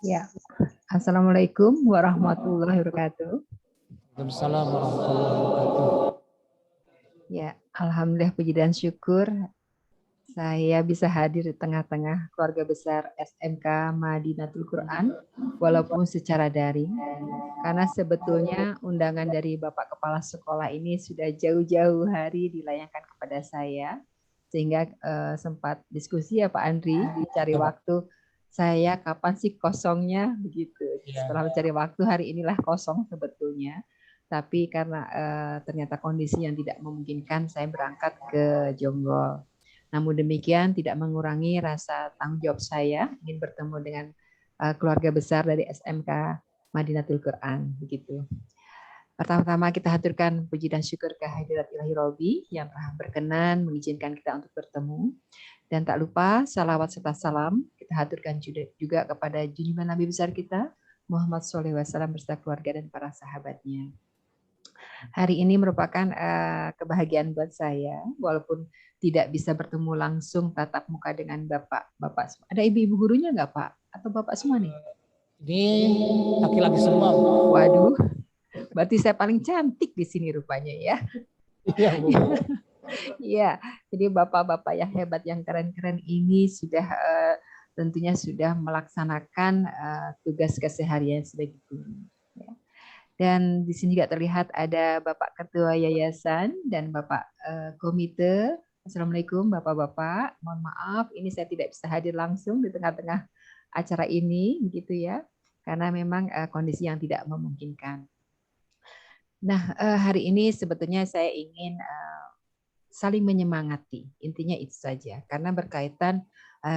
Ya, Assalamualaikum warahmatullahi wabarakatuh. Waalaikumsalam warahmatullahi wabarakatuh. Ya, alhamdulillah puji dan syukur saya bisa hadir di tengah-tengah keluarga besar SMK Madinatul Quran walaupun secara daring. Karena sebetulnya undangan dari Bapak Kepala Sekolah ini sudah jauh-jauh hari dilayangkan kepada saya sehingga sempat diskusi ya Pak Andri, dicari waktu saya kapan sih kosongnya begitu. Setelah mencari waktu hari inilah kosong sebetulnya. Tapi karena ternyata kondisi yang tidak memungkinkan saya berangkat ke Jonggol. Namun demikian tidak mengurangi rasa tanggung jawab saya ingin bertemu dengan keluarga besar dari SMK Madinatul Quran begitu. Pertama-tama kita haturkan puji dan syukur kehadirat Ilahi Robi yang telah berkenan mengizinkan kita untuk bertemu. Dan tak lupa salawat serta salam kita haturkan juga kepada junjungan Nabi besar kita Muhammad SAW beserta keluarga dan para sahabatnya. Hari ini merupakan kebahagiaan buat saya walaupun tidak bisa bertemu langsung tatap muka dengan bapak. Ada ibu-ibu gurunya nggak Pak? Atau bapak semua nih? Ini laki-laki semua. Waduh, berarti saya paling cantik di sini rupanya ya. Iya, Bu. Iya, jadi bapak-bapak yang hebat, yang keren-keren ini sudah tentunya sudah melaksanakan tugas keseharian sebagai guru. Ya. Dan di sini juga terlihat ada Bapak Ketua Yayasan dan Bapak Komite. Assalamualaikum Bapak-Bapak, mohon maaf ini saya tidak bisa hadir langsung di tengah-tengah acara ini, begitu ya, karena memang kondisi yang tidak memungkinkan. Nah, hari ini sebetulnya saya ingin saling menyemangati, intinya itu saja, karena berkaitan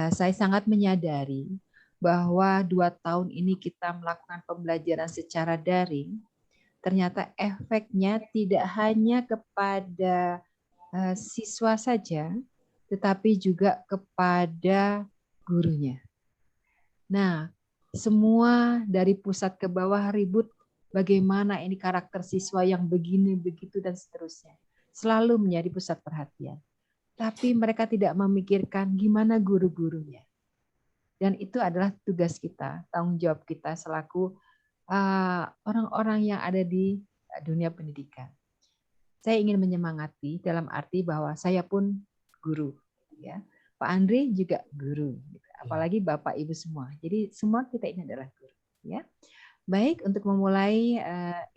saya sangat menyadari bahwa 2 tahun ini kita melakukan pembelajaran secara daring, ternyata efeknya tidak hanya kepada siswa saja, tetapi juga kepada gurunya. Nah, semua dari pusat ke bawah ribut bagaimana ini karakter siswa yang begini, begitu, dan seterusnya. Selalu menjadi pusat perhatian. Tapi mereka tidak memikirkan gimana guru-gurunya. Dan itu adalah tugas kita, tanggung jawab kita selaku orang-orang yang ada di dunia pendidikan. Saya ingin menyemangati dalam arti bahwa saya pun guru, ya. Pak Andri juga guru, apalagi Bapak Ibu semua. Jadi semua kita ini adalah guru, ya. Baik, untuk memulai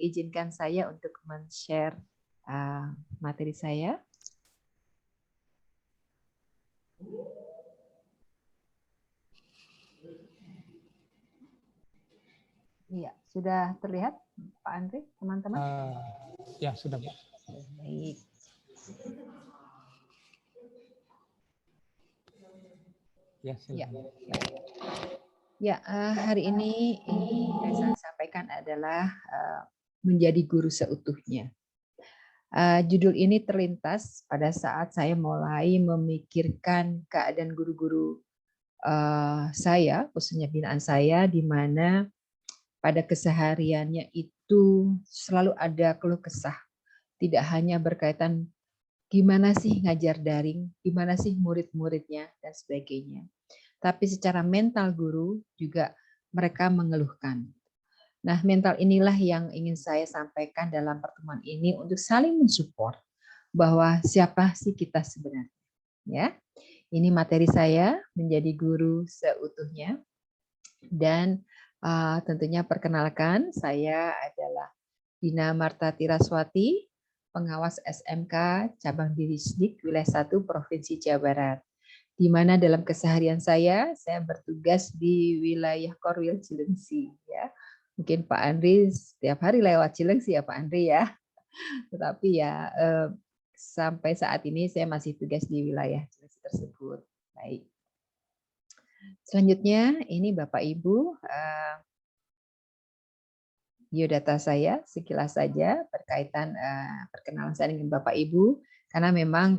izinkan saya untuk men-share materi saya. Iya, sudah terlihat Pak Andri, teman-teman? Ya, sudah, Pak. Baik. Ya, Ya, hari ini yang saya sampaikan adalah menjadi guru seutuhnya. Judul ini terlintas pada saat saya mulai memikirkan keadaan guru-guru saya, khususnya binaan saya, di mana pada kesehariannya itu selalu ada keluh kesah. Tidak hanya berkaitan gimana sih ngajar daring, gimana sih murid-muridnya, dan sebagainya. Tapi secara mental guru juga mereka mengeluhkan. Nah, mental inilah yang ingin saya sampaikan dalam pertemuan ini untuk saling mensupport bahwa siapa sih kita sebenarnya. Ya, ini materi saya menjadi guru seutuhnya. Dan tentunya perkenalkan, saya adalah Dina Marta Tiraswati, pengawas SMK Cabang Dirisdik Wilayah 1 Provinsi Jawa Barat. Di mana dalam keseharian saya bertugas di wilayah Korwil Cilengsi. Ya. Mungkin Pak Andri setiap hari lewat Cilengsi ya Pak Andri ya. Tetapi ya sampai saat ini saya masih tugas di wilayah Cilengsi tersebut. Baik. Selanjutnya ini Bapak Ibu, biodata saya sekilas saja berkaitan perkenalan saya dengan Bapak Ibu, karena memang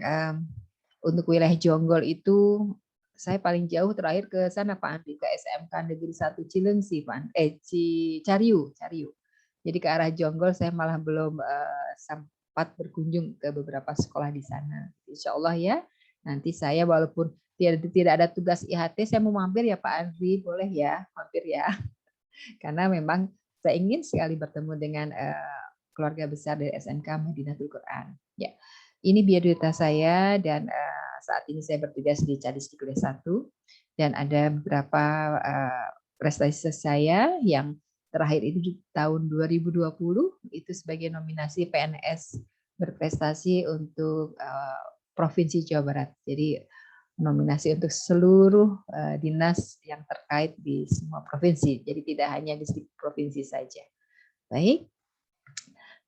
untuk wilayah Jonggol itu saya paling jauh terakhir ke sana Pak Andri, ke SMK Negeri 1 Cilengsi, Cariu. Jadi ke arah Jonggol saya malah belum sempat berkunjung ke beberapa sekolah di sana. Insya Allah ya, nanti saya walaupun tidak ada tugas IHT, saya mau mampir ya Pak Andri, boleh ya mampir ya. Karena memang saya ingin sekali bertemu dengan keluarga besar dari SNK Madinatul Quran. Ya, ini biodata saya dan saat ini saya bertugas di Cadistik 1 dan ada beberapa prestasi saya yang terakhir itu di tahun 2020 itu sebagai nominasi PNS berprestasi untuk Provinsi Jawa Barat. Jadi nominasi untuk seluruh dinas yang terkait di semua provinsi. Jadi tidak hanya di provinsi saja. Baik.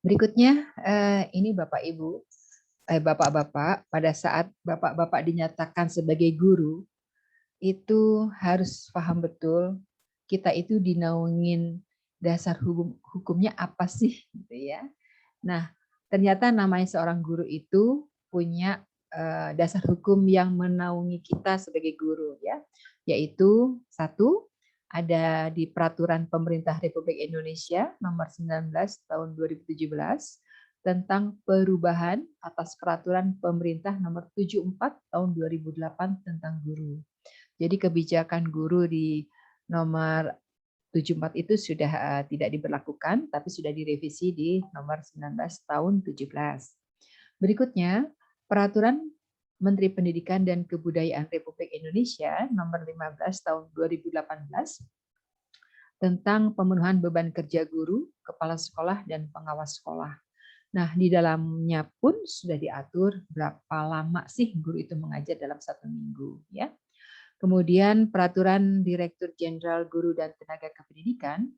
Berikutnya ini Bapak Ibu, Bapak-bapak, pada saat Bapak-bapak dinyatakan sebagai guru, itu harus paham betul kita itu dinaungin dasar hukumnya apa sih, gitu ya. Nah, ternyata namanya seorang guru itu punya dasar hukum yang menaungi kita sebagai guru, ya, yaitu satu, ada di Peraturan Pemerintah Republik Indonesia Nomor 19 Tahun 2017 tentang perubahan atas Peraturan Pemerintah Nomor 74 Tahun 2008 tentang guru. Jadi kebijakan guru di Nomor 74 itu sudah tidak diberlakukan, tapi sudah direvisi di Nomor 19 Tahun 17. Berikutnya, Peraturan Menteri Pendidikan dan Kebudayaan Republik Indonesia Nomor 15 Tahun 2018 tentang pemenuhan beban kerja guru, kepala sekolah, dan pengawas sekolah. Nah, di dalamnya pun sudah diatur berapa lama sih guru itu mengajar dalam 1 minggu, ya. Kemudian Peraturan Direktur Jenderal Guru dan Tenaga Kependidikan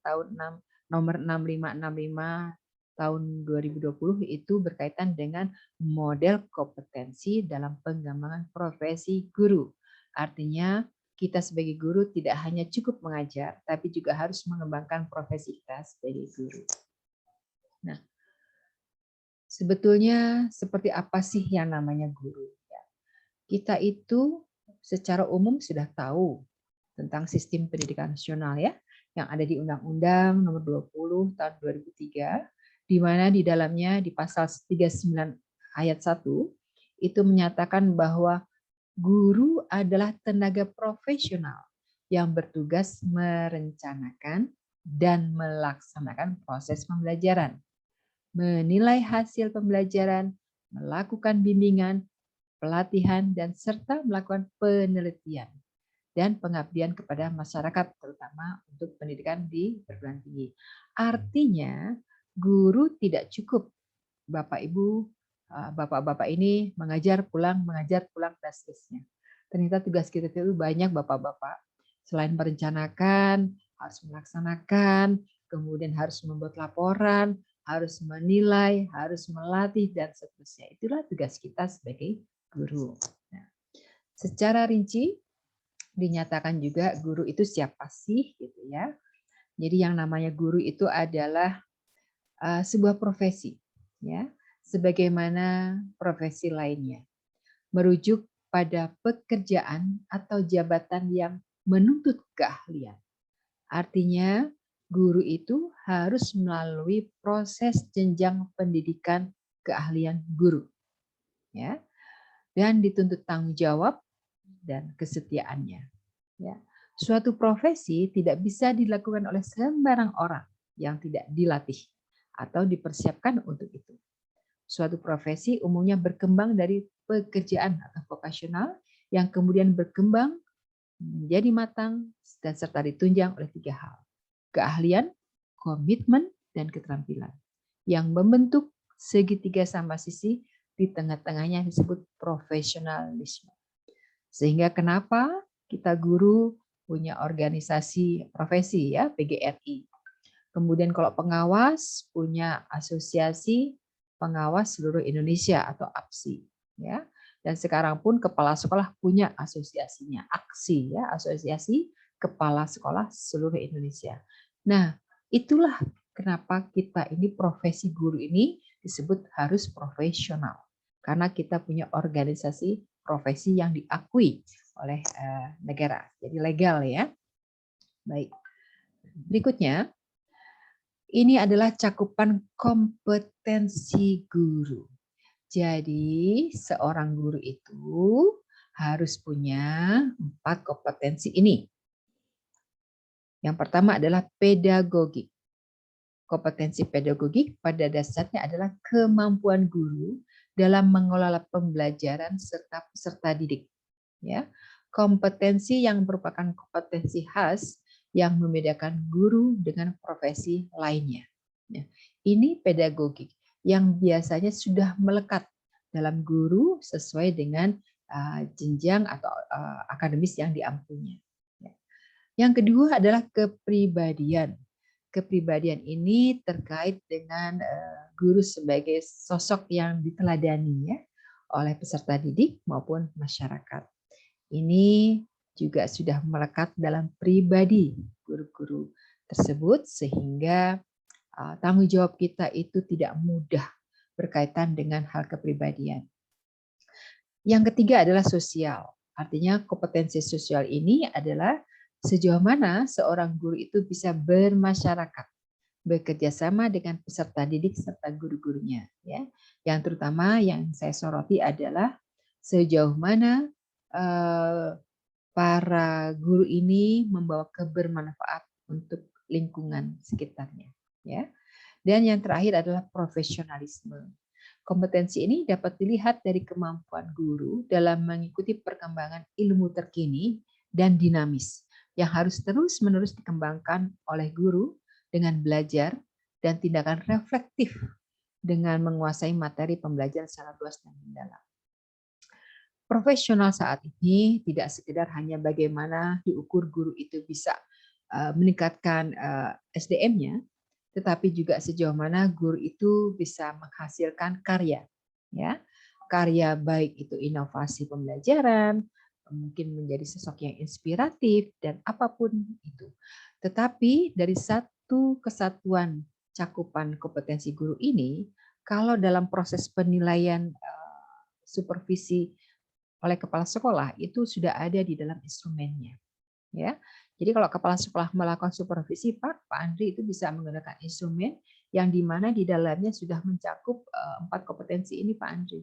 Nomor 6565 tahun 2020 itu berkaitan dengan model kompetensi dalam pengembangan profesi guru. Artinya kita sebagai guru tidak hanya cukup mengajar, tapi juga harus mengembangkan profesi kita sebagai guru. Nah, sebetulnya seperti apa sih yang namanya guru? Kita itu secara umum sudah tahu tentang sistem pendidikan nasional, ya, yang ada di Undang-Undang Nomor 20 Tahun 2003, di mana di dalamnya di pasal 39 ayat 1 itu menyatakan bahwa guru adalah tenaga profesional yang bertugas merencanakan dan melaksanakan proses pembelajaran, menilai hasil pembelajaran, melakukan bimbingan, pelatihan, dan serta melakukan penelitian dan pengabdian kepada masyarakat, terutama untuk pendidikan di perguruan tinggi. Artinya, guru tidak cukup Bapak Ibu, Bapak-bapak ini mengajar pulang, dan seterusnya. Ternyata tugas kita itu banyak Bapak-bapak. Selain merencanakan, harus melaksanakan, kemudian harus membuat laporan, harus menilai, harus melatih, dan seterusnya. Itulah tugas kita sebagai guru. Nah, secara rinci dinyatakan juga guru itu siapa sih, gitu ya. Jadi yang namanya guru itu adalah sebuah profesi, ya, sebagaimana profesi lainnya, merujuk pada pekerjaan atau jabatan yang menuntut keahlian. Artinya guru itu harus melalui proses jenjang pendidikan keahlian guru, ya, dan dituntut tanggung jawab dan kesetiaannya. Ya. Suatu profesi tidak bisa dilakukan oleh sembarang orang yang tidak dilatih atau dipersiapkan untuk itu. Suatu profesi umumnya berkembang dari pekerjaan atau vokasional yang kemudian berkembang menjadi matang dan serta ditunjang oleh 3 hal. Keahlian, komitmen, dan keterampilan yang membentuk segitiga sama sisi di tengah-tengahnya disebut profesionalisme. Sehingga kenapa kita guru punya organisasi profesi, ya, PGRI. Kemudian kalau pengawas punya asosiasi pengawas seluruh Indonesia atau APSI, ya. Dan sekarang pun kepala sekolah punya asosiasinya, AKSI, ya, Asosiasi Kepala Sekolah Seluruh Indonesia. Nah, itulah kenapa kita ini profesi guru ini disebut harus profesional. Karena kita punya organisasi profesi yang diakui oleh negara. Jadi legal, ya. Baik. Berikutnya, ini adalah cakupan kompetensi guru. Jadi, seorang guru itu harus punya 4 kompetensi ini. Yang pertama adalah pedagogik. Kompetensi pedagogik pada dasarnya adalah kemampuan guru dalam mengelola pembelajaran serta peserta didik. Ya, kompetensi yang merupakan kompetensi khas yang membedakan guru dengan profesi lainnya. Ya, ini pedagogik yang biasanya sudah melekat dalam guru sesuai dengan jenjang atau akademis yang diampunya. Ya. Yang kedua adalah kepribadian. Kepribadian ini terkait dengan guru sebagai sosok yang diteladani ya oleh peserta didik maupun masyarakat. Ini juga sudah melekat dalam pribadi guru-guru tersebut sehingga tanggung jawab kita itu tidak mudah berkaitan dengan hal kepribadian. Yang ketiga adalah sosial. Artinya kompetensi sosial ini adalah sejauh mana seorang guru itu bisa bermasyarakat, bekerja sama dengan peserta didik serta guru-gurunya. Ya. Yang terutama yang saya soroti adalah sejauh mana para guru ini membawa kebermanfaat untuk lingkungan sekitarnya. Ya. Dan yang terakhir adalah profesionalisme. Kompetensi ini dapat dilihat dari kemampuan guru dalam mengikuti perkembangan ilmu terkini dan dinamis yang harus terus-menerus dikembangkan oleh guru dengan belajar dan tindakan reflektif dengan menguasai materi pembelajaran secara luas dan mendalam. Profesional saat ini tidak sekedar hanya bagaimana diukur guru itu bisa meningkatkan SDM-nya, tetapi juga sejauh mana guru itu bisa menghasilkan karya, ya, karya baik itu inovasi pembelajaran, mungkin menjadi sosok yang inspiratif dan apapun itu. Tetapi dari satu kesatuan cakupan kompetensi guru ini, kalau dalam proses penilaian supervisi oleh kepala sekolah itu sudah ada di dalam instrumennya. Ya, jadi kalau kepala sekolah melakukan supervisi, Pak Andri itu bisa menggunakan instrumen yang di mana di dalamnya sudah mencakup 4 kompetensi ini, Pak Andri.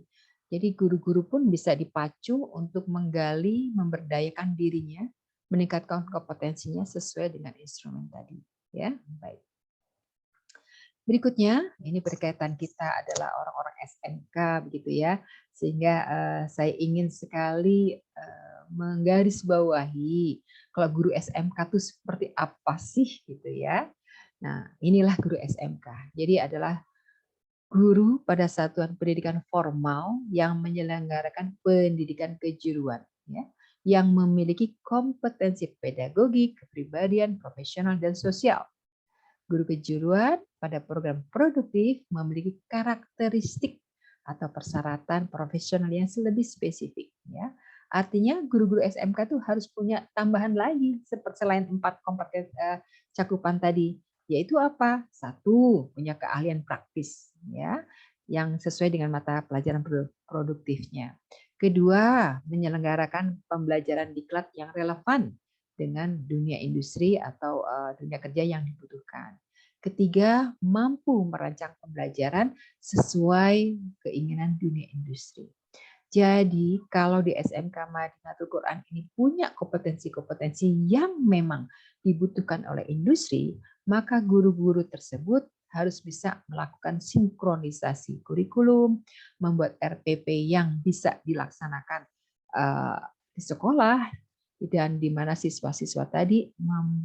Jadi guru-guru pun bisa dipacu untuk menggali, memberdayakan dirinya, meningkatkan kompetensinya sesuai dengan instrumen tadi. Ya, baik. Berikutnya, ini berkaitan kita adalah orang-orang SMK, begitu ya, sehingga saya ingin sekali menggarisbawahi kalau guru SMK itu seperti apa sih gitu ya. Nah, inilah guru SMK. Jadi adalah guru pada satuan pendidikan formal yang menyelenggarakan pendidikan kejuruan ya, yang memiliki kompetensi pedagogik, kepribadian, profesional dan sosial. Guru kejuruan pada program produktif memiliki karakteristik atau persyaratan profesional yang lebih spesifik ya. Artinya guru-guru SMK itu harus punya tambahan lagi seperti selain 4 kompetensi cakupan tadi, yaitu apa? 1, punya keahlian praktis ya yang sesuai dengan mata pelajaran produktifnya. Kedua, menyelenggarakan pembelajaran diklat yang relevan dengan dunia industri atau dunia kerja yang dibutuhkan. Ketiga, mampu merancang pembelajaran sesuai keinginan dunia industri. Jadi kalau di SMK Madinatul Quran ini punya kompetensi-kompetensi yang memang dibutuhkan oleh industri, maka guru-guru tersebut harus bisa melakukan sinkronisasi kurikulum, membuat RPP yang bisa dilaksanakan di sekolah, dan di mana siswa-siswa tadi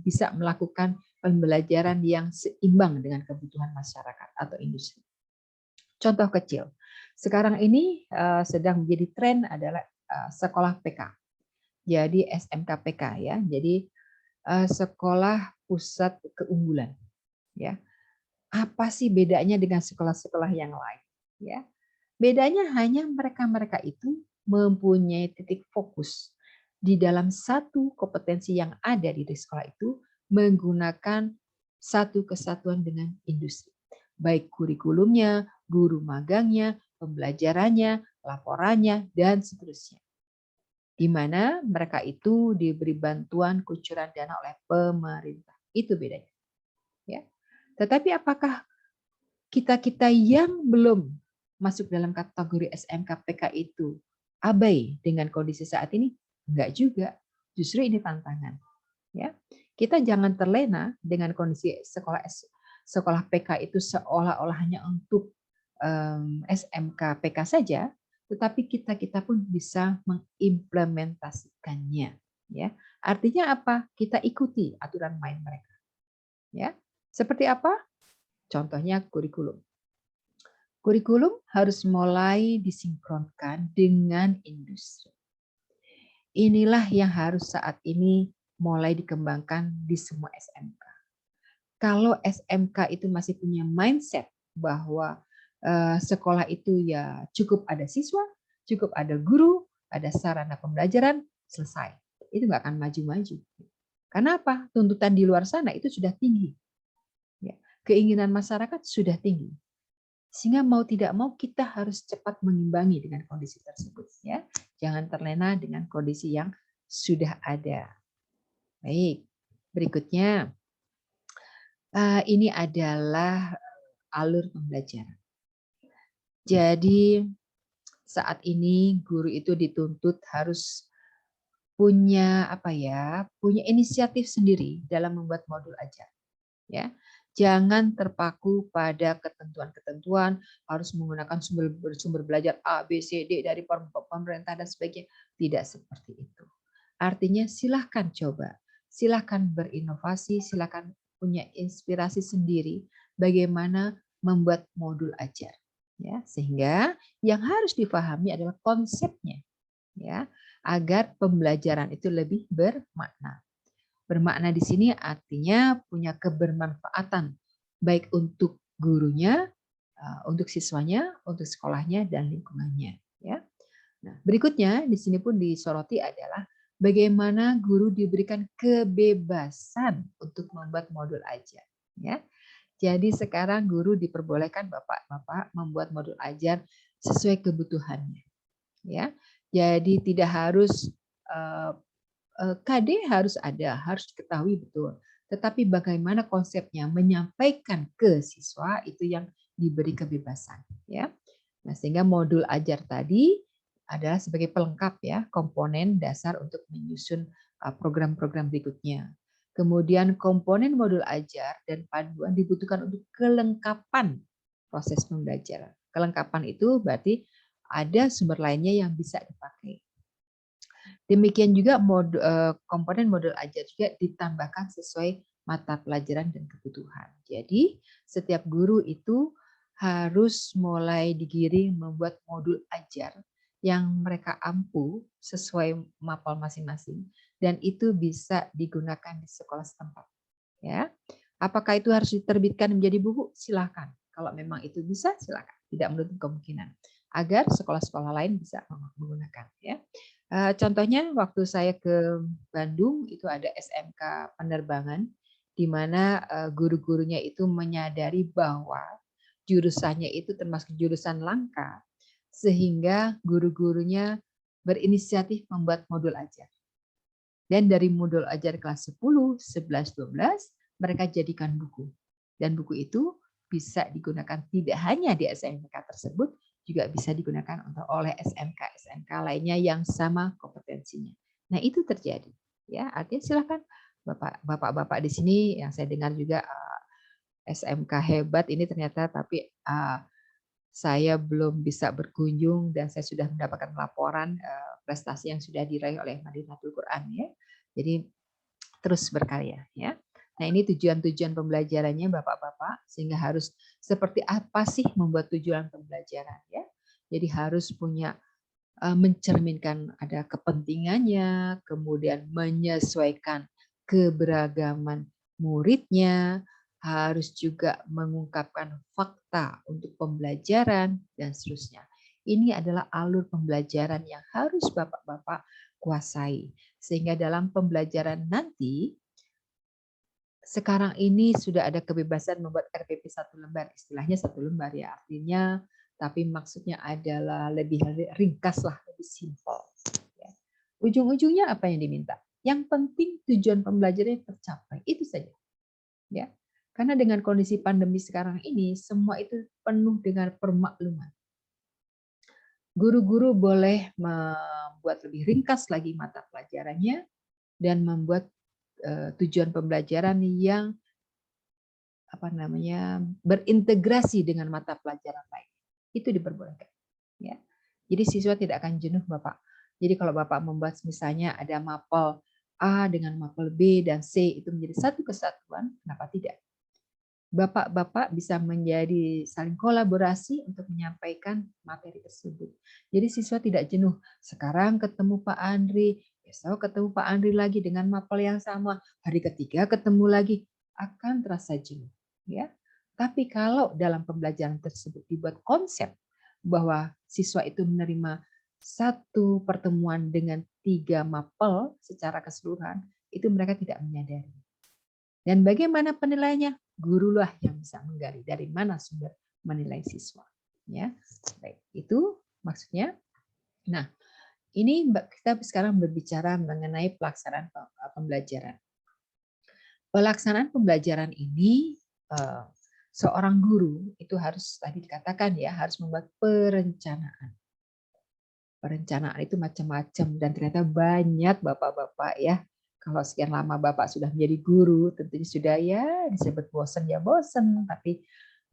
bisa melakukan pembelajaran yang seimbang dengan kebutuhan masyarakat atau industri. Contoh kecil, sekarang ini sedang menjadi tren adalah sekolah PK. Jadi SMK PK ya. Jadi sekolah pusat keunggulan. Ya. Apa sih bedanya dengan sekolah-sekolah yang lain? Ya. Bedanya hanya mereka-mereka itu mempunyai titik fokus di dalam satu kompetensi yang ada di sekolah itu menggunakan satu kesatuan dengan industri. Baik kurikulumnya, guru magangnya, pembelajarannya, laporannya, dan seterusnya. Di mana mereka itu diberi bantuan kucuran dana oleh pemerintah. Itu bedanya. Ya. Tetapi apakah kita-kita yang belum masuk dalam kategori SMK PK itu abai dengan kondisi saat ini? Enggak juga. Justru ini tantangan. Ya, kita jangan terlena dengan kondisi sekolah PK itu seolah-olah hanya untuk SMK PK saja, tetapi kita pun bisa mengimplementasikannya. Ya, artinya apa? Kita ikuti aturan main mereka. Ya, seperti apa? Contohnya kurikulum. Kurikulum harus mulai disinkronkan dengan industri. Inilah yang harus saat ini mulai dikembangkan di semua SMK. Kalau SMK itu masih punya mindset bahwa sekolah itu ya cukup ada siswa, cukup ada guru, ada sarana pembelajaran, selesai. Itu nggak akan maju-maju. Karena apa? Tuntutan di luar sana itu sudah tinggi. Ya, keinginan masyarakat sudah tinggi. Sehingga mau tidak mau kita harus cepat mengimbangi dengan kondisi tersebut. Ya, jangan terlena dengan kondisi yang sudah ada. Baik, berikutnya ini adalah alur pembelajaran. Jadi saat ini guru itu dituntut harus punya punya inisiatif sendiri dalam membuat modul ajar. Ya, jangan terpaku pada ketentuan-ketentuan harus menggunakan sumber belajar A, B, C, D dari pemerintah dan sebagainya. Tidak seperti itu. Artinya silahkan coba, silahkan berinovasi, silahkan punya inspirasi sendiri bagaimana membuat modul ajar. Ya, sehingga yang harus difahami adalah konsepnya, ya, agar pembelajaran itu lebih bermakna. Bermakna di sini artinya punya kebermanfaatan baik untuk gurunya, untuk siswanya, untuk sekolahnya dan lingkungannya. Ya. Nah, berikutnya di sini pun disoroti adalah bagaimana guru diberikan kebebasan untuk membuat modul ajar. Ya. Jadi sekarang guru diperbolehkan bapak-bapak membuat modul ajar sesuai kebutuhannya. Ya, jadi tidak harus KD harus ada, harus diketahui betul. Tetapi bagaimana konsepnya menyampaikan ke siswa itu yang diberi kebebasan. Ya, nah sehingga modul ajar tadi adalah sebagai pelengkap ya komponen dasar untuk menyusun program-program berikutnya. Kemudian komponen modul ajar dan panduan dibutuhkan untuk kelengkapan proses pembelajaran. Kelengkapan itu berarti ada sumber lainnya yang bisa dipakai. Demikian juga komponen modul ajar juga ditambahkan sesuai mata pelajaran dan kebutuhan. Jadi setiap guru itu harus mulai digiring membuat modul ajar yang mereka ampu sesuai mapel masing-masing dan itu bisa digunakan di sekolah setempat. Ya, apakah itu harus diterbitkan menjadi buku? Silakan. Kalau memang itu bisa, silakan. Tidak menutup kemungkinan agar sekolah-sekolah lain bisa menggunakan. Ya, contohnya waktu saya ke Bandung itu ada SMK penerbangan di mana guru-gurunya itu menyadari bahwa jurusannya itu termasuk jurusan langka sehingga guru-gurunya berinisiatif membuat modul ajar. Dan dari modul ajar kelas 10, 11, 12 mereka jadikan buku. Dan buku itu bisa digunakan tidak hanya di SMK tersebut, juga bisa digunakan oleh SMK-SMK lainnya yang sama kompetensinya. Nah, itu terjadi. Ya, artinya silakan Bapak-bapak di sini yang saya dengar juga SMK hebat ini ternyata, tapi saya belum bisa berkunjung dan saya sudah mendapatkan laporan prestasi yang sudah diraih oleh Madinatul Quran ya. Jadi terus berkarya ya. Nah, ini tujuan-tujuan pembelajarannya Bapak-bapak sehingga harus seperti apa sih membuat tujuan pembelajaran ya. Jadi harus punya mencerminkan ada kepentingannya, kemudian menyesuaikan keberagaman muridnya, harus juga mengungkapkan fakta untuk pembelajaran, dan seterusnya. Ini adalah alur pembelajaran yang harus Bapak-bapak kuasai. Sehingga dalam pembelajaran nanti, sekarang ini sudah ada kebebasan membuat RPP 1 lembar, istilahnya 1 lembar ya, artinya tapi maksudnya adalah lebih ringkas lah, lebih simpel. Ya. Ujung-ujungnya apa yang diminta? Yang penting tujuan pembelajarannya tercapai, itu saja. Ya, karena dengan kondisi pandemi sekarang ini semua itu penuh dengan permakluman. Guru-guru boleh membuat lebih ringkas lagi mata pelajarannya dan membuat tujuan pembelajaran yang berintegrasi dengan mata pelajaran lain. Itu diperbolehkan. Ya. Jadi siswa tidak akan jenuh, Bapak. Jadi kalau Bapak membuat misalnya ada mapel A dengan mapel B dan C itu menjadi satu kesatuan, kenapa tidak? Bapak-bapak bisa menjadi saling kolaborasi untuk menyampaikan materi tersebut. Jadi siswa tidak jenuh. Sekarang ketemu Pak Andri, besok ketemu Pak Andri lagi dengan mapel yang sama, hari ketiga ketemu lagi, akan terasa jenuh. Ya. Tapi kalau dalam pembelajaran tersebut dibuat konsep bahwa siswa itu menerima satu pertemuan dengan 3 mapel secara keseluruhan, itu mereka tidak menyadari. Dan bagaimana penilaiannya? Gurulah yang bisa menggali dari mana sumber menilai siswa. Ya, baik. Itu maksudnya. Nah, ini kita sekarang berbicara mengenai pelaksanaan pembelajaran. Pelaksanaan pembelajaran ini seorang guru itu harus tadi dikatakan ya harus membuat perencanaan. Perencanaan itu macam-macam dan ternyata banyak bapak-bapak ya. Kalau sekian lama Bapak sudah menjadi guru, tentunya sudah ya disebut bosan ya bosan, tapi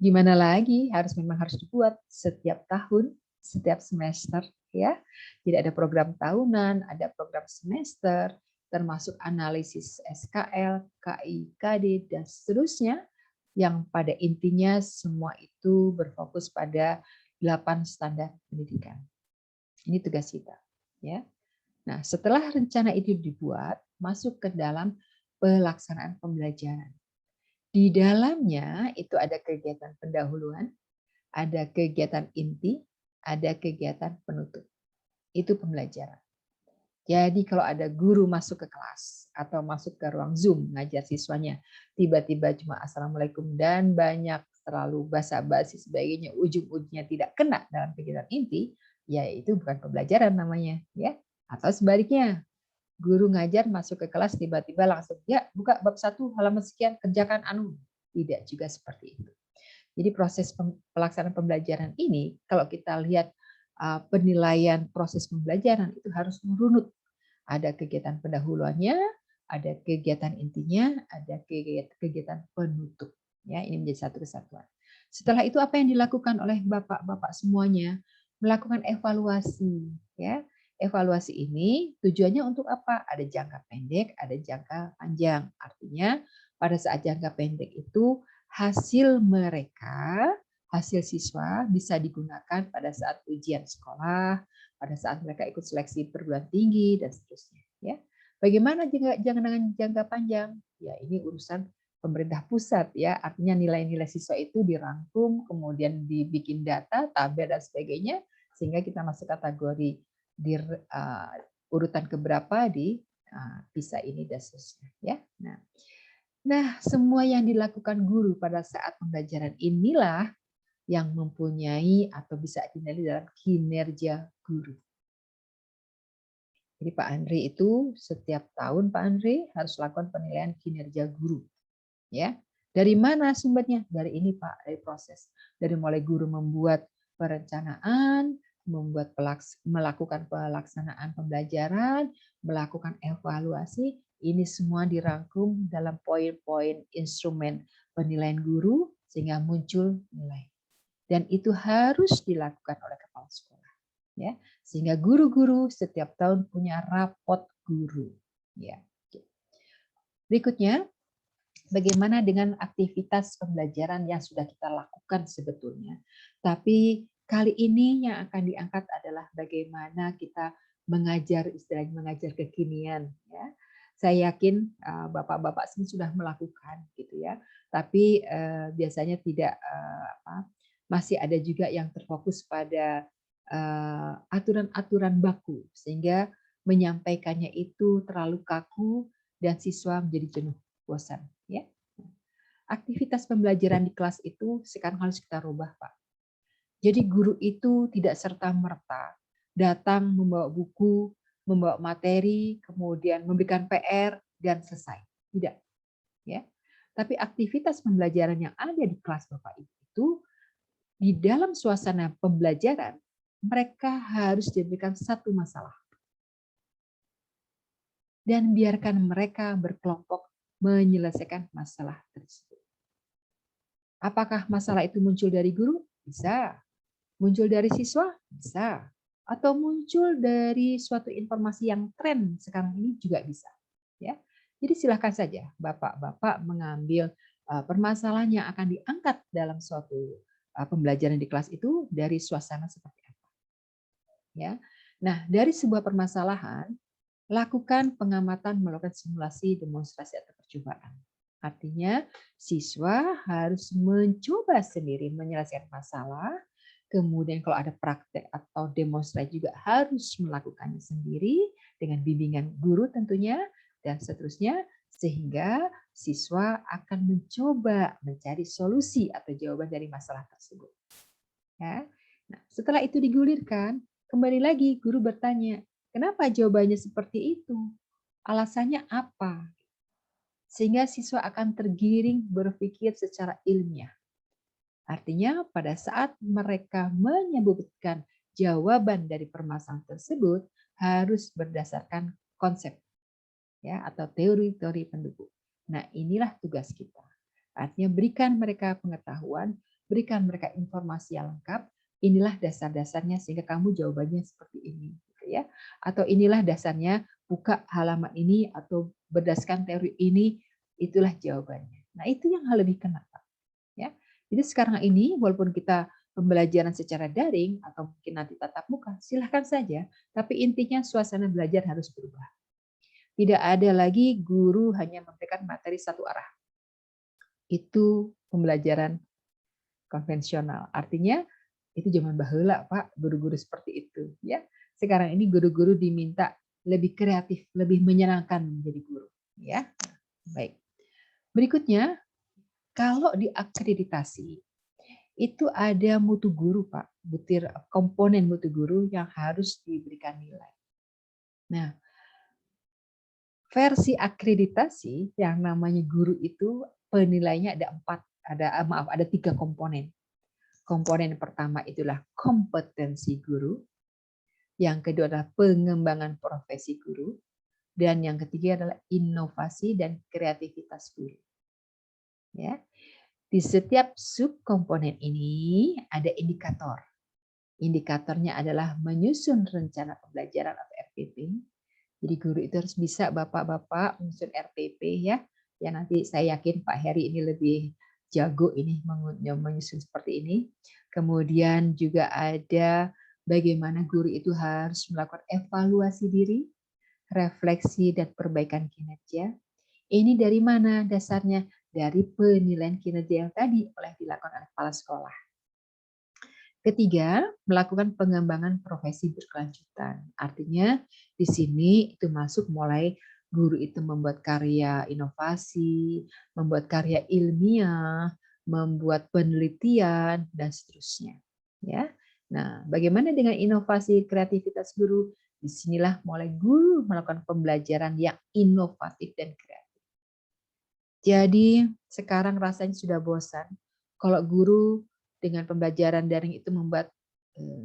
gimana lagi? Memang harus dibuat setiap tahun, setiap semester ya. Jadi ada program tahunan, ada program semester, termasuk analisis SKL, KI, KD dan seterusnya yang pada intinya semua itu berfokus pada 8 standar pendidikan. Ini tugas kita, ya. Nah, setelah rencana itu dibuat, masuk ke dalam pelaksanaan pembelajaran. Di dalamnya itu ada kegiatan pendahuluan, ada kegiatan inti, ada kegiatan penutup. Itu pembelajaran. Jadi kalau ada guru masuk ke kelas atau masuk ke ruang Zoom ngajar siswanya, tiba-tiba cuma assalamualaikum dan banyak terlalu basa-basi sebagainya, ujung-ujungnya tidak kena dalam kegiatan inti, ya itu bukan pembelajaran namanya, ya. Atau sebaliknya, guru ngajar masuk ke kelas tiba-tiba langsung ya buka bab 1 halaman sekian kerjakan anu. Tidak juga seperti itu. Jadi proses pelaksanaan pembelajaran ini kalau kita lihat penilaian proses pembelajaran itu harus merunut. Ada kegiatan pendahuluannya, ada kegiatan intinya, ada kegiatan penutup. Ya, ini menjadi satu kesatuan. Setelah itu apa yang dilakukan oleh bapak-bapak semuanya? Melakukan evaluasi. Ya, evaluasi ini tujuannya untuk apa? Ada jangka pendek, ada jangka panjang. Artinya pada saat jangka pendek itu hasil mereka, hasil siswa bisa digunakan pada saat ujian sekolah, pada saat mereka ikut seleksi perguruan tinggi dan seterusnya. Ya, bagaimana dengan jangka panjang? Ya, ini urusan pemerintah pusat ya. Artinya nilai-nilai siswa itu dirangkum, kemudian dibikin data, tabel dan sebagainya, sehingga kita masuk kategori di urutan keberapa di PISA ini dan seterusnya. Ya, nah semua yang dilakukan guru pada saat pembelajaran inilah yang mempunyai atau bisa dinilai dalam kinerja guru. Jadi Pak Andri itu setiap tahun Pak Andri harus lakukan penilaian kinerja guru. Ya. Dari mana sumbernya? Dari ini Pak, dari proses. Dari mulai guru membuat perencanaan, melakukan pelaksanaan pembelajaran, melakukan evaluasi, ini semua dirangkum dalam poin-poin instrumen penilaian guru sehingga muncul nilai. Dan itu harus dilakukan oleh kepala sekolah, ya, sehingga guru-guru setiap tahun punya rapot guru, ya. Berikutnya, bagaimana dengan aktivitas pembelajaran yang sudah kita lakukan sebetulnya, tapi kali ini yang akan diangkat adalah bagaimana kita mengajar, istilahnya mengajar kekinian, ya. Saya yakin bapak-bapak semua sudah melakukan, gitu ya. Tapi biasanya tidak masih ada juga yang terfokus pada aturan-aturan baku sehingga menyampaikannya itu terlalu kaku dan siswa menjadi jenuh, bosan. Ya, aktivitas pembelajaran di kelas itu sekarang harus kita rubah, Pak. Jadi guru itu tidak serta-merta datang membawa buku, membawa materi, kemudian memberikan PR dan selesai. Tidak, ya. Tapi aktivitas pembelajaran yang ada di kelas Bapak itu di dalam suasana pembelajaran mereka harus diberikan satu masalah. Dan biarkan mereka berkelompok menyelesaikan masalah tersebut. Apakah masalah itu muncul dari guru? Bisa. Muncul dari siswa? Bisa. Atau muncul dari suatu informasi yang tren sekarang ini juga bisa. Ya. Jadi silakan saja Bapak-bapak mengambil permasalahan yang akan diangkat dalam suatu pembelajaran di kelas itu dari suasana seperti apa. Ya. Nah, dari sebuah permasalahan, lakukan pengamatan melakukan simulasi, demonstrasi, atau percobaan. Artinya, siswa harus mencoba sendiri menyelesaikan masalah, kemudian kalau ada praktek atau demonstrasi juga harus melakukannya sendiri dengan bimbingan guru tentunya, dan seterusnya, sehingga siswa akan mencoba mencari solusi atau jawaban dari masalah tersebut. Ya. Nah, setelah itu digulirkan, kembali lagi guru bertanya, kenapa jawabannya seperti itu? Alasannya apa? Sehingga siswa akan tergiring berpikir secara ilmiah. Artinya pada saat mereka menyebutkan jawaban dari permasalahan tersebut harus berdasarkan konsep ya atau teori-teori pendukung. Nah, inilah tugas kita. Artinya berikan mereka pengetahuan, berikan mereka informasi yang lengkap. Inilah dasar-dasarnya sehingga kamu jawabannya seperti ini, gitu ya. Atau inilah dasarnya, buka halaman ini atau berdasarkan teori ini, itulah jawabannya. Nah, itu yang lebih kena, Pak. Ya. Jadi sekarang ini walaupun kita pembelajaran secara daring atau mungkin nanti tatap muka, silahkan saja. Tapi intinya suasana belajar harus berubah. Tidak ada lagi guru hanya memberikan materi satu arah. Itu pembelajaran konvensional. Artinya itu zaman baheula, Pak, guru-guru seperti itu, ya. Sekarang ini guru-guru diminta lebih kreatif, lebih menyenangkan menjadi guru, ya. Baik. Berikutnya, kalau diakreditasi itu ada mutu guru, Pak, butir komponen mutu guru yang harus diberikan nilai. Nah, versi akreditasi yang namanya guru itu penilainya ada 3 komponen. Komponen pertama itulah kompetensi guru, yang kedua adalah pengembangan profesi guru, dan yang ketiga adalah inovasi dan kreativitas guru. Ya. Di setiap subkomponen ini ada indikator. Indikatornya adalah menyusun rencana pembelajaran atau RPP. Jadi guru itu harus bisa Bapak-bapak menyusun RPP ya. Ya nanti saya yakin Pak Heri ini lebih jago ini menyusun seperti ini. Kemudian juga ada bagaimana guru itu harus melakukan evaluasi diri, refleksi dan perbaikan kinerja. Ini dari mana dasarnya? Dari penilaian kinerja yang tadi oleh dilakukan oleh kepala sekolah. Ketiga, melakukan pengembangan profesi berkelanjutan. Artinya di sini itu masuk mulai guru itu membuat karya inovasi, membuat karya ilmiah, membuat penelitian dan seterusnya. Ya. Nah, bagaimana dengan inovasi kreativitas guru? Disinilah mulai guru melakukan pembelajaran yang inovatif dan kreatif. Jadi sekarang rasanya sudah bosan kalau guru dengan pembelajaran daring itu membuat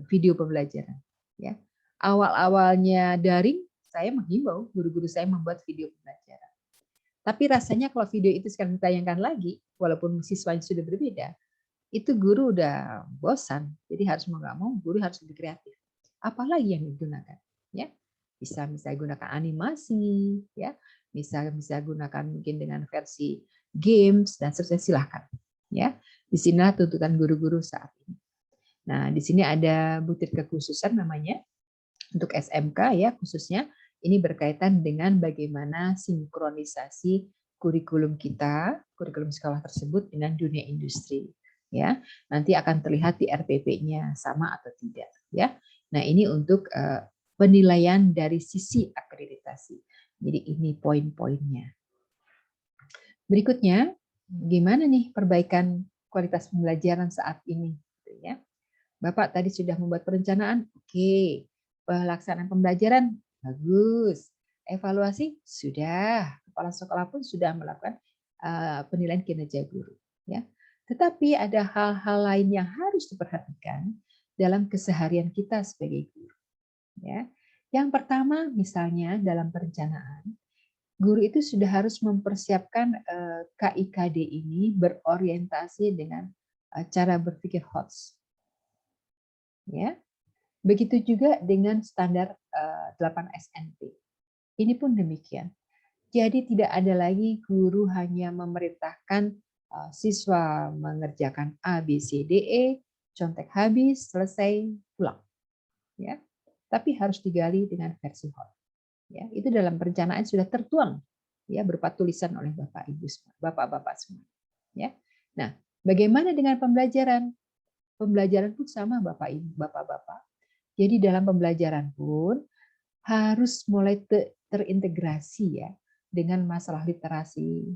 video pembelajaran. Ya, awal-awalnya daring, saya menghimbau guru-guru saya membuat video pembelajaran. Tapi rasanya kalau video itu sekarang ditayangkan lagi, walaupun siswanya sudah berbeda, itu guru udah bosan. Jadi harus mau nggak mau, guru harus lebih kreatif. Apalagi yang digunakan? Ya, bisa misalnya gunakan animasi, ya, bisa gunakan mungkin dengan versi games dan seterusnya, silahkan. Ya, di sinilah tuntutan guru-guru saat ini. Nah, di sini ada butir kekhususan namanya untuk SMK ya khususnya. Ini berkaitan dengan bagaimana sinkronisasi kurikulum kita, kurikulum sekolah tersebut dengan dunia industri. Ya, nanti akan terlihat di RPP-nya sama atau tidak. Ya, nah ini untuk penilaian dari sisi akreditasi. Jadi ini poin-poinnya. Berikutnya, gimana nih perbaikan kualitas pembelajaran saat ini? Ya. Bapak tadi sudah membuat perencanaan, oke. Pelaksanaan pembelajaran, bagus. Evaluasi, sudah. Kepala sekolah pun sudah melakukan penilaian kinerja guru. Ya. Tetapi ada hal-hal lain yang harus diperhatikan dalam keseharian kita sebagai guru. Ya. Yang pertama misalnya dalam perencanaan, guru itu sudah harus mempersiapkan KIKD ini berorientasi dengan cara berpikir HOTS. Ya. Begitu juga dengan standar 8 SNP. Ini pun demikian. Jadi tidak ada lagi guru hanya memerintahkan siswa mengerjakan A, B, C, D, E, contek habis, selesai, pulang. Ya. Tapi harus digali dengan versi HOT. Ya, itu dalam perencanaan sudah tertuang ya berupa tulisan oleh Bapak Ibu semua, Bapak-bapak semua. Ya. Nah, bagaimana dengan pembelajaran? Pembelajaran pun sama Bapak Ibu, Bapak-bapak. Jadi dalam pembelajaran pun harus mulai terintegrasi ya dengan masalah literasi,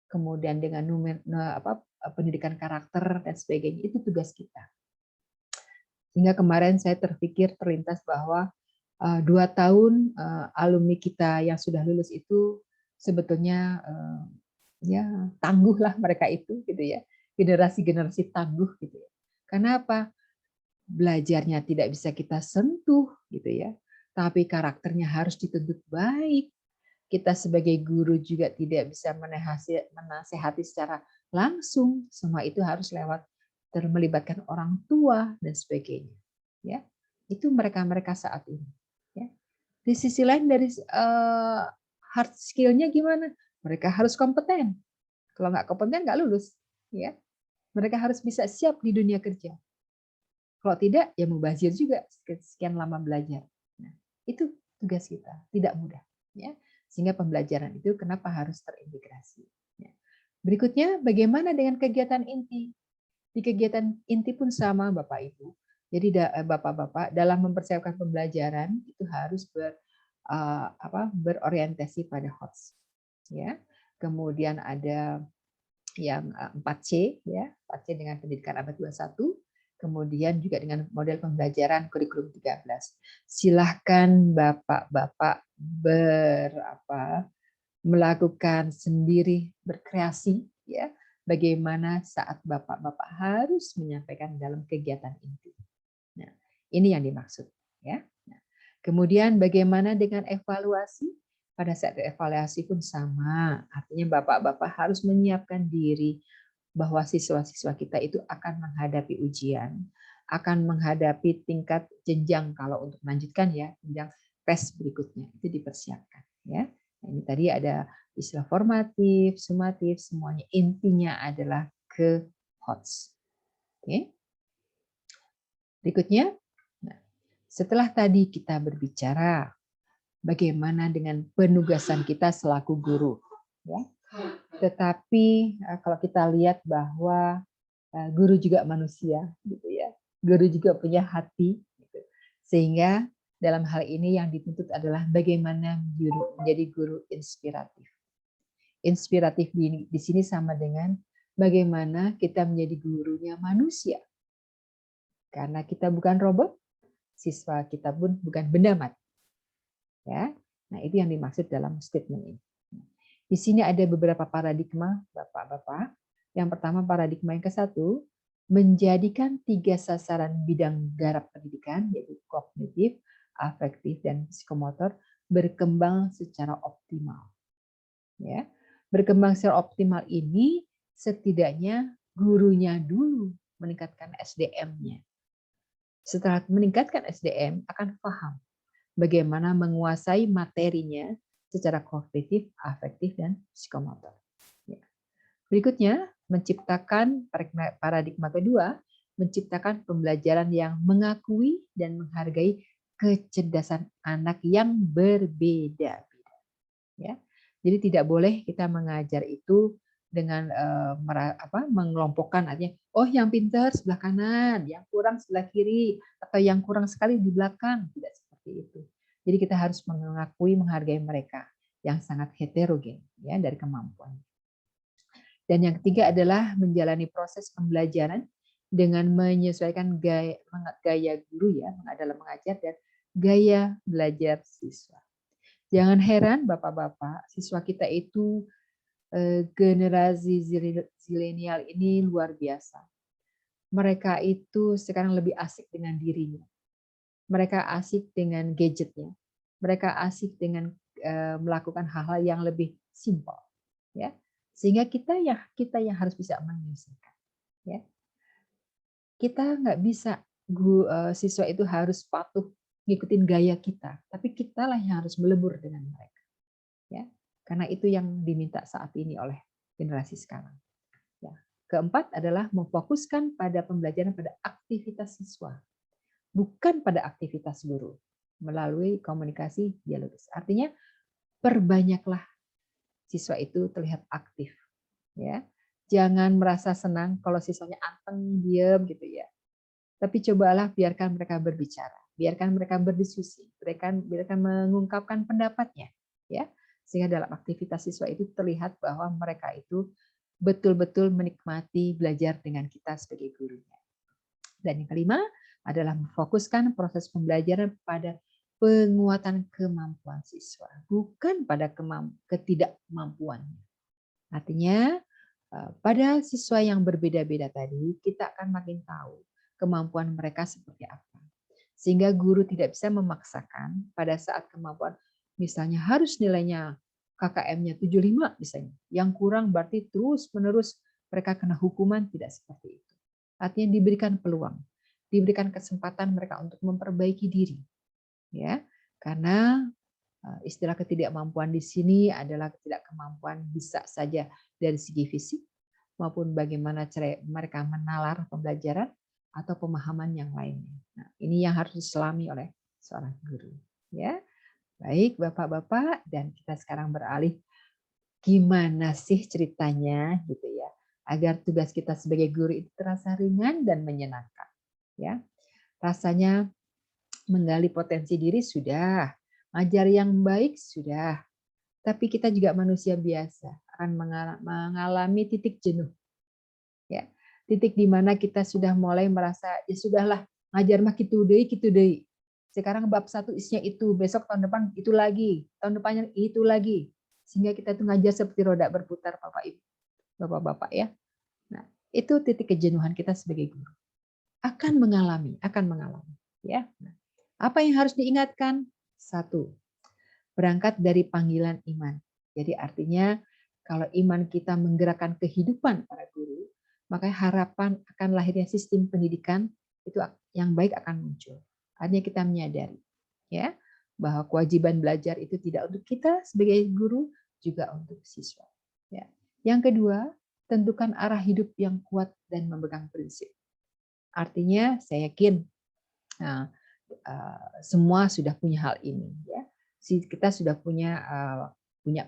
kemudian dengan pendidikan karakter dan sebagainya. Itu tugas kita. Sehingga kemarin saya terlintas bahwa 2 tahun alumni kita yang sudah lulus itu sebetulnya ya tangguhlah mereka itu gitu ya, generasi-generasi tangguh gitu ya. Karena apa? Belajarnya tidak bisa kita sentuh gitu ya, tapi karakternya harus dituntut baik. Kita sebagai guru juga tidak bisa menasehati secara langsung, semua itu harus lewat melibatkan orang tua dan sebagainya. Ya, itu mereka saat ini. Ya. Di sisi lain dari hard skill-nya gimana? Mereka harus kompeten. Kalau nggak kompeten nggak lulus. Ya, mereka harus bisa siap di dunia kerja. Kalau tidak, ya mubazir juga sekian lama belajar. Nah, itu tugas kita, tidak mudah. Ya, sehingga pembelajaran itu kenapa harus terintegrasi. Ya. Berikutnya, bagaimana dengan kegiatan inti? Di kegiatan inti pun sama, Bapak Ibu. Jadi Bapak-bapak dalam mempersiapkan pembelajaran itu harus berorientasi pada HOTS. Ya. Kemudian ada yang 4C, ya 4C dengan pendidikan abad 21. Kemudian juga dengan model pembelajaran kurikulum 13. Silahkan Bapak-bapak melakukan sendiri, berkreasi ya. Bagaimana saat Bapak-bapak harus menyampaikan dalam kegiatan inti. Nah, ini yang dimaksud ya. Nah, kemudian bagaimana dengan evaluasi? Pada saat evaluasi pun sama, artinya Bapak-bapak harus menyiapkan diri bahwa siswa-siswa kita itu akan menghadapi ujian, akan menghadapi tingkat jenjang kalau untuk melanjutkan ya, jenjang tes berikutnya itu dipersiapkan ya. Nah, ini tadi ada istilah formatif, sumatif, semuanya intinya adalah ke HOTS. Oke. Berikutnya, nah, setelah tadi kita berbicara bagaimana dengan penugasan kita selaku guru, ya. Tetapi kalau kita lihat bahwa guru juga manusia, gitu ya. Guru juga punya hati, gitu. Sehingga dalam hal ini yang dituntut adalah bagaimana guru menjadi guru inspiratif. Inspiratif di sini sama dengan bagaimana kita menjadi gurunya manusia. Karena kita bukan robot, siswa kita pun bukan benda mati. Ya, nah itu yang dimaksud dalam statement ini. Di sini ada beberapa paradigma, Bapak-bapak. Yang pertama paradigma yang ke-1, menjadikan 3 sasaran bidang garap pendidikan, yaitu kognitif, afektif, dan psikomotor, berkembang secara optimal. Ya, berkembang secara optimal ini setidaknya gurunya dulu meningkatkan SDM-nya. Setelah meningkatkan SDM, akan paham bagaimana menguasai materinya secara kognitif, afektif, dan psikomotor. Ya. Berikutnya, menciptakan paradigma kedua, menciptakan pembelajaran yang mengakui dan menghargai kecerdasan anak yang berbeda-beda. Ya. Jadi tidak boleh kita mengajar itu dengan mengelompokkan, artinya oh yang pintar sebelah kanan, yang kurang sebelah kiri, atau yang kurang sekali di belakang, tidak seperti itu. Jadi kita harus mengakui, menghargai mereka yang sangat heterogen ya dari kemampuan. Dan yang ketiga adalah menjalani proses pembelajaran dengan menyesuaikan gaya guru ya dalam mengajar dan gaya belajar siswa. Jangan heran Bapak-bapak, siswa kita itu generasi zilenial ini luar biasa. Mereka itu sekarang lebih asik dengan dirinya. Mereka asik dengan gadgetnya. Mereka asik dengan melakukan hal-hal yang lebih simpel, ya. Sehingga kita yang harus bisa menyelesaikan, ya. Kita nggak bisa siswa itu harus patuh ngikutin gaya kita, tapi kitalah yang harus melebur dengan mereka, ya. Karena itu yang diminta saat ini oleh generasi sekarang. Ya. Keempat adalah memfokuskan pada pembelajaran pada aktivitas siswa, bukan pada aktivitas guru melalui komunikasi dialogis. Artinya perbanyaklah siswa itu terlihat aktif, ya. Jangan merasa senang kalau siswanya anteng, diam gitu ya. Tapi cobalah biarkan mereka berbicara, biarkan mereka berdiskusi, biarkan mengungkapkan pendapatnya, ya. Sehingga dalam aktivitas siswa itu terlihat bahwa mereka itu betul-betul menikmati belajar dengan kita sebagai gurunya. Dan yang kelima adalah memfokuskan proses pembelajaran pada penguatan kemampuan siswa, bukan pada ketidakmampuannya. Artinya, pada siswa yang berbeda-beda tadi, kita akan makin tahu kemampuan mereka seperti apa. Sehingga guru tidak bisa memaksakan pada saat kemampuan, misalnya harus nilainya KKM-nya 75 misalnya. Yang kurang berarti terus-menerus mereka kena hukuman, tidak seperti itu. Artinya diberikan peluang, diberikan kesempatan mereka untuk memperbaiki diri. Ya, karena istilah ketidakmampuan di sini adalah ketidakkemampuan bisa saja dari segi fisik maupun bagaimana cara mereka menalar pembelajaran atau pemahaman yang lainnya. Nah, ini yang harus diselami oleh seorang guru. Ya, baik Bapak-bapak, dan kita sekarang beralih gimana sih ceritanya gitu ya, agar tugas kita sebagai guru itu terasa ringan dan menyenangkan. Ya, rasanya menggali potensi diri sudah, ngajar yang baik sudah, tapi kita juga manusia biasa akan mengalami titik jenuh, ya, titik di mana kita sudah mulai merasa ya sudahlah, ngajar mah kitu deui. Sekarang bab 1 isinya itu, besok tahun depan itu lagi, tahun depannya itu lagi, sehingga kita tuh ngajar seperti roda berputar, Bapak Ibu, Bapak-bapak ya. Nah, itu titik kejenuhan kita sebagai guru. Akan mengalami, ya. Nah, apa yang harus diingatkan? Satu, berangkat dari panggilan iman. Jadi artinya kalau iman kita menggerakkan kehidupan para guru, maka harapan akan lahirnya sistem pendidikan itu yang baik akan muncul. Artinya kita menyadari, ya, bahwa kewajiban belajar itu tidak untuk kita sebagai guru, juga untuk siswa. Ya. Yang kedua, tentukan arah hidup yang kuat dan memegang prinsip. Artinya saya yakin semua sudah punya hal ini, ya. Kita sudah punya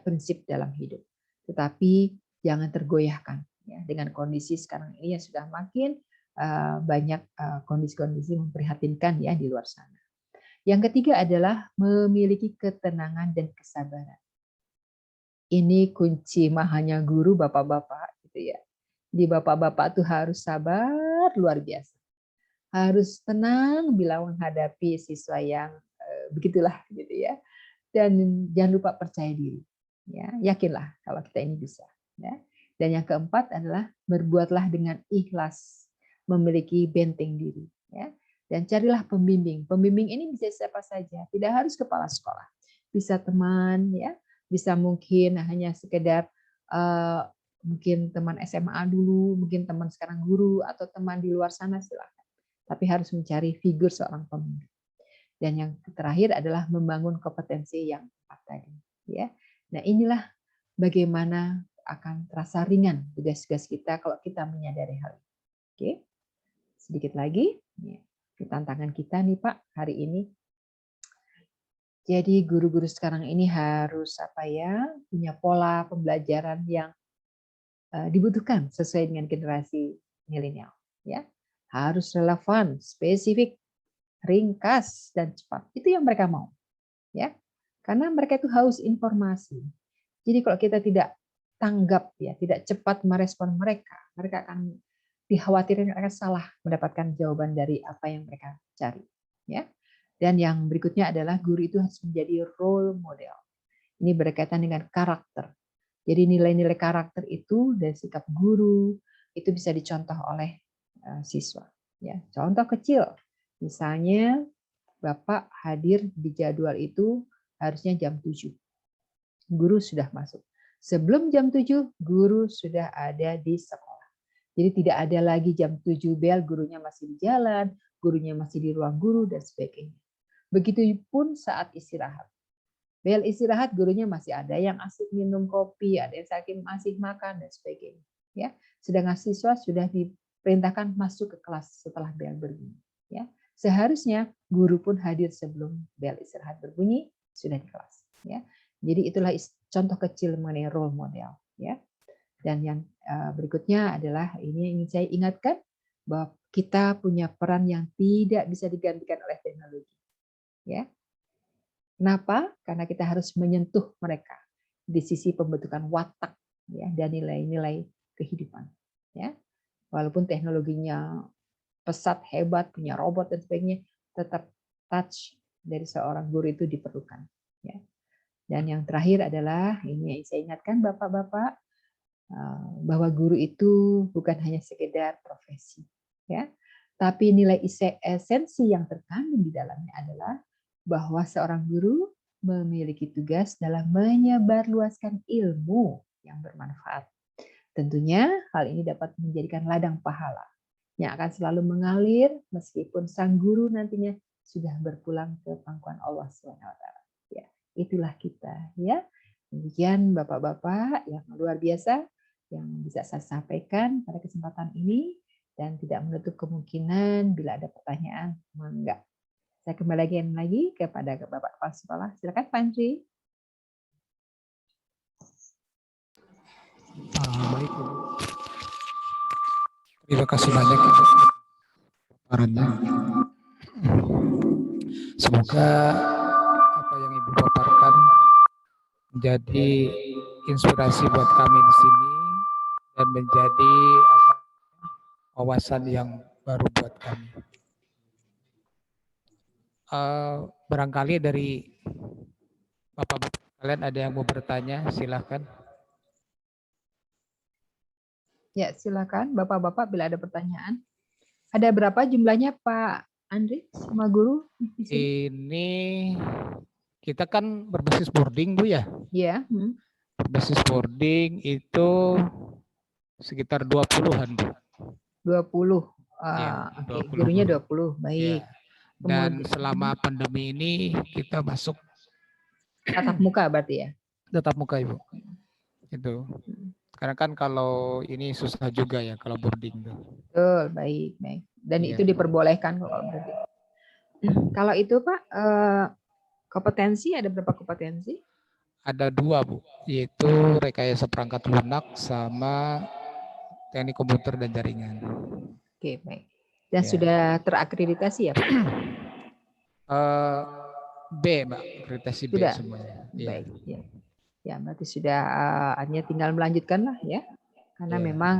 prinsip dalam hidup, tetapi jangan tergoyahkan ya dengan kondisi sekarang ini yang sudah makin banyak kondisi-kondisi memprihatinkan ya di luar sana. Yang ketiga adalah memiliki ketenangan dan kesabaran. Ini kunci mahanya guru, bapak-bapak gitu ya. Di bapak-bapak tuh harus sabar luar biasa, harus tenang bila menghadapi siswa yang begitulah gitu ya. Dan jangan lupa percaya diri. Ya, yakinlah kalau kita ini bisa. Ya. Dan yang keempat adalah berbuatlah dengan ikhlas, memiliki benteng diri. Ya. Dan carilah pembimbing. Pembimbing ini bisa siapa saja, tidak harus kepala sekolah. Bisa teman, ya, bisa mungkin hanya sekedar mungkin teman SMA dulu, mungkin teman sekarang guru, atau teman di luar sana silakan. Tapi harus mencari figur seorang pembimbing. Dan yang terakhir adalah membangun kompetensi yang tepat tadi. Ya, nah inilah bagaimana akan terasa ringan tugas-tugas kita kalau kita menyadari hal ini. Oke, sedikit lagi, tantangan kita nih Pak hari ini. Jadi guru-guru sekarang ini harus punya pola pembelajaran yang dibutuhkan sesuai dengan generasi milenial. Ya, harus relevan, spesifik, ringkas dan cepat. Itu yang mereka mau, ya. Karena mereka itu haus informasi. Jadi kalau kita tidak tanggap ya, tidak cepat merespon mereka, mereka akan dikhawatirkan akan salah mendapatkan jawaban dari apa yang mereka cari, ya. Dan yang berikutnya adalah guru itu harus menjadi role model. Ini berkaitan dengan karakter. Jadi nilai-nilai karakter itu dan sikap guru itu bisa dicontoh oleh siswa. Ya, contoh kecil, misalnya Bapak hadir di jadwal itu harusnya jam 7. Guru sudah masuk. Sebelum jam 7, guru sudah ada di sekolah. Jadi tidak ada lagi jam 7 bel, gurunya masih di jalan, gurunya masih di ruang guru, dan sebagainya. Begitupun saat istirahat. Bel istirahat, gurunya masih ada yang asik minum kopi, ada yang sakit masih makan, dan sebagainya. Ya, sedangkan siswa sudah diperintahkan masuk ke kelas setelah bel berbunyi. Ya, seharusnya guru pun hadir sebelum bel istirahat berbunyi, sudah di kelas. Ya, jadi itulah contoh kecil mengenai role model. Ya, dan yang berikutnya adalah ini yang ingin saya ingatkan bahwa kita punya peran yang tidak bisa digantikan oleh teknologi. Ya, kenapa? Karena kita harus menyentuh mereka di sisi pembentukan watak, ya, dan nilai-nilai kehidupan. Ya, walaupun teknologinya pesat, hebat, punya robot dan sebagainya, tetap touch dari seorang guru itu diperlukan. Ya. Dan yang terakhir adalah ini yang saya ingatkan bapak-bapak, bahwa guru itu bukan hanya sekedar profesi, ya, tapi nilai esensi yang terkandung di dalamnya adalah bahwa seorang guru memiliki tugas dalam menyebarluaskan ilmu yang bermanfaat. Tentunya hal ini dapat menjadikan ladang pahala yang akan selalu mengalir meskipun sang guru nantinya sudah berpulang ke pangkuan Allah SWT. Ya, itulah kita, ya. Demikian Bapak-bapak yang luar biasa yang bisa saya sampaikan pada kesempatan ini, dan tidak menutup kemungkinan bila ada pertanyaan, mangga. Saya kembali lagi kepada Bapak Kepala Sekolah. Silakan Pak Andri. Baik, Ibu. Terima kasih banyak Ibu paparannya. Semoga apa yang Ibu paparkan menjadi inspirasi buat kami di sini dan menjadi wawasan yang baru buat kami. Barangkali dari Bapak-bapak kalian ada yang mau bertanya, silahkan. Ya, silakan Bapak-bapak bila ada pertanyaan. Ada berapa jumlahnya Pak Andri sama guru di sini? Ini kita kan berbasis boarding Bu ya. Iya. Berbasis boarding itu sekitar 20-an Bu. 20. Ya, Oke, 20 gurunya guru. 20. Baik. Ya. Dan Kemudian selama pandemi ini kita masuk tatap muka berarti ya? tatap muka Ibu. Itu. Karena kan kalau ini susah juga ya kalau boarding tuh. Betul, baik, baik. Dan Iya. itu diperbolehkan kalau berarti. Kalau itu Pak, kompetensi ada berapa kompetensi? Ada 2 Bu, yaitu rekayasa perangkat lunak sama teknik komputer dan jaringan. Oke, baik. Dan Ya. sudah terakreditasi ya Pak? B Mbak, akreditasi B Sudah. semuanya. Baik, ya. Ya, berarti sudah hanya tinggal melanjutkan lah ya. Karena memang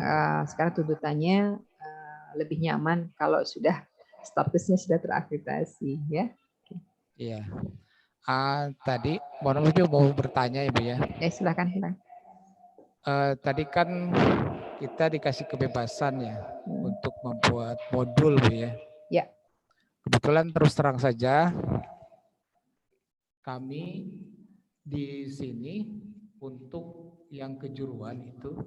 sekarang tuntutannya lebih nyaman kalau sudah statusnya sudah terakreditasi ya. Iya. Tadi mau bertanya Ibu ya. Silakan, silakan. Tadi kan kita dikasih kebebasan ya untuk membuat modul Bu ya. Ya. Kebetulan terus terang saja kami di sini untuk yang kejuruan itu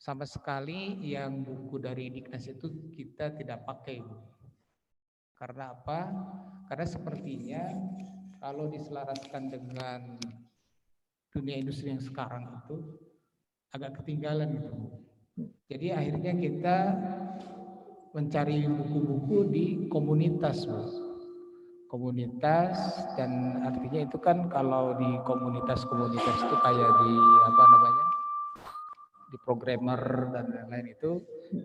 sama sekali yang buku dari Diknas itu kita tidak pakai Bu. Karena apa? Karena sepertinya kalau diselaraskan dengan dunia industri yang sekarang itu agak ketinggalan gitu. Jadi akhirnya kita mencari buku-buku di komunitas, Bu. Komunitas, dan artinya itu kan kalau di komunitas-komunitas itu kayak di apa namanya? Di programmer dan lain-lain itu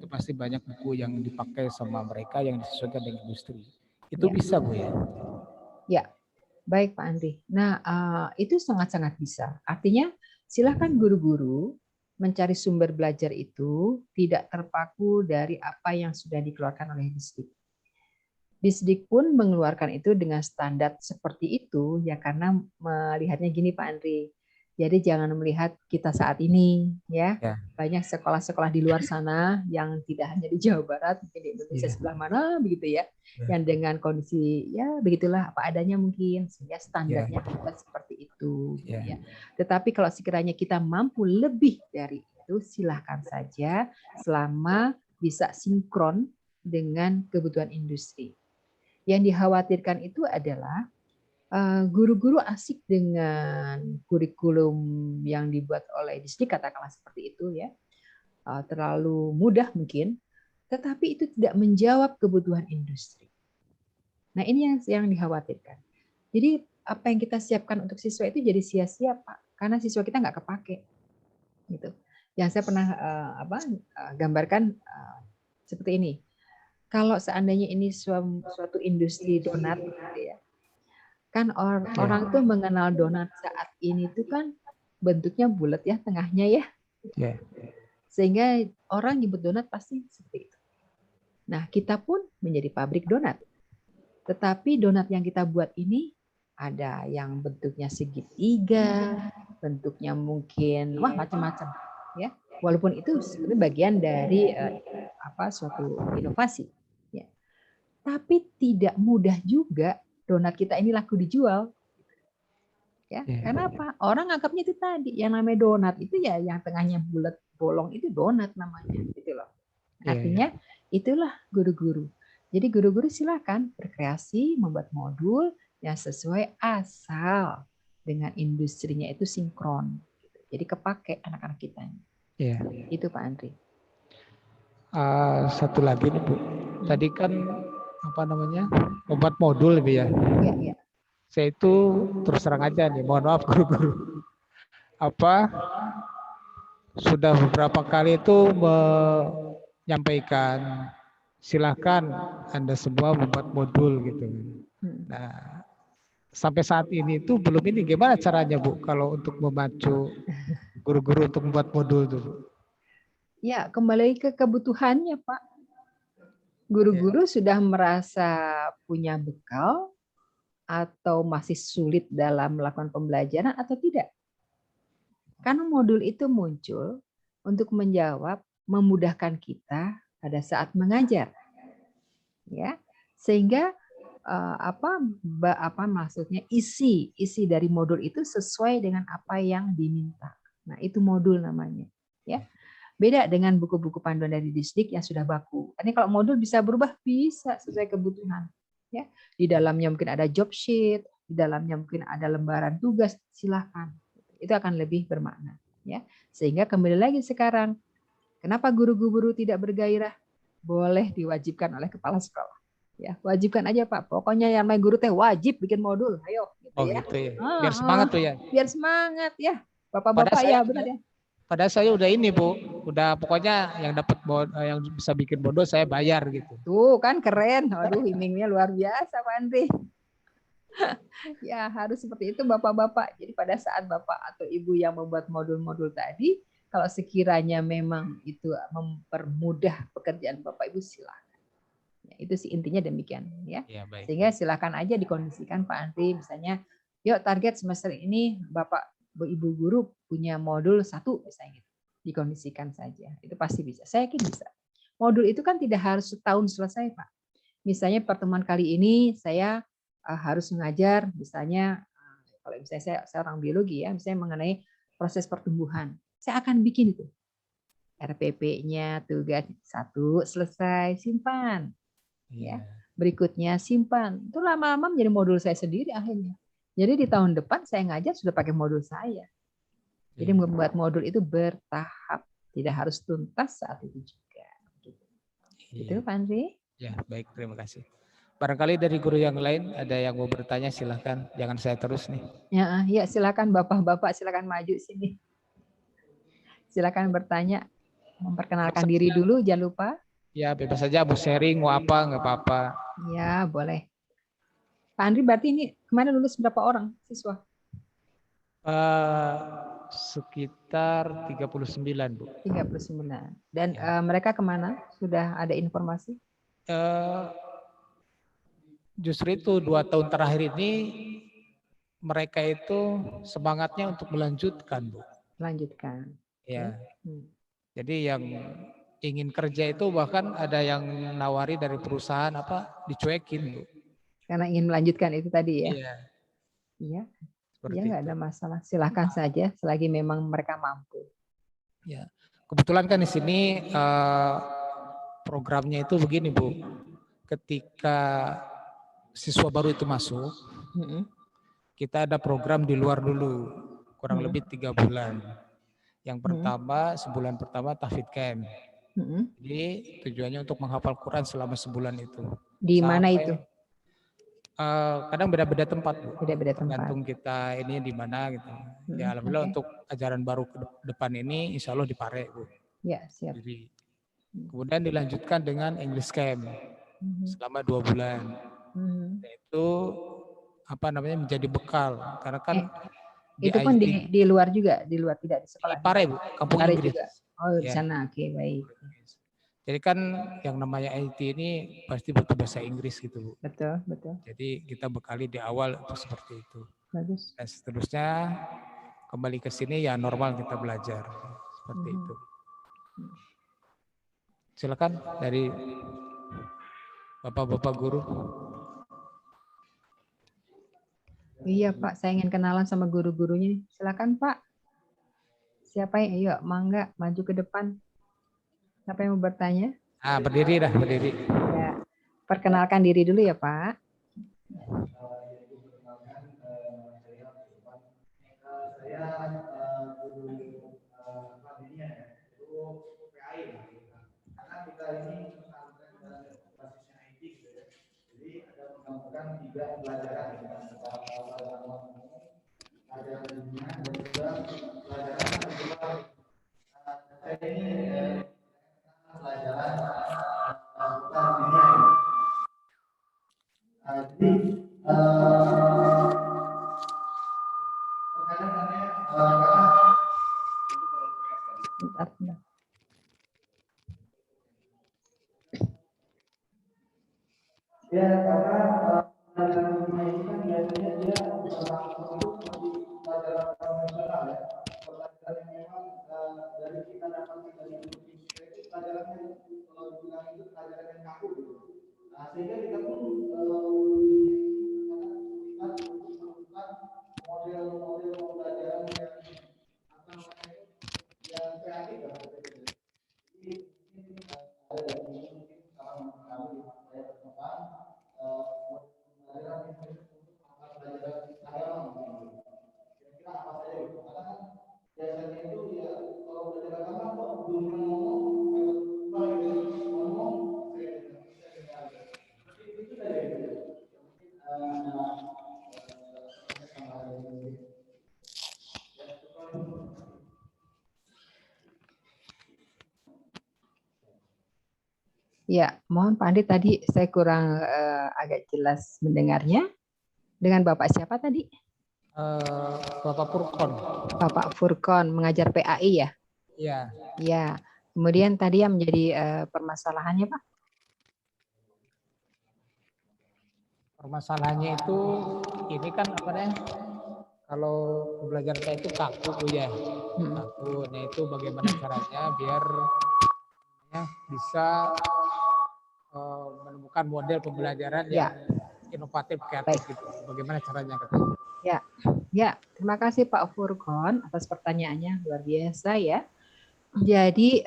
pasti banyak buku yang dipakai sama mereka yang disesuaikan dengan industri. Itu bisa Bu ya? Ya, baik Pak Andri. Nah, itu sangat-sangat bisa. Artinya silakan guru-guru mencari sumber belajar itu tidak terpaku dari apa yang sudah dikeluarkan oleh Disdik. Disdik pun mengeluarkan itu dengan standar seperti itu ya karena melihatnya gini Pak Andri. Jadi jangan melihat kita saat ini, ya. Ya. Banyak sekolah-sekolah di luar sana yang tidak hanya di Jawa Barat, mungkin di Indonesia Iya. sebelah mana begitu ya, yang dengan kondisi ya begitulah apa adanya mungkin, sehingga standarnya juga seperti itu, gitu ya. Tetapi kalau sekiranya kita mampu lebih dari itu, silahkan saja selama bisa sinkron dengan kebutuhan industri. Yang dikhawatirkan itu adalah guru-guru asik dengan kurikulum yang dibuat oleh distrik, katakanlah seperti itu ya, terlalu mudah mungkin, tetapi itu tidak menjawab kebutuhan industri. Nah ini yang dikhawatirkan. Jadi apa yang kita siapkan untuk siswa itu jadi sia-sia Pak, karena siswa kita nggak kepake. Gitu. Yang saya pernah gambarkan seperti ini. Kalau seandainya ini suatu industri donat, gitu ya, kan orang tuh mengenal donat saat ini tuh kan bentuknya bulat ya, tengahnya ya. Sehingga orang nyebut donat pasti seperti itu. Nah, kita pun menjadi pabrik donat. Tetapi donat yang kita buat ini ada yang bentuknya segitiga, bentuknya mungkin macam-macam ya. Walaupun itu sebenarnya bagian dari suatu inovasi ya. Tapi tidak mudah juga donat kita ini laku dijual. Ya, karena apa? Orang anggapnya itu tadi yang namanya donat itu ya yang tengahnya bulat bolong itu donat namanya gitu loh. Artinya itulah guru-guru. Jadi guru-guru silakan berkreasi membuat modul yang sesuai asal dengan industrinya itu sinkron. Jadi kepake anak-anak kita. Itu Pak Andri. Satu lagi nih Bu. Tadi kan membuat modul lebih ya. Iya. Saya itu terus terang aja nih, mohon maaf guru-guru. Sudah beberapa kali itu menyampaikan silahkan Anda semua membuat modul gitu. Nah, sampai saat ini itu belum ini gimana caranya Bu kalau untuk memacu guru-guru untuk membuat modul itu Bu? Ya, kembali ke kebutuhannya Pak. Guru-guru sudah merasa punya bekal atau masih sulit dalam melakukan pembelajaran atau tidak? Karena modul itu muncul untuk menjawab, memudahkan kita pada saat mengajar, ya, sehingga maksudnya isi dari modul itu sesuai dengan apa yang diminta. Nah itu modul namanya, ya. Beda dengan buku-buku panduan dari distrik yang sudah baku. Ini kalau modul bisa berubah, bisa sesuai kebutuhan. Ya, di dalamnya mungkin ada job sheet, di dalamnya mungkin ada lembaran tugas, silahkan. Itu akan lebih bermakna. Ya, sehingga kembali lagi sekarang, kenapa guru-guru tidak bergairah? Boleh diwajibkan oleh kepala sekolah. Ya, wajibkan aja Pak. Pokoknya yang main guru teh wajib bikin modul. Ayo, gitu ya. Gitu ya. Biar semangat tuh ya. Biar semangat ya. Bapak-bapak ya, benar ya. Padahal saya udah ini Bu, udah pokoknya yang dapat yang bisa bikin modul saya bayar gitu. Tuh kan keren, aduh imingnya luar biasa Pak Andri. Ya harus seperti itu Bapak-bapak. Jadi pada saat Bapak atau Ibu yang membuat modul-modul tadi, kalau sekiranya memang itu mempermudah pekerjaan Bapak Ibu silakan. Ya, itu sih intinya demikian ya. Sehingga silakan aja dikondisikan Pak Andri, misalnya, yuk target semester ini Bapak Ibu guru punya modul 1 misalnya gitu. Dikondisikan saja. Itu pasti bisa. Saya yakin bisa. Modul itu kan tidak harus setahun selesai, Pak. Misalnya pertemuan kali ini saya harus mengajar misalnya kalau misalnya saya orang biologi ya, misalnya mengenai proses pertumbuhan. Saya akan bikin itu. RPP-nya tugas 1 selesai, simpan. Ya. Berikutnya simpan. Itu lama-lama menjadi modul saya sendiri akhirnya. Jadi di tahun depan saya ngajar sudah pakai modul saya. Jadi membuat modul itu bertahap, tidak harus tuntas saat itu juga. Itu Pak Andri. Ya, baik, terima kasih. Barangkali dari guru yang lain ada yang mau bertanya, silahkan. Jangan saya terus nih. Ya silakan Bapak-bapak, silakan maju sini. Silakan bertanya, memperkenalkan diri dulu, jangan lupa. Ya, bebas saja, mau sharing, mau apa, nggak apa-apa. Ya, boleh. Pak Andri, berarti ini kemarin lulus berapa orang siswa? Sekitar 39, Bu. 39. Dan mereka kemana? Sudah ada informasi? Justru itu 2 tahun terakhir ini mereka itu semangatnya untuk melanjutkan, Bu. Melanjutkan. Ya. Hmm. Jadi yang ingin kerja itu bahkan ada yang nawari dari perusahaan dicuekin, Bu. Karena ingin melanjutkan itu tadi ya. Iya. Iya. Seperti Ya nggak itu. ada masalah. Silahkan saja selagi memang mereka mampu. Ya. Kebetulan kan di sini programnya itu begini, Bu. Ketika siswa baru itu masuk, kita ada program di luar dulu, kurang lebih 3 bulan. Yang pertama, sebulan pertama tahfidz camp. Jadi tujuannya untuk menghafal Quran selama sebulan itu. Di mana itu? Kadang beda-beda tempat, Bu. Beda-beda tempat. Tergantung kita ini di mana gitu. Ya alhamdulillah untuk ajaran baru ke depan ini insya Allah di Pare, Bu. Ya, siap. Jadi, kemudian dilanjutkan dengan English Camp selama 2 bulan. Itu menjadi bekal karena kan itu pun di luar juga, di luar, tidak di sekolah. Di Pare, Bu, kampung Pare Inggris. Juga. Oh, di sana. Oke, baik. Jadi kan yang namanya IT ini pasti butuh bahasa Inggris gitu, Bu. Betul, betul. Jadi kita bekali di awal untuk seperti itu. Bagus. Dan seterusnya kembali ke sini ya normal kita belajar seperti itu. Silakan dari Bapak-bapak guru. Iya Pak, saya ingin kenalan sama guru-gurunya. Silakan Pak. Siapa yang ayo mangga maju ke depan. Siapa yang mau bertanya? Berdiri dah, berdiri. Ya, perkenalkan diri dulu ya Pak. Ya, karena pelajaran dunia ini kan biasanya dia berlangsung di pelajaran konvensional ya. Pelajaran yang memang dari kita dapat dari guru fisika itu pelajaran yang kalau dibilang itu pelajaran yang kaku gitu. Nah, sehingga kita pun lihat untuk menemukan model-model pembelajaran yang yang kreatif ya. Jadi ini ada dari mungkin saran kami supaya berkembang pelajaran yang untuk pelajaran agama mungkin. Kira-kira apa saja itu? Karena kan biasanya itu ya kalau belajar agama kok belum ngomong saya bisa dengar. Itu saja gitu. Mungkin Ya, mohon Pak Andi tadi saya kurang agak jelas mendengarnya. Dengan Bapak siapa tadi? Bapak Furkon. Bapak Furkon mengajar PAI ya? Iya. Ya. Kemudian tadi yang menjadi permasalahannya Pak? Permasalahannya itu ini kan kalau belajar kayak itu kaku Bu ya. Kaku. Nah itu bagaimana caranya biar bisa menemukan model pembelajaran yang inovatif, kreatif gitu. Bagaimana caranya katanya? Ya, terima kasih Pak Furkon atas pertanyaannya, luar biasa ya. Jadi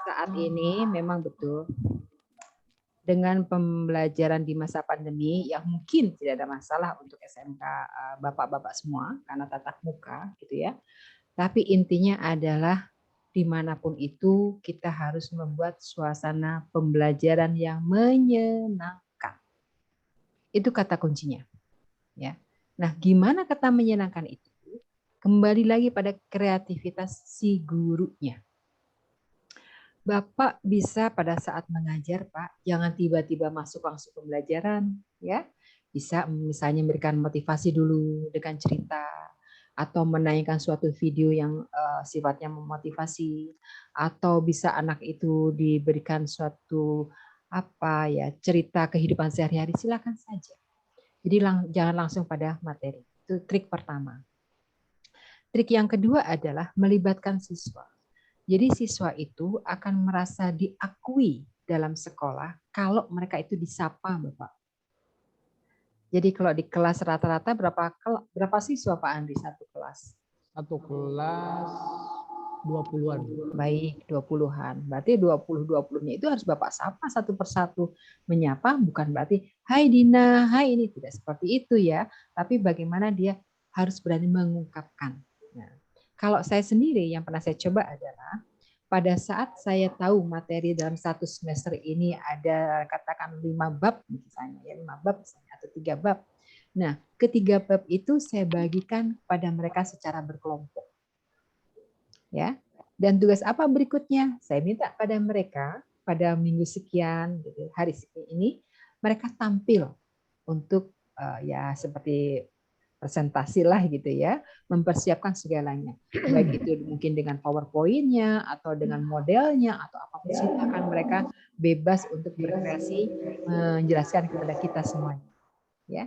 saat ini memang betul dengan pembelajaran di masa pandemi yang mungkin tidak ada masalah untuk SMK bapak-bapak semua karena tatap muka gitu ya. Tapi intinya adalah dimanapun itu kita harus membuat suasana pembelajaran yang menyenangkan. Itu kata kuncinya. Ya. Nah, gimana kata menyenangkan itu? Kembali lagi pada kreativitas si gurunya. Bapak bisa pada saat mengajar, Pak, jangan tiba-tiba masuk langsung pembelajaran, ya. Bisa misalnya memberikan motivasi dulu dengan cerita atau menaikkan suatu video yang sifatnya memotivasi, atau bisa anak itu diberikan suatu cerita kehidupan sehari-hari, silakan saja. Jadi jangan langsung pada materi. Itu trik pertama. Trik yang kedua adalah melibatkan siswa. Jadi siswa itu akan merasa diakui dalam sekolah kalau mereka itu disapa, Bapak. Jadi kalau di kelas rata-rata berapa siswa Pak Andri satu kelas? Satu kelas 20-an. Baik, 20-an. Berarti 20-20-nya itu harus Bapak sapa satu persatu. Menyapa bukan berarti, hai Dina, hai ini. Tidak seperti itu ya. Tapi bagaimana dia harus berani mengungkapkan. Nah, kalau saya sendiri yang pernah saya coba adalah, pada saat saya tahu materi dalam satu semester ini ada katakan 5 bab misalnya, ya 5 bab misalnya, atau 3 bab. Nah, ketiga bab itu saya bagikan pada mereka secara berkelompok. Ya. Dan tugas apa berikutnya? Saya minta pada mereka pada minggu sekian, gitu, hari sekian ini mereka tampil untuk ya seperti presentasi lah gitu ya, mempersiapkan segalanya. Baik itu mungkin dengan PowerPoint-nya atau dengan modelnya atau apapun, silakan mereka bebas untuk berkreasi menjelaskan kepada kita semuanya. Ya.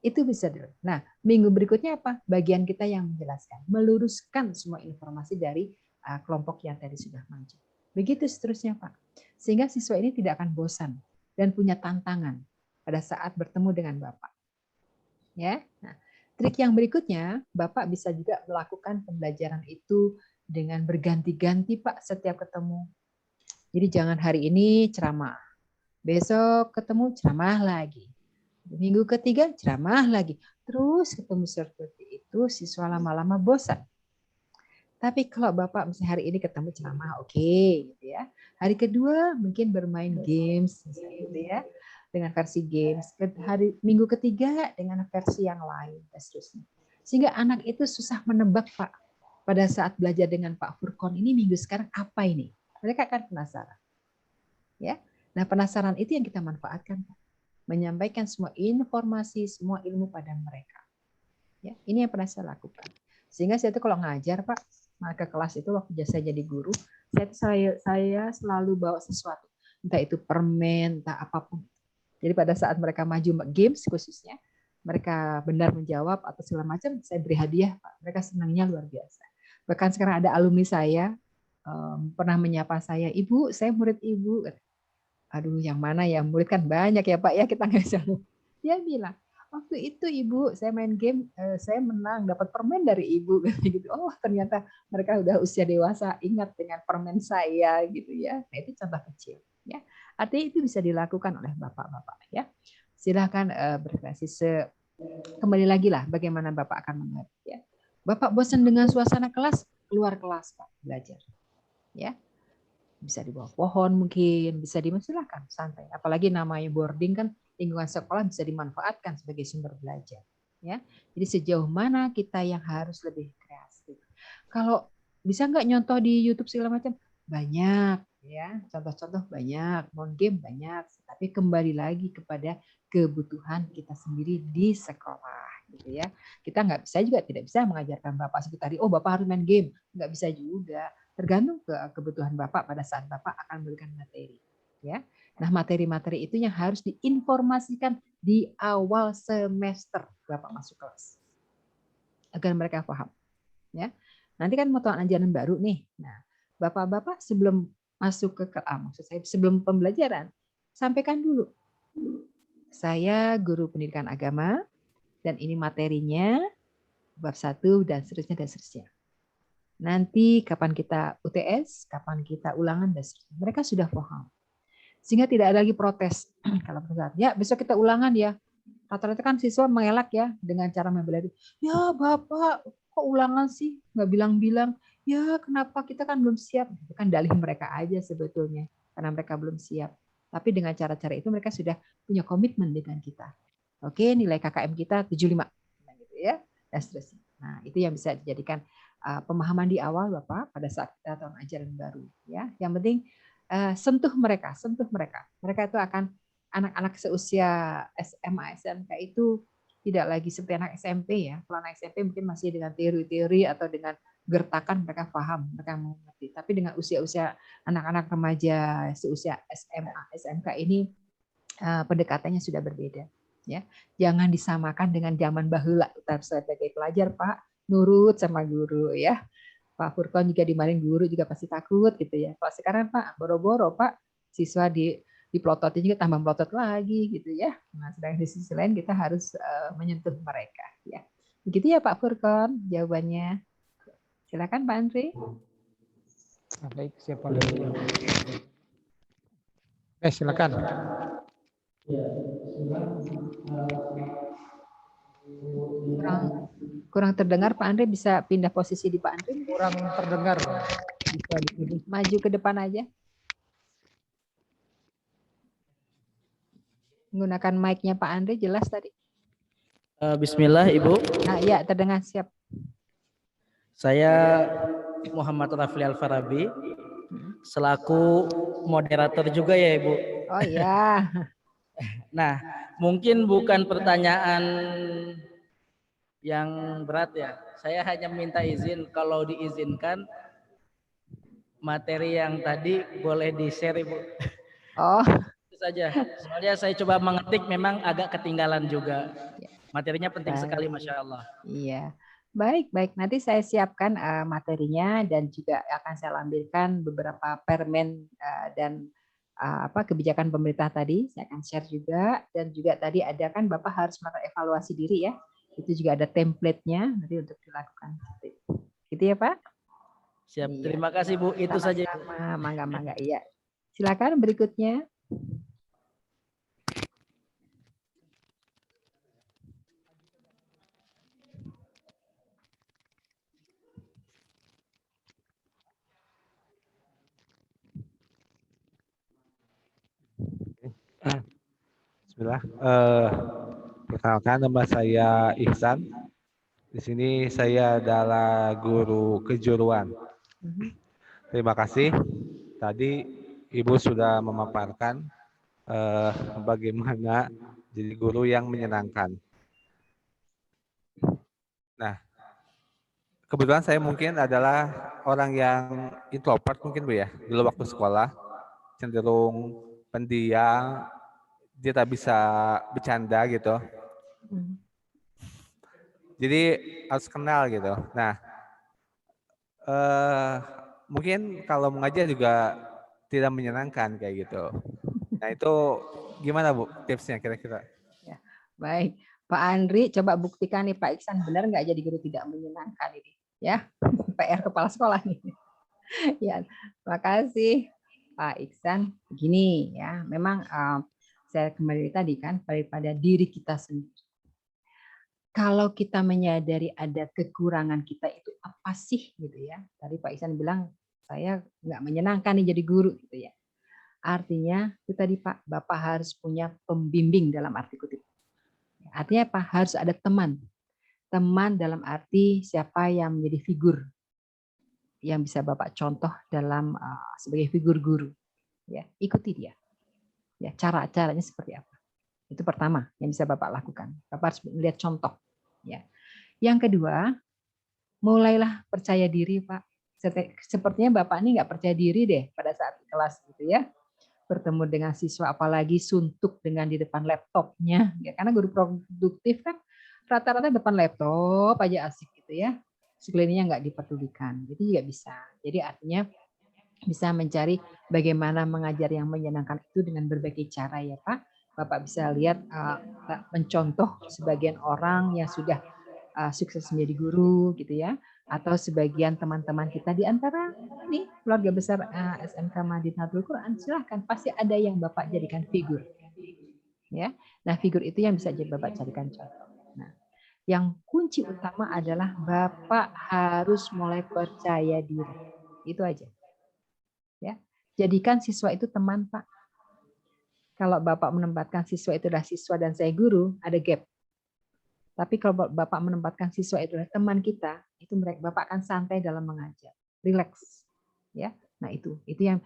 Itu bisa dulu. Nah, minggu berikutnya apa? Bagian kita yang menjelaskan, meluruskan semua informasi dari kelompok yang tadi sudah maju. Begitu seterusnya, Pak. Sehingga siswa ini tidak akan bosan dan punya tantangan pada saat bertemu dengan Bapak. Ya. Nah, trik yang berikutnya, Bapak bisa juga melakukan pembelajaran itu dengan berganti-ganti, Pak, setiap ketemu. Jadi jangan hari ini ceramah, besok ketemu ceramah lagi. Minggu ketiga ceramah lagi. Terus ketemu seperti itu, siswa lama-lama bosan. Tapi kalau Bapak misalnya hari ini ketemu ceramah, oke, gitu ya. Hari kedua mungkin bermain games, misalnya gitu ya, dengan versi games. Minggu ketiga dengan versi yang lain, dan seterusnya. Sehingga anak itu susah menebak, Pak. Pada saat belajar dengan Pak Furkon ini minggu sekarang apa ini? Mereka akan penasaran. Ya. Nah, penasaran itu yang kita manfaatkan, Pak. Menyampaikan semua informasi, semua ilmu pada mereka. Ya, ini yang pernah saya lakukan. Sehingga saya itu kalau ngajar, Pak, ke kelas itu waktu saya jadi guru, saya selalu bawa sesuatu, entah itu permen, entah apapun. Jadi pada saat mereka maju games khususnya, mereka benar menjawab atau segala macam, saya beri hadiah, Pak. Mereka senangnya luar biasa. Bahkan sekarang ada alumni saya pernah menyapa saya, Ibu, saya murid Ibu. Aduh, yang mana ya? Murid kan banyak ya Pak ya, kita nggak bisa. Dia bilang, waktu itu Ibu, saya main game, saya menang, dapat permen dari Ibu. Gitu. Oh, ternyata mereka udah usia dewasa, ingat dengan permen saya gitu ya. Nah, itu contoh kecil. Ya, artinya itu bisa dilakukan oleh bapak-bapak ya. Silahkan berkreasi. Kembali lagi lah, bagaimana Bapak akan mengerti ya. Bapak bosan dengan suasana kelas, keluar kelas Pak, belajar. Ya, bisa di bawah pohon mungkin, bisa silakan santai. Apalagi namanya boarding kan, lingkungan sekolah bisa dimanfaatkan sebagai sumber belajar. Ya, jadi sejauh mana kita yang harus lebih kreatif. Kalau bisa nggak nyontoh di YouTube segala macam, banyak ya, contoh-contoh banyak, non game banyak, tapi kembali lagi kepada kebutuhan kita sendiri di sekolah, gitu ya. Kita nggak bisa juga tidak bisa mengajarkan Bapak seperti tadi, oh Bapak harus main game, nggak bisa juga. Tergantung ke kebutuhan Bapak pada saat Bapak akan memberikan materi. Ya, nah materi-materi itu yang harus diinformasikan di awal semester Bapak masuk kelas agar mereka paham. Ya, nanti kan mau tahun ajaran baru nih. Nah, Bapak-bapak sebelum masuk ke maksud saya sebelum pembelajaran sampaikan dulu. Saya guru pendidikan agama dan ini materinya bab 1 dan seterusnya dan seterusnya. Nanti kapan kita UTS, kapan kita ulangan, dan mereka sudah paham. Sehingga tidak ada lagi protes. Kalau ya besok kita ulangan ya. Rata-rata kan siswa mengelak ya dengan cara membela diri. Ya Bapak, kok ulangan sih? Nggak bilang-bilang. Ya kenapa kita kan belum siap. Itu kan dalih mereka aja sebetulnya. Karena mereka belum siap. Tapi dengan cara-cara itu mereka sudah punya komitmen dengan kita. Oke, nilai KKM kita 75. Nah, gitu ya. Dan seterusnya. Nah, itu yang bisa dijadikan pemahaman di awal Bapak pada saat kita tahun ajaran baru ya. Yang penting sentuh mereka. Mereka itu akan anak-anak seusia SMA SMK itu tidak lagi seperti anak SMP ya. Kalau anak SMP mungkin masih dengan teori-teori atau dengan gertakan mereka paham, mereka mengerti. Tapi dengan usia-usia anak-anak remaja seusia SMA SMK ini pendekatannya sudah berbeda. Ya, jangan disamakan dengan zaman baheula. Sebagai pelajar, Pak, nurut sama guru ya. Pak Furkon juga dimarahin guru juga pasti takut gitu ya. Kalau sekarang Pak, boro-boro Pak, siswa dipelototin juga tambah melotot lagi gitu ya. Nah, sedangkan di sisi lain kita harus menyentuh mereka ya. Begitu ya Pak Furkon jawabannya. Silakan Pak Andri. Baik, siapa lagi? Silakan. Kurang terdengar Pak Andri, bisa pindah posisi di Pak Andri? Kurang terdengar. Bisa dipilih. Maju ke depan aja. Menggunakan mic-nya Pak Andri jelas tadi. Bismillah Ibu. Nah, ya terdengar, siap. Saya Muhammad Rafli Al-Farabi selaku moderator juga ya Ibu. Oh ya. Nah, mungkin bukan pertanyaan yang berat ya. Saya hanya minta izin kalau diizinkan materi yang tadi boleh di-share Ibu. Oh. Itu saja. Soalnya saya coba mengetik memang agak ketinggalan juga. Materinya penting sekali, Masya Allah. Iya. Baik. Nanti saya siapkan materinya dan juga akan saya lampirkan beberapa permen dan kebijakan pemerintah tadi. Saya akan share juga, dan juga tadi ada kan Bapak harus melakukan evaluasi diri ya. Itu juga ada template-nya nanti untuk dilakukan. Gitu ya Pak? Siap. Iya. Terima kasih Bu. Itu saja. Mangga. Iya. Silakan berikutnya. Bismillah. Perkenalkan, nama saya Ihsan. Di sini saya adalah guru kejuruan. Terima kasih. Tadi Ibu sudah memaparkan bagaimana jadi guru yang menyenangkan. Nah, kebetulan saya mungkin adalah orang yang introvert mungkin Bu ya. Dulu waktu sekolah cenderung pendiam, dia tak bisa bercanda gitu. Jadi harus kenal gitu. Nah, mungkin kalau mengajar juga tidak menyenangkan kayak gitu. Nah itu gimana Bu tipsnya kira-kira? Ya, baik, Pak Andri, coba buktikan nih Pak Iksan benar nggak jadi guru tidak menyenangkan ini, ya PR kepala sekolah nih. Ya, terima kasih Pak Iksan. Begini ya, memang saya kembali tadi kan pada diri kita sendiri. Kalau kita menyadari ada kekurangan kita itu apa sih gitu ya. Tadi Pak Iksan bilang saya nggak menyenangkan nih jadi guru gitu ya. Artinya itu tadi Pak, Bapak harus punya pembimbing dalam arti kutip. Artinya apa? Harus ada teman. Teman dalam arti siapa yang menjadi figur yang bisa Bapak contoh dalam sebagai figur guru. Ya, ikuti dia. Ya, cara-caranya seperti apa? Itu pertama yang bisa Bapak lakukan. Bapak harus melihat contoh. Ya. Yang kedua, mulailah percaya diri, Pak. Sepertinya Bapak ini nggak percaya diri deh pada saat kelas gitu ya. Bertemu dengan siswa, apalagi suntuk dengan di depan laptopnya. Ya, karena guru produktif kan rata-rata depan laptop aja asik gitu ya. Sekelilingnya nggak dipedulikan. Itu juga bisa. Jadi artinya bisa mencari bagaimana mengajar yang menyenangkan itu dengan berbagai cara ya Pak. Bapak bisa lihat mencontoh sebagian orang yang sudah sukses menjadi guru gitu ya, atau sebagian teman-teman kita di antara ini keluarga besar SMK Madinatul Quran, silahkan pasti ada yang Bapak jadikan figur. Ya, nah figur itu yang bisa jadi Bapak jadikan contoh. Nah, yang kunci utama adalah Bapak harus mulai percaya diri. Itu aja. Ya, jadikan siswa itu teman Pak. Kalau Bapak menempatkan siswa itu adalah siswa dan saya guru, ada gap. Tapi kalau Bapak menempatkan siswa itu adalah teman kita, itu Bapak akan santai dalam mengajar, relax, ya. Nah itu yang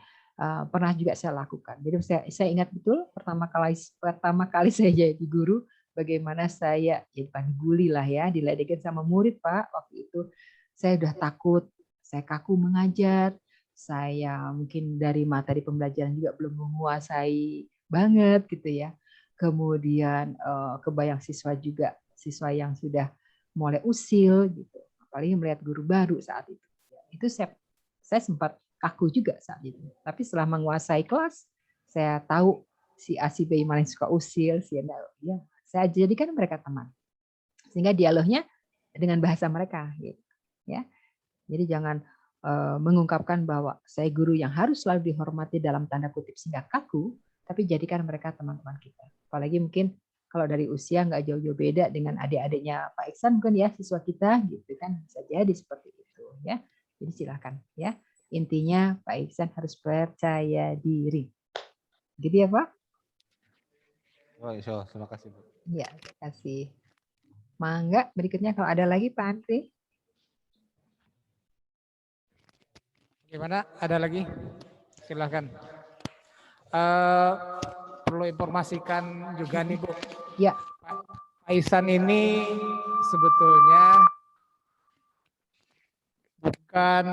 pernah juga saya lakukan. Jadi saya ingat betul pertama kali saya jadi guru, bagaimana saya ya bukan dibully lah ya, diledekin sama murid Pak. Waktu itu saya udah takut, saya kaku mengajar, saya mungkin dari materi pembelajaran juga belum menguasai banget gitu ya. kemudian kebayang siswa juga, siswa yang sudah mulai usil gitu, apalagi melihat guru baru saat itu. Itu saya sempat kaku juga saat itu. Tapi setelah menguasai kelas, saya tahu si A si B malah suka usil, ya saya jadikan mereka teman. Sehingga dialognya dengan bahasa mereka gitu. Ya. Jadi jangan mengungkapkan bahwa saya guru yang harus selalu dihormati dalam tanda kutip sehingga kaku, tapi jadikan mereka teman-teman kita. Apalagi mungkin kalau dari usia nggak jauh-jauh beda dengan adik-adiknya Pak Iksan mungkin ya siswa kita gitu kan, bisa jadi seperti itu ya. Jadi silakan ya. Intinya Pak Iksan harus percaya diri. Gitu ya Pak? Oh, insya Allah. Terima kasih Bu. Ya, terima kasih. Mangga berikutnya kalau ada lagi Pak Andri. Gimana? Ada lagi? Silahkan. Perlu informasikan juga nih Bu. Ya. Pak Ihsan ini sebetulnya bukan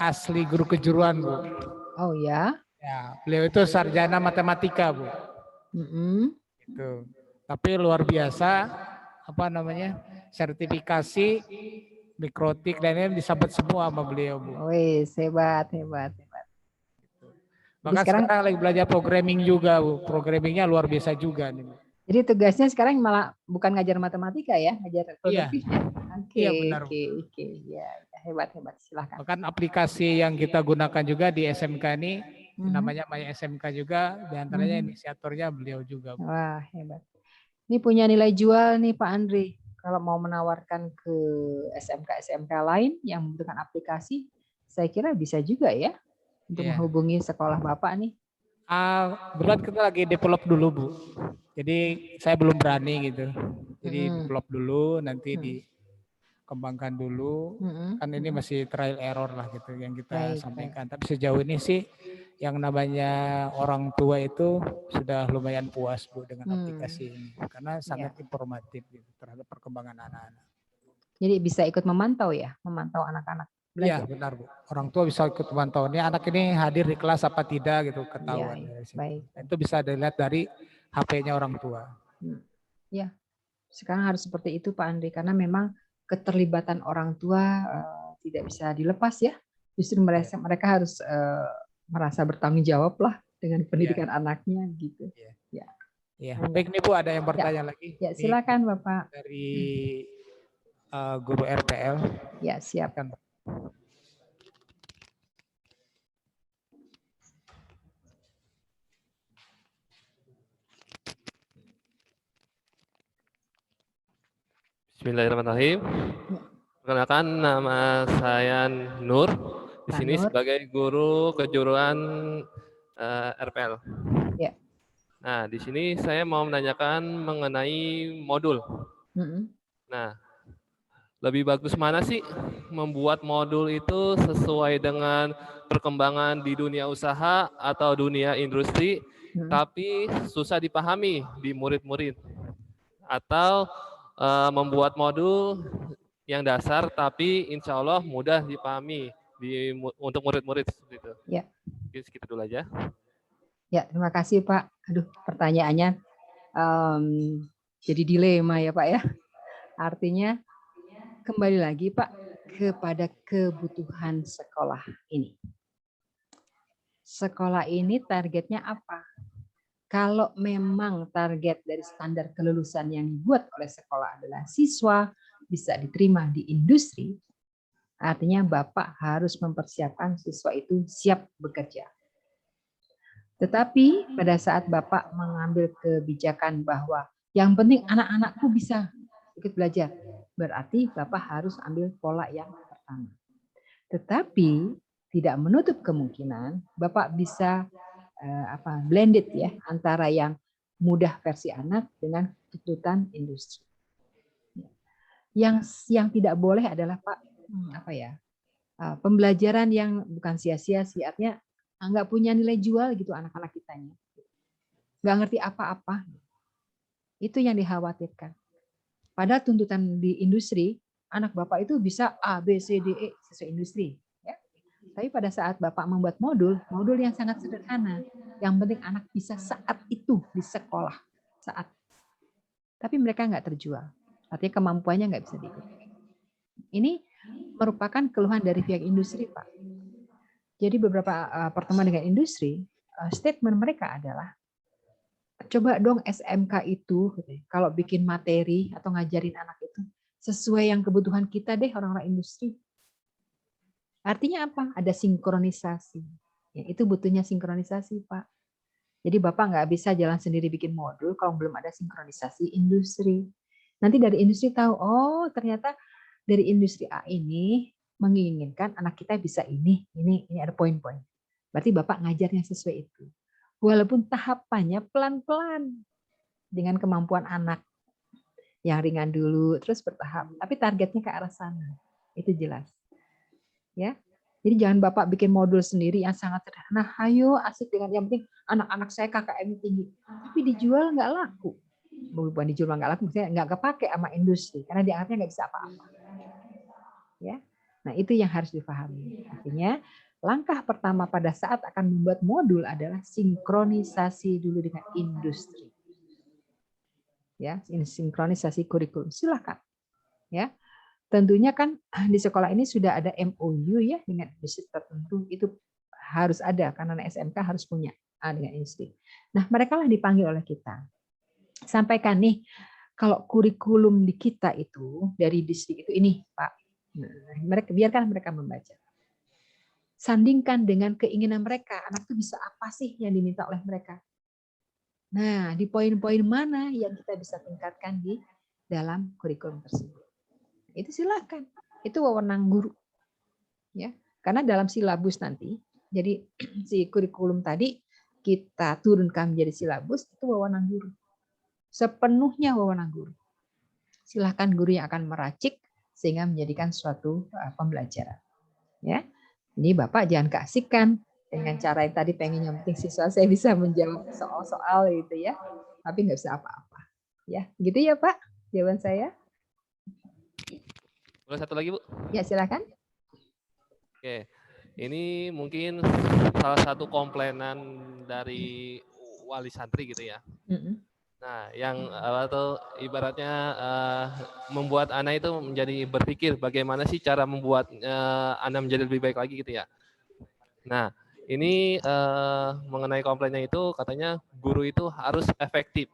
asli guru kejuruan Bu. Oh ya. Ya, beliau itu sarjana matematika Bu. Gitu. Tapi luar biasa sertifikasi mikrotik dan ini disabet semua sama beliau Bu. Wih, hebat. Bahkan sekarang lagi belajar programming juga Bu. Programmingnya luar biasa juga nih Bu. Jadi tugasnya sekarang malah bukan ngajar matematika ya, ngajar produktifnya. Iya benar. Oke. Ya, hebat. Silahkan. Bahkan aplikasi yang kita gunakan juga di SMK ini namanya Maya SMK juga, diantaranya inisiatornya beliau juga Bu. Wah, hebat. Ini punya nilai jual nih Pak Andri. Kalau mau menawarkan ke SMK lain yang membutuhkan aplikasi, saya kira bisa juga ya untuk menghubungi sekolah Bapak nih. Berat kita lagi develop dulu Bu. Jadi saya belum berani gitu. Jadi develop dulu, nanti dikembangkan dulu. Kan ini masih trial error lah gitu yang kita sampaikan. Tapi sejauh ini sih yang namanya orang tua itu sudah lumayan puas Bu dengan aplikasi ini. Karena sangat informatif gitu, terhadap perkembangan anak-anak. Jadi bisa ikut memantau ya, memantau anak-anak. Iya benar Bu. Orang tua bisa ikut memantau. Ini anak ini hadir di kelas apa tidak gitu, ketahuan. Baik. Itu bisa dilihat dari HP-nya orang tua. Ya, sekarang harus seperti itu Pak Andri. Karena memang keterlibatan orang tua tidak bisa dilepas ya. Justru mereka harus merasa bertanggung jawab lah dengan pendidikan anaknya gitu. Ya. Baik nih Bu, ada yang bertanya lagi? Ya, silakan Bapak. Dari guru RPL. Ya, siap. Bismillahirrahmanirrahim. Perkenalkan, nama saya Nur. Di sini sebagai guru kejuruan RPL. Ya. Nah, di sini saya mau menanyakan mengenai modul. Nah, lebih bagus mana sih membuat modul itu sesuai dengan perkembangan di dunia usaha atau dunia industri, tapi susah dipahami di murid-murid, atau membuat modul yang dasar tapi insya Allah mudah dipahami untuk murid-murid seperti itu. Ya. Segitu dulu aja. Ya, terima kasih Pak. Aduh, pertanyaannya jadi dilema ya Pak ya. Artinya kembali lagi Pak kepada kebutuhan sekolah ini. Sekolah ini targetnya apa? Kalau memang target dari standar kelulusan yang dibuat oleh sekolah adalah siswa bisa diterima di industri, artinya Bapak harus mempersiapkan siswa itu siap bekerja. Tetapi pada saat Bapak mengambil kebijakan bahwa yang penting anak-anakku bisa ikut belajar, berarti Bapak harus ambil pola yang pertama. Tetapi tidak menutup kemungkinan Bapak bisa blended ya antara yang mudah versi anak dengan tuntutan industri. Yang tidak boleh adalah Pak pembelajaran yang bukan sia-sia, artinya nggak punya nilai jual gitu anak-anak kitanya, nggak ngerti apa-apa. Itu yang dikhawatirkan. Padahal tuntutan di industri anak Bapak itu bisa A, B, C, D, E sesuai industri. Ya. Tapi pada saat Bapak membuat modul yang sangat sederhana, yang penting anak bisa saat itu di sekolah, saat. Tapi mereka nggak terjual. Artinya kemampuannya nggak bisa diikuti. Ini merupakan keluhan dari pihak industri, Pak. Jadi beberapa pertemuan dengan industri, statement mereka adalah, coba dong SMK itu, kalau bikin materi atau ngajarin anak itu, sesuai yang kebutuhan kita deh orang-orang industri. Artinya apa? Ada sinkronisasi. Ya, itu butuhnya sinkronisasi, Pak. Jadi Bapak nggak bisa jalan sendiri bikin modul kalau belum ada sinkronisasi industri. Nanti dari industri tahu, oh ternyata dari industri A ini menginginkan anak kita bisa ini ada poin-poin. Berarti Bapak ngajarnya sesuai itu. Walaupun tahapannya pelan-pelan dengan kemampuan anak. Yang ringan dulu, terus bertahap. Tapi targetnya ke arah sana. Itu jelas. Ya. Jadi jangan Bapak bikin modul sendiri yang sangat sederhana. Ayo asik dengan yang penting anak-anak saya KKM tinggi. Tapi dijual nggak laku. Bukan dijual nggak laku, maksudnya nggak kepake sama industri. Karena dianggapnya nggak bisa apa-apa. Ya. Nah itu yang harus dipahami. Artinya langkah pertama pada saat akan membuat modul adalah sinkronisasi dulu dengan industri. Ya, sinkronisasi kurikulum. Silakan. Ya. Tentunya kan di sekolah ini sudah ada MOU ya dengan industri tertentu, itu harus ada karena SMK harus punya dengan industri. Nah, mereka lah dipanggil oleh kita. Sampaikan nih, kalau kurikulum di kita itu dari distrik itu ini, Pak. Mereka biarkan mereka membaca. Sandingkan dengan keinginan mereka, anak itu bisa apa sih yang diminta oleh mereka. Nah, di poin-poin mana yang kita bisa tingkatkan di dalam kurikulum tersebut. Itu silakan. Itu wewenang guru. Ya, karena dalam silabus nanti, jadi si kurikulum tadi kita turunkan menjadi silabus, itu wewenang guru. Sepenuhnya wewenang guru. Silakan guru yang akan meracik sehingga menjadikan suatu pembelajaran. Ya. Ini Bapak jangan keasikan dengan cara yang tadi pengen yang penting siswa saya bisa menjawab soal-soal gitu ya. Tapi nggak bisa apa-apa. Ya, gitu ya Pak jawaban saya. Boleh satu lagi, Bu? Ya, silakan. Oke. Ini mungkin salah satu komplainan dari wali santri gitu ya. Nah, yang ibaratnya membuat anak itu menjadi berpikir bagaimana sih cara membuat anak menjadi lebih baik lagi gitu ya. Nah, ini mengenai komplainnya itu katanya guru itu harus efektif.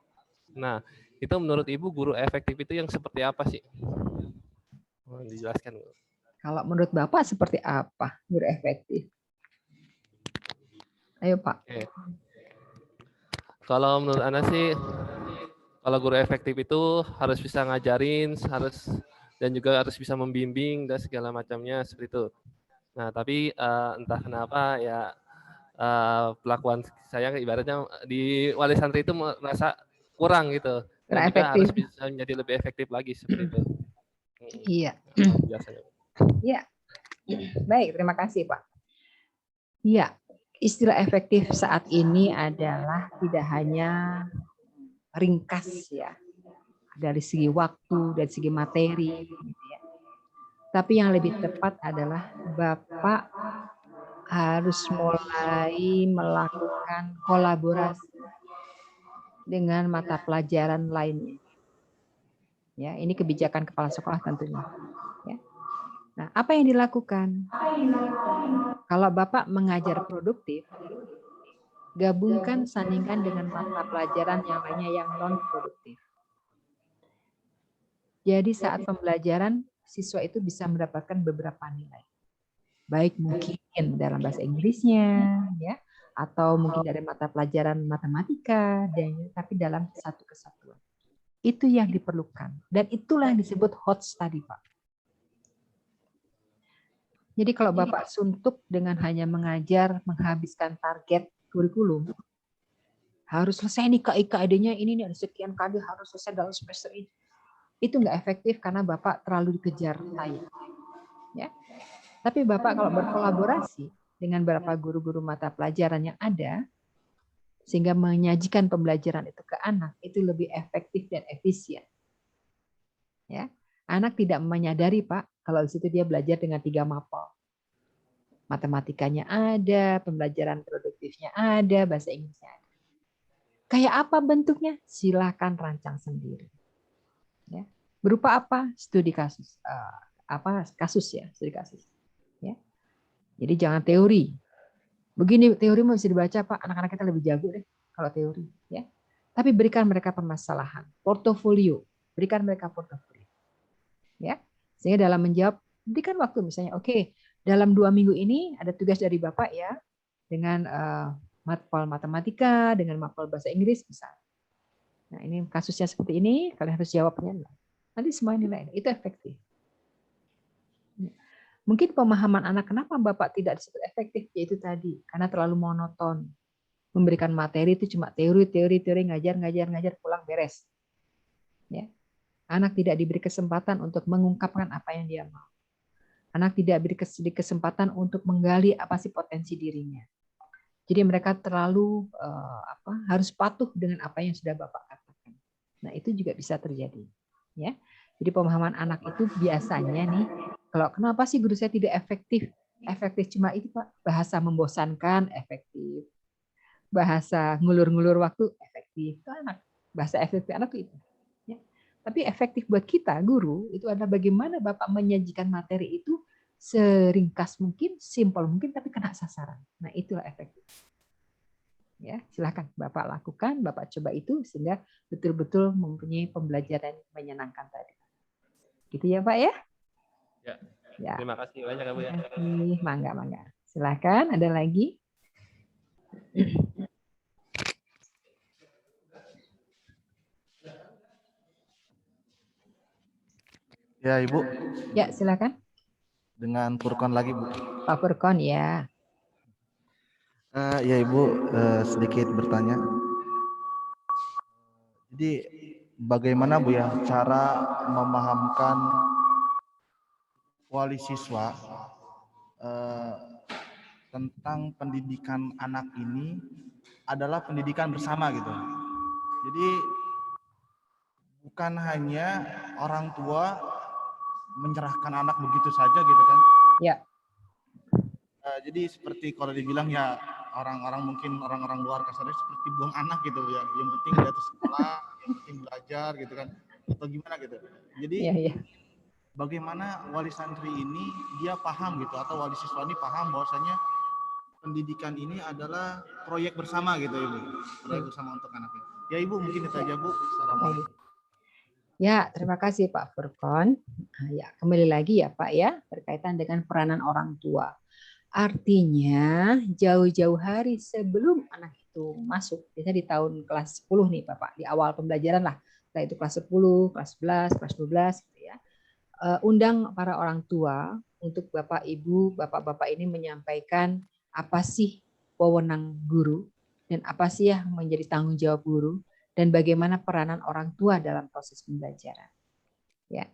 Nah, itu menurut Ibu guru efektif itu yang seperti apa sih? Mohon dijelaskan. Kalau menurut Bapak seperti apa guru efektif? Ayo Pak. Oke. Kalau menurut Ana sih, kalau guru efektif itu harus bisa ngajarin, dan juga harus bisa membimbing dan segala macamnya seperti itu. Nah, tapi entah kenapa ya pelakuan saya ibaratnya di wali santri itu merasa kurang gitu. Dan juga harus bisa menjadi lebih efektif lagi seperti itu. Iya. Iya. Baik, terima kasih Pak. Iya, istilah efektif saat ini adalah tidak hanya ringkas ya, dari segi waktu, dari segi materi, gitu ya. Tapi yang lebih tepat adalah Bapak harus mulai melakukan kolaborasi dengan mata pelajaran lainnya. Ya, ini kebijakan kepala sekolah tentunya. Ya. Nah, apa yang dilakukan? Kalau Bapak mengajar produktif, gabungkan, sandingkan dengan mata pelajaran yang lainnya yang non-produktif. Jadi saat pembelajaran, siswa itu bisa mendapatkan beberapa nilai. Baik mungkin dalam bahasa Inggrisnya, ya, atau mungkin dari mata pelajaran matematika, tapi dalam satu kesatuan. Itu yang diperlukan. Dan itulah yang disebut hot study, Pak. Jadi kalau Bapak suntuk dengan hanya mengajar, menghabiskan target kurikulum, harus selesai nih KIKD-nya ini nih ada sekian kali harus selesai dalam semester ini. Itu nggak efektif karena Bapak terlalu dikejar tayang. Ya. Tapi Bapak kalau berkolaborasi dengan beberapa guru-guru mata pelajaran yang ada, sehingga menyajikan pembelajaran itu ke anak, itu lebih efektif dan efisien. Ya. Anak tidak menyadari, Pak, kalau di situ dia belajar dengan 3 mapel. Matematikanya ada, pembelajaran produktifnya ada, bahasa Inggrisnya ada. Kayak apa bentuknya? Silakan rancang sendiri. Ya. Berupa apa? Studi kasus. Kasus ya, studi kasus. Ya. Jadi jangan teori. Begini teori mau bisa dibaca Pak, anak-anak kita lebih jago deh kalau teori. Ya. Tapi berikan mereka permasalahan, portofolio. Berikan mereka portofolio. Ya. Sehingga dalam menjawab, berikan waktu misalnya, oke, dalam 2 minggu ini ada tugas dari Bapak ya, dengan matpol matematika, dengan matpol bahasa Inggris bisa. Nah ini kasusnya seperti ini, kalian harus jawabnya. Nanti semua nilai itu efektif. Mungkin pemahaman anak kenapa Bapak tidak disebut efektif, yaitu tadi karena terlalu monoton. Memberikan materi itu cuma teori, ngajar, pulang beres. Ya. Anak tidak diberi kesempatan untuk mengungkapkan apa yang dia mau. Anak tidak diberi kesempatan untuk menggali apa sih potensi dirinya. Jadi mereka terlalu harus patuh dengan apa yang sudah Bapak katakan. Nah itu juga bisa terjadi. Ya, jadi pemahaman anak itu biasanya nih, kalau kenapa sih guru saya tidak efektif? Efektif cuma itu Pak, bahasa membosankan efektif, bahasa ngulur-ngulur waktu efektif. Itu anak, bahasa efektif anak itu. Ya. Tapi efektif buat kita guru itu adalah bagaimana Bapak menyajikan materi itu seringkas mungkin, simpel mungkin, tapi kena sasaran. Nah, itulah efektif. Ya, silakan Bapak lakukan, Bapak coba itu sehingga betul-betul mempunyai pembelajaran menyenangkan tadi. Gitu ya, Pak ya? Ya. Terima kasih banyak Bu ya. Mangga. Silakan, ada lagi? Ya, Ibu. Ya, silakan. Dengan Furqon lagi, Bu. Pak Furqon, ya. Ya, Ibu, sedikit bertanya. Jadi, bagaimana Bu ya cara memahamkan wali siswa tentang pendidikan anak ini adalah pendidikan bersama gitu. Jadi, bukan hanya orang tua menyerahkan anak begitu saja gitu kan. Ya. Jadi seperti kalau dibilang ya orang-orang luar kasarnya seperti buang anak gitu ya. Yang penting dia terus sekolah, yang penting belajar gitu kan. Atau gimana gitu. Jadi bagaimana wali santri ini dia paham gitu atau wali siswa ini paham bahwasanya pendidikan ini adalah proyek bersama gitu Ibu. Proyek bersama untuk anaknya. Ya Ibu mungkin itu aja Bu. Assalamualaikum. Ya, terima kasih Pak Furqon. Ya, kembali lagi ya Pak ya, berkaitan dengan peranan orang tua. Artinya jauh-jauh hari sebelum anak itu masuk, biasanya di tahun kelas 10 nih Bapak, di awal pembelajaran lah, setelah itu kelas 10, kelas 11, kelas 12 gitu ya. Undang para orang tua untuk Bapak Ibu, Bapak-bapak ini menyampaikan apa sih wewenang guru dan apa sih yang menjadi tanggung jawab guru dan bagaimana peranan orang tua dalam proses pembelajaran. Ya.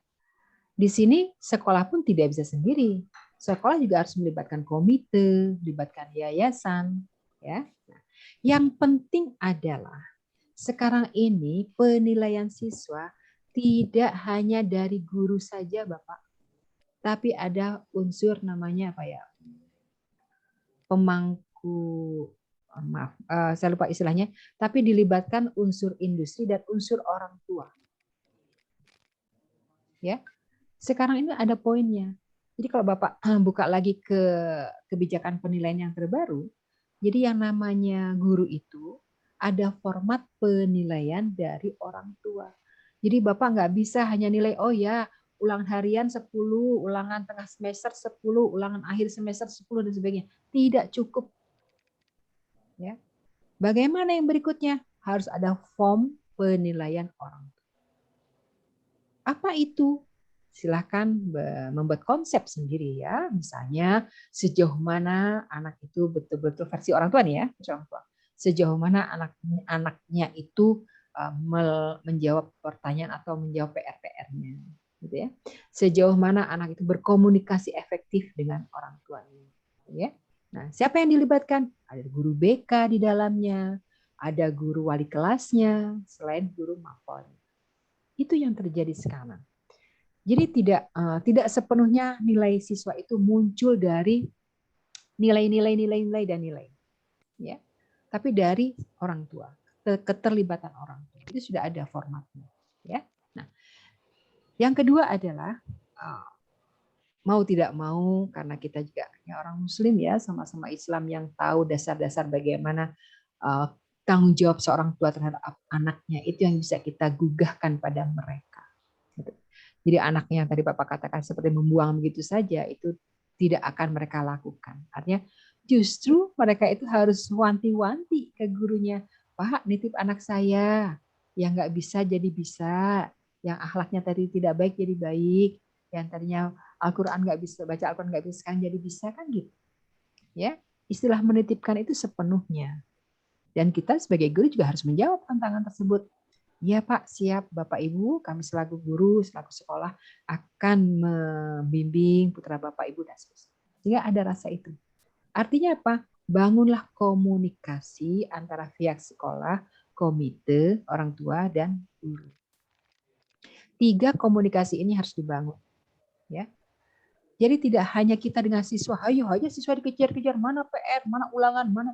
Di sini sekolah pun tidak bisa sendiri. Sekolah juga harus melibatkan komite, melibatkan yayasan, ya. Nah, yang penting adalah sekarang ini penilaian siswa tidak hanya dari guru saja, Bapak. Tapi ada unsur namanya apa ya? Pemangku, maaf, saya lupa istilahnya, tapi dilibatkan unsur industri dan unsur orang tua. Ya. Sekarang ini ada poinnya. Jadi kalau Bapak buka lagi ke kebijakan penilaian yang terbaru, jadi yang namanya guru itu ada format penilaian dari orang tua. Jadi Bapak nggak bisa hanya nilai, oh ya, ulangan harian 10, ulangan tengah semester 10, ulangan akhir semester 10 dan sebagainya. Tidak cukup. Ya. Bagaimana yang berikutnya? Harus ada form penilaian orang tua. Apa itu? Silahkan membuat konsep sendiri ya. Misalnya sejauh mana anak itu betul-betul versi orang tua nih ya, orang tua. Sejauh mana anaknya itu menjawab pertanyaan atau menjawab PR-nya, gitu ya. Sejauh mana anak itu berkomunikasi efektif dengan orang tuanya, ya. Nah, siapa yang dilibatkan? Ada guru BK di dalamnya, ada guru wali kelasnya, selain guru mapol. Itu yang terjadi sekarang. Jadi tidak sepenuhnya nilai siswa itu muncul dari nilai dan nilai, ya. Tapi dari orang tua. keterlibatan orang. Itu sudah ada formatnya, ya. Nah, yang kedua adalah mau tidak mau, karena kita juga orang Muslim ya, sama-sama Islam yang tahu dasar-dasar bagaimana tanggung jawab seorang tua terhadap anaknya, itu yang bisa kita gugahkan pada mereka. Jadi anaknya yang tadi Bapak katakan seperti membuang begitu saja, itu tidak akan mereka lakukan. Artinya justru mereka itu harus wanti-wanti ke gurunya, Pak, nitip anak saya, yang nggak bisa jadi bisa, yang akhlaknya tadi tidak baik jadi baik, yang tadinya Al-Quran nggak bisa, baca Al-Quran nggak bisa, sekarang jadi bisa, kan gitu. Ya, istilah menitipkan itu sepenuhnya. Dan kita sebagai guru juga harus menjawab tantangan tersebut. Ya Pak, siap Bapak Ibu, kami selaku guru, selaku sekolah akan membimbing putra Bapak Ibu dan sebagainya. Sehingga ada rasa itu. Artinya apa? Bangunlah komunikasi antara pihak sekolah, komite, orang tua, dan guru. 3 komunikasi ini harus dibangun. Ya. Jadi tidak hanya kita dengan siswa, ayo aja siswa dikejar-kejar, mana PR, mana ulangan, mana.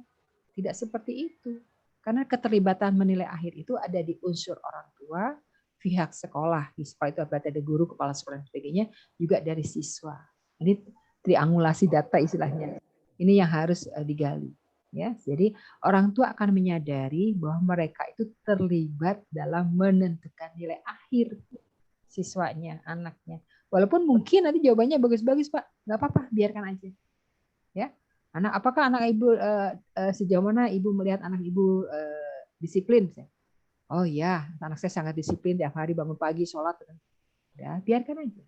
Tidak seperti itu. Karena keterlibatan menilai akhir itu ada di unsur orang tua, pihak sekolah, di sekolah itu berarti ada guru, kepala sekolah, dan sebagainya, juga dari siswa. Ini triangulasi data istilahnya. Ini yang harus digali. Ya, jadi orang tua akan menyadari bahwa mereka itu terlibat dalam menentukan nilai akhir siswanya, anaknya. Walaupun mungkin nanti jawabannya bagus-bagus Pak, nggak apa-apa, biarkan aja. Ya, apakah anak ibu sejauh mana ibu melihat anak ibu disiplin? Oh ya, anak saya sangat disiplin, tiap hari bangun pagi, sholat. Ya, biarkan aja.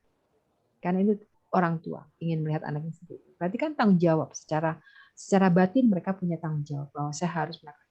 Karena itu orang tua ingin melihat anaknya seperti itu. Berarti kan tanggung jawab secara batin mereka punya tanggung jawab bahwa saya harus melakukan.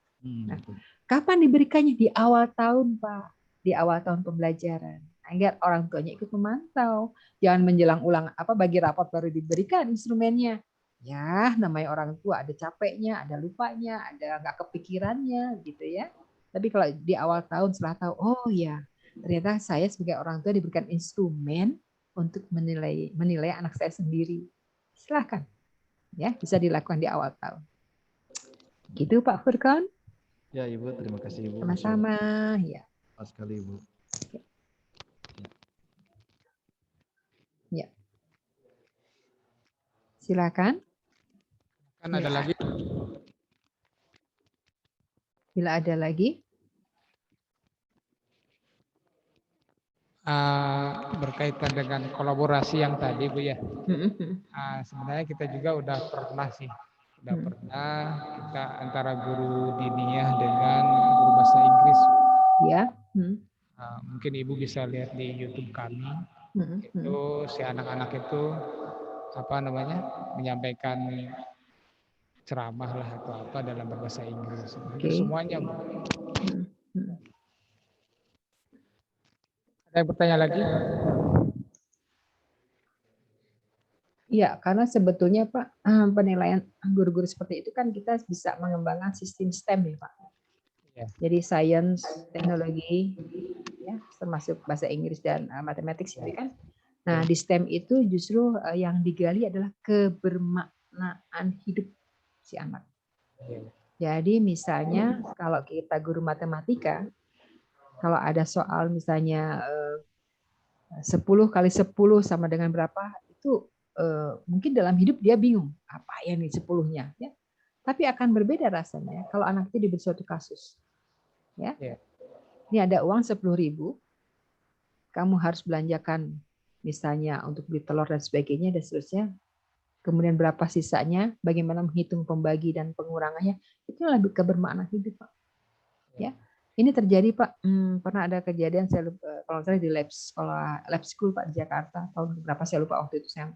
Nah, kapan diberikannya? Di awal tahun Pak, di awal tahun pembelajaran. Agar orang tuanya ikut memantau. Jangan menjelang ulang bagi rapot baru diberikan instrumennya. Ya, namanya orang tua ada capeknya, ada lupanya, ada nggak kepikirannya gitu ya. Tapi kalau di awal tahun setelah tahu, oh ya, ternyata saya sebagai orang tua diberikan instrumen untuk menilai anak saya sendiri. Silakan. Ya, bisa dilakukan di awal tahun. Gitu Pak Furqan. Ya Ibu, terima kasih Ibu. Sama-sama, ya. Pas sekali Ibu. Ya. Silakan. Kan ada lagi. Bila ada lagi. Berkaitan dengan kolaborasi yang tadi Bu ya. Sebenarnya kita juga udah pernah kita antara guru diniyah dengan guru bahasa Inggris. Ya. Mungkin Ibu bisa lihat di YouTube kami. Itu si anak-anak itu menyampaikan ceramah lah atau apa dalam bahasa Inggris. Itu semuanya Bu. Ada yang bertanya lagi? Ya, karena sebetulnya Pak, penilaian guru-guru seperti itu kan kita bisa mengembangkan sistem STEM ya Pak. Ya. Jadi science, teknologi, ya, termasuk bahasa Inggris dan matematik itu kan. Nah, di STEM itu justru yang digali adalah kebermaknaan hidup si anak. Jadi misalnya kalau kita guru matematika, kalau ada soal misalnya 10 kali 10 sama dengan berapa, itu mungkin dalam hidup dia bingung, apa ya nih 10-nya. Ya. Tapi akan berbeda rasanya kalau anak itu diberi suatu kasus. Ya. Ini ada uang 10.000, kamu harus belanjakan misalnya untuk beli telur dan sebagainya dan seterusnya. Kemudian berapa sisanya, bagaimana menghitung pembagi dan pengurangannya, itu lebih kebermaknaan hidup Pak. Ya. Ini terjadi Pak, pernah ada kejadian saya lupa, kalau saya di lab school Pak di Jakarta tahun berapa saya lupa waktu itu, saya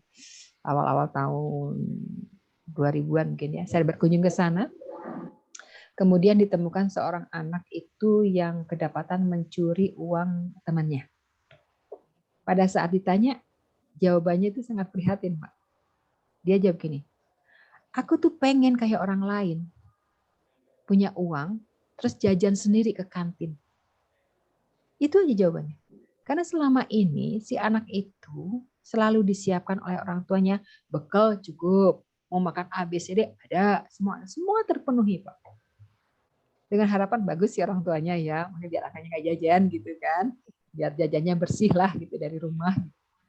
awal-awal tahun 2000-an mungkin ya. Saya berkunjung ke sana. Kemudian ditemukan seorang anak itu yang kedapatan mencuri uang temannya. Pada saat ditanya, jawabannya itu sangat prihatin Pak. Dia jawab gini, aku tuh pengen kayak orang lain, punya uang, terus jajan sendiri ke kantin. Itu aja jawabannya. Karena selama ini si anak itu selalu disiapkan oleh orang tuanya, bekal cukup, mau makan ABCD ada, semua terpenuhi Pak. dengan harapan bagus ya orang tuanya ya, mungkin biar anaknya nggak jajan gitu kan, biar jajannya bersih lah gitu dari rumah.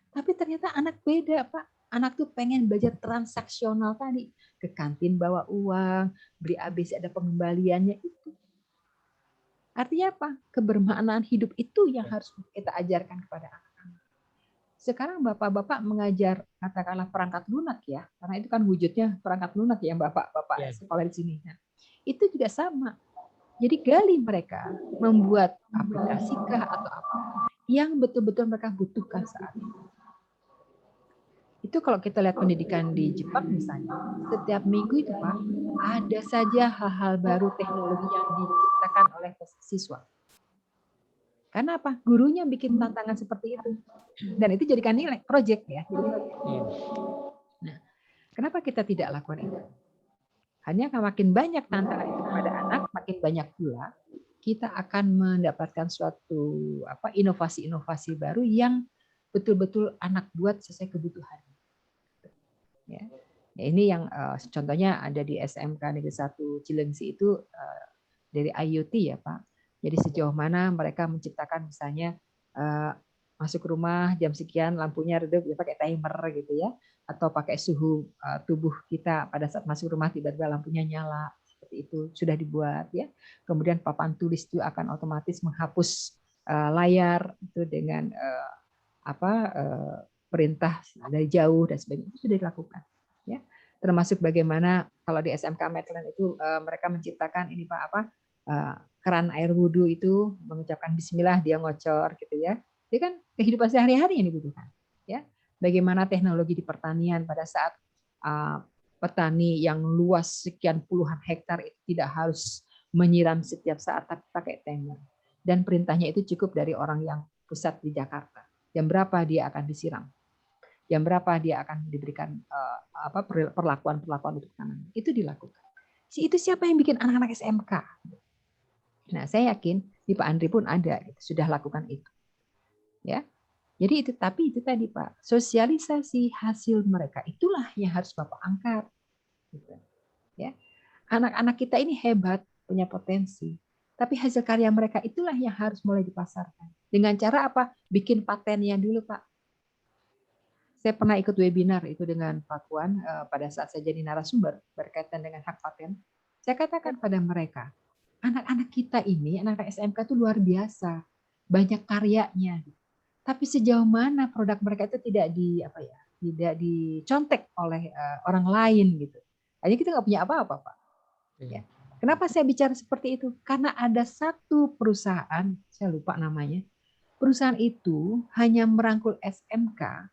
Tapi ternyata anak beda Pak, anak tuh pengen belajar transaksional tadi, ke kantin bawa uang, beli ABC ada pengembaliannya itu. Artinya apa? Kebermaknaan hidup itu yang harus kita ajarkan kepada anak-anak. Sekarang bapak-bapak mengajar katakanlah perangkat lunak ya, karena itu kan wujudnya perangkat lunak ya bapak-bapak sekolah di sini. Nah, itu juga sama. Jadi gali mereka membuat aplikasi kah atau apa yang betul-betul mereka butuhkan saat ini. Itu kalau kita lihat pendidikan di Jepang misalnya, setiap minggu itu Pak, ada saja hal-hal baru teknologi yang diciptakan oleh siswa. Karena apa? Gurunya bikin tantangan seperti itu. Dan itu jadikan nilai, project ya. Nah, kenapa kita tidak lakukan itu? Hanya makin banyak tantangan itu kepada anak, makin banyak pula kita akan mendapatkan suatu inovasi-inovasi baru yang betul-betul anak buat sesuai kebutuhan. Ya. Ini yang contohnya ada di SMK Negeri 1 Cilengsi itu dari IoT ya Pak. Jadi sejauh mana mereka menciptakan misalnya masuk rumah jam sekian lampunya redup ya pakai timer gitu ya, atau pakai suhu tubuh kita pada saat masuk rumah tiba-tiba lampunya nyala, seperti itu sudah dibuat ya. Kemudian papan tulis itu akan otomatis menghapus layar itu dengan perintah dari jauh dan sebagainya, itu sudah dilakukan ya. Termasuk bagaimana kalau di SMK Medland itu mereka menciptakan ini Pak keran air wudhu itu mengucapkan bismillah dia ngocor gitu ya. Itu kan kehidupan sehari-hari yang dibutuhkan ya. Bagaimana teknologi di pertanian pada saat petani yang luas sekian puluhan hektar itu tidak harus menyiram setiap saat tapi pakai timer, dan perintahnya itu cukup dari orang yang pusat di Jakarta. Jam berapa dia akan disiram, jam berapa dia akan diberikan perlakuan untuk tanaman, itu dilakukan. Itu siapa yang bikin anak-anak SMK? Nah, saya yakin di Pak Andri pun ada, sudah lakukan itu. Ya, jadi tapi itu tadi Pak, sosialisasi hasil mereka itulah yang harus Bapak angkat. Gitu. Ya, anak-anak kita ini hebat, punya potensi. Tapi hasil karya mereka itulah yang harus mulai dipasarkan. Dengan cara apa? Bikin patennya dulu, Pak. Saya pernah ikut webinar itu dengan Pak Puan pada saat saya jadi narasumber berkaitan dengan hak paten. Saya katakan pada mereka, anak-anak kita ini, anak-anak SMK itu luar biasa. Banyak karyanya. Tapi sejauh mana produk mereka itu tidak dicontek oleh orang lain gitu. Jadi kita nggak punya apa-apa, Pak. Ya. Kenapa saya bicara seperti itu? Karena ada satu perusahaan, saya lupa namanya, perusahaan itu hanya merangkul SMK,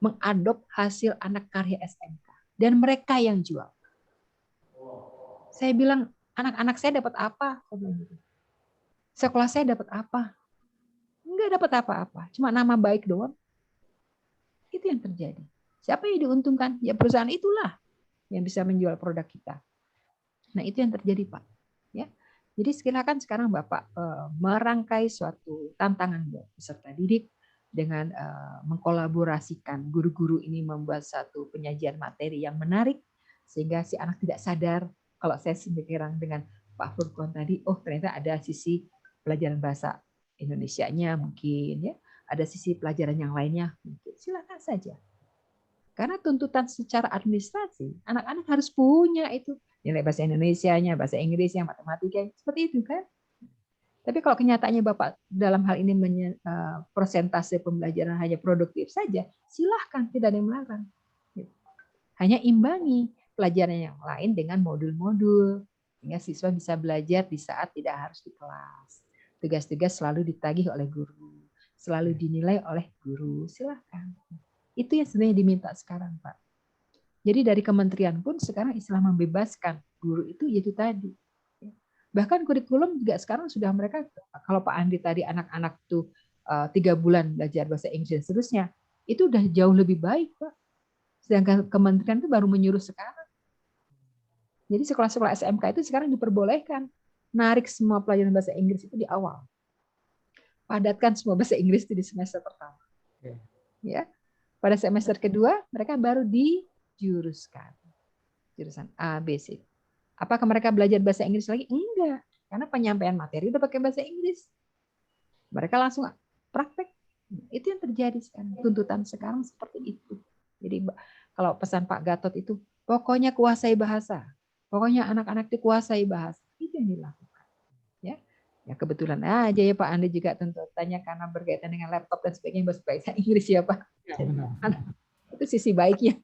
mengadop hasil anak karya SMK, dan mereka yang jual. Saya bilang, anak-anak saya dapat apa? Sekolah saya dapat apa? Enggak dapat apa-apa, cuma nama baik doang. Itu yang terjadi. Siapa yang diuntungkan? Ya perusahaan itulah yang bisa menjual produk kita. Nah, itu yang terjadi, Pak. Ya. Jadi silakan sekarang Bapak merangkai suatu tantangan buat peserta didik dengan mengkolaborasikan guru-guru ini membuat satu penyajian materi yang menarik sehingga si anak tidak sadar kalau saya sekarang dengan Pak Furqon tadi, oh ternyata ada sisi pelajaran bahasa Indonesianya mungkin ya, ada sisi pelajaran yang lainnya mungkin. Silakan saja. Karena tuntutan secara administrasi, anak-anak harus punya itu nilai bahasa Indonesianya, bahasa Inggrisnya, matematika, seperti itu kan. Tapi kalau kenyataannya Bapak dalam hal ini persentase pembelajaran hanya produktif saja, silahkan, tidak ada yang melarang. Hanya imbangi pelajaran yang lain dengan modul-modul, sehingga siswa bisa belajar di saat tidak harus di kelas. Tugas-tugas selalu ditagih oleh guru, selalu dinilai oleh guru, silahkan. Itu yang sebenarnya diminta sekarang, Pak. Jadi dari kementerian pun sekarang istilah membebaskan guru itu tadi. Bahkan kurikulum juga sekarang sudah mereka, kalau Pak Andi tadi anak-anak tuh 3 bulan belajar bahasa Inggris dan seterusnya, itu udah jauh lebih baik, Pak. Sedangkan kementerian itu baru menyuruh sekarang. Jadi sekolah-sekolah SMK itu sekarang diperbolehkan narik semua pelajaran bahasa Inggris itu di awal. Padatkan semua bahasa Inggris itu di semester pertama. Ya. Pada semester kedua, mereka baru dijuruskan. Jurusan A, B, C. Apakah mereka belajar bahasa Inggris lagi? Enggak. Karena penyampaian materi udah pakai bahasa Inggris. Mereka langsung praktek. Itu yang terjadi sekarang. Tuntutan sekarang seperti itu. Jadi kalau pesan Pak Gatot itu, pokoknya kuasai bahasa. Pokoknya anak-anak itu kuasai bahasa. Itu yang dilakukan. Ya kebetulan aja ya Pak Andi juga tentu tanya karena berkaitan dengan laptop dan sebagainya bahasa Inggris ya Pak. Ya, itu sisi baiknya,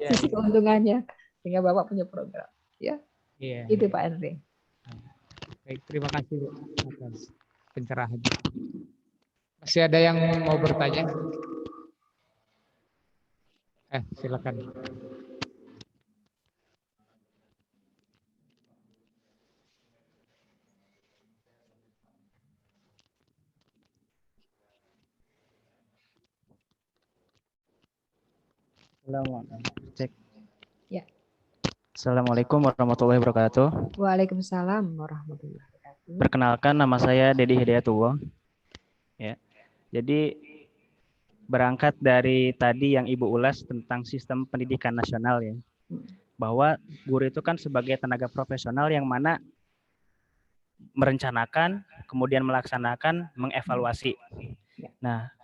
sisi keuntungannya. Sehingga Bapak punya program. Ya, itu Pak Andre. Baik, terima kasih Bu atas pencerahan. Masih ada yang mau bertanya? Silakan. Cek. Ya. Assalamualaikum warahmatullahi wabarakatuh. Waalaikumsalam warahmatullahi wabarakatuh. Perkenalkan, nama saya Dedi Hidayatullah. Ya. Jadi berangkat dari tadi yang Ibu ulas tentang sistem pendidikan nasional ya, bahwa guru itu kan sebagai tenaga profesional yang mana merencanakan, kemudian melaksanakan, mengevaluasi. Nah,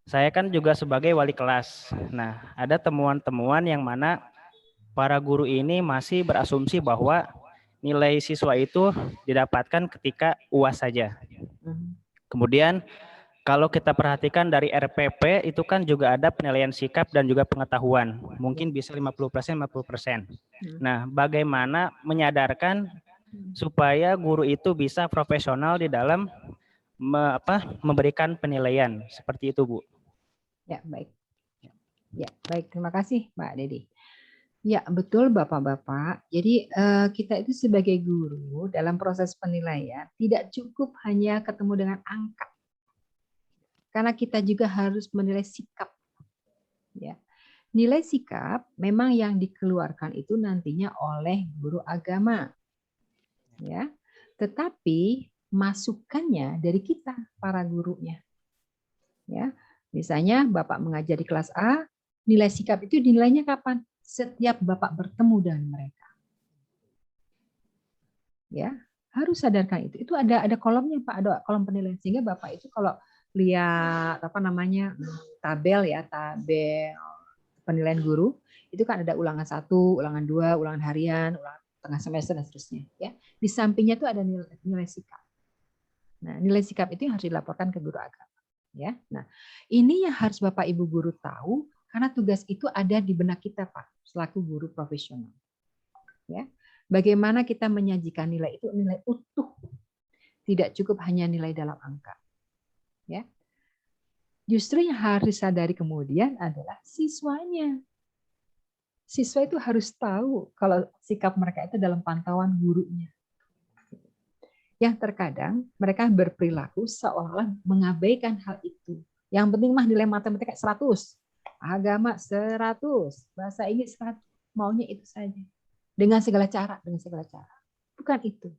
saya kan juga sebagai wali kelas. Nah, ada temuan-temuan yang mana para guru ini masih berasumsi bahwa nilai siswa itu didapatkan ketika UAS saja. Kemudian kalau kita perhatikan dari RPP itu kan juga ada penilaian sikap dan juga pengetahuan. Mungkin bisa 50%, 50%. Nah, bagaimana menyadarkan supaya guru itu bisa profesional di dalam memberikan penilaian seperti itu, Bu? Ya, baik. Ya, baik. Terima kasih, Mbak Dedi. Ya, betul Bapak-Bapak. Jadi kita itu sebagai guru dalam proses penilaian tidak cukup hanya ketemu dengan angka. Karena kita juga harus menilai sikap. Ya. Nilai sikap memang yang dikeluarkan itu nantinya oleh guru agama. Ya. Tetapi masukannya dari kita para gurunya. Ya. Misalnya Bapak mengajar di kelas A, nilai sikap itu dinilainya kapan? Setiap Bapak bertemu dengan mereka. Ya, harus sadarkan itu. Itu ada kolomnya Pak, ada kolom penilaian sehingga Bapak itu kalau lihat tabel penilaian guru, itu kan ada ulangan 1, ulangan 2, ulangan harian, ulangan tengah semester dan seterusnya, ya. Di sampingnya itu ada nilai sikap. Nah, nilai sikap itu yang harus dilaporkan ke guru agama, ya. Nah, ini yang harus Bapak Ibu guru tahu karena tugas itu ada di benak kita, Pak, selaku guru profesional. Ya. Bagaimana kita menyajikan nilai itu nilai utuh. Tidak cukup hanya nilai dalam angka. Ya. Justru yang harus sadari kemudian adalah siswanya. Siswa itu harus tahu kalau sikap mereka itu dalam pantauan gurunya. Yang terkadang mereka berperilaku seolah-olah mengabaikan hal itu. Yang penting mah nilai matematika 100, agama 100, bahasa Inggris 100, maunya itu saja. Dengan segala cara. Bukan itu.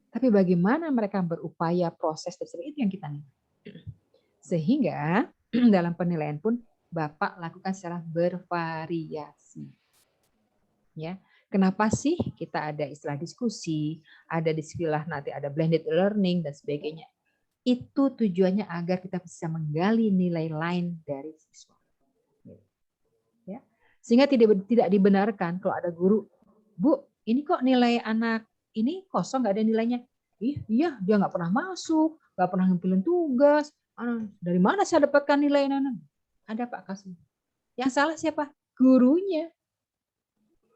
Tapi bagaimana mereka berupaya proses tersebut itu yang kita nilai. Sehingga dalam penilaian pun Bapak lakukan secara bervariasi. Ya. Kenapa sih kita ada istilah diskusi, ada istilah nanti ada blended learning dan sebagainya. Itu tujuannya agar kita bisa menggali nilai lain dari siswa. Ya. Sehingga tidak dibenarkan kalau ada guru, Bu, ini kok nilai anak ini kosong, nggak ada nilainya. Iya, dia nggak pernah masuk, nggak pernah ngambilin tugas. Dari mana saya dapatkan nilai anak? Ada Pak kasus. Yang salah siapa? Gurunya.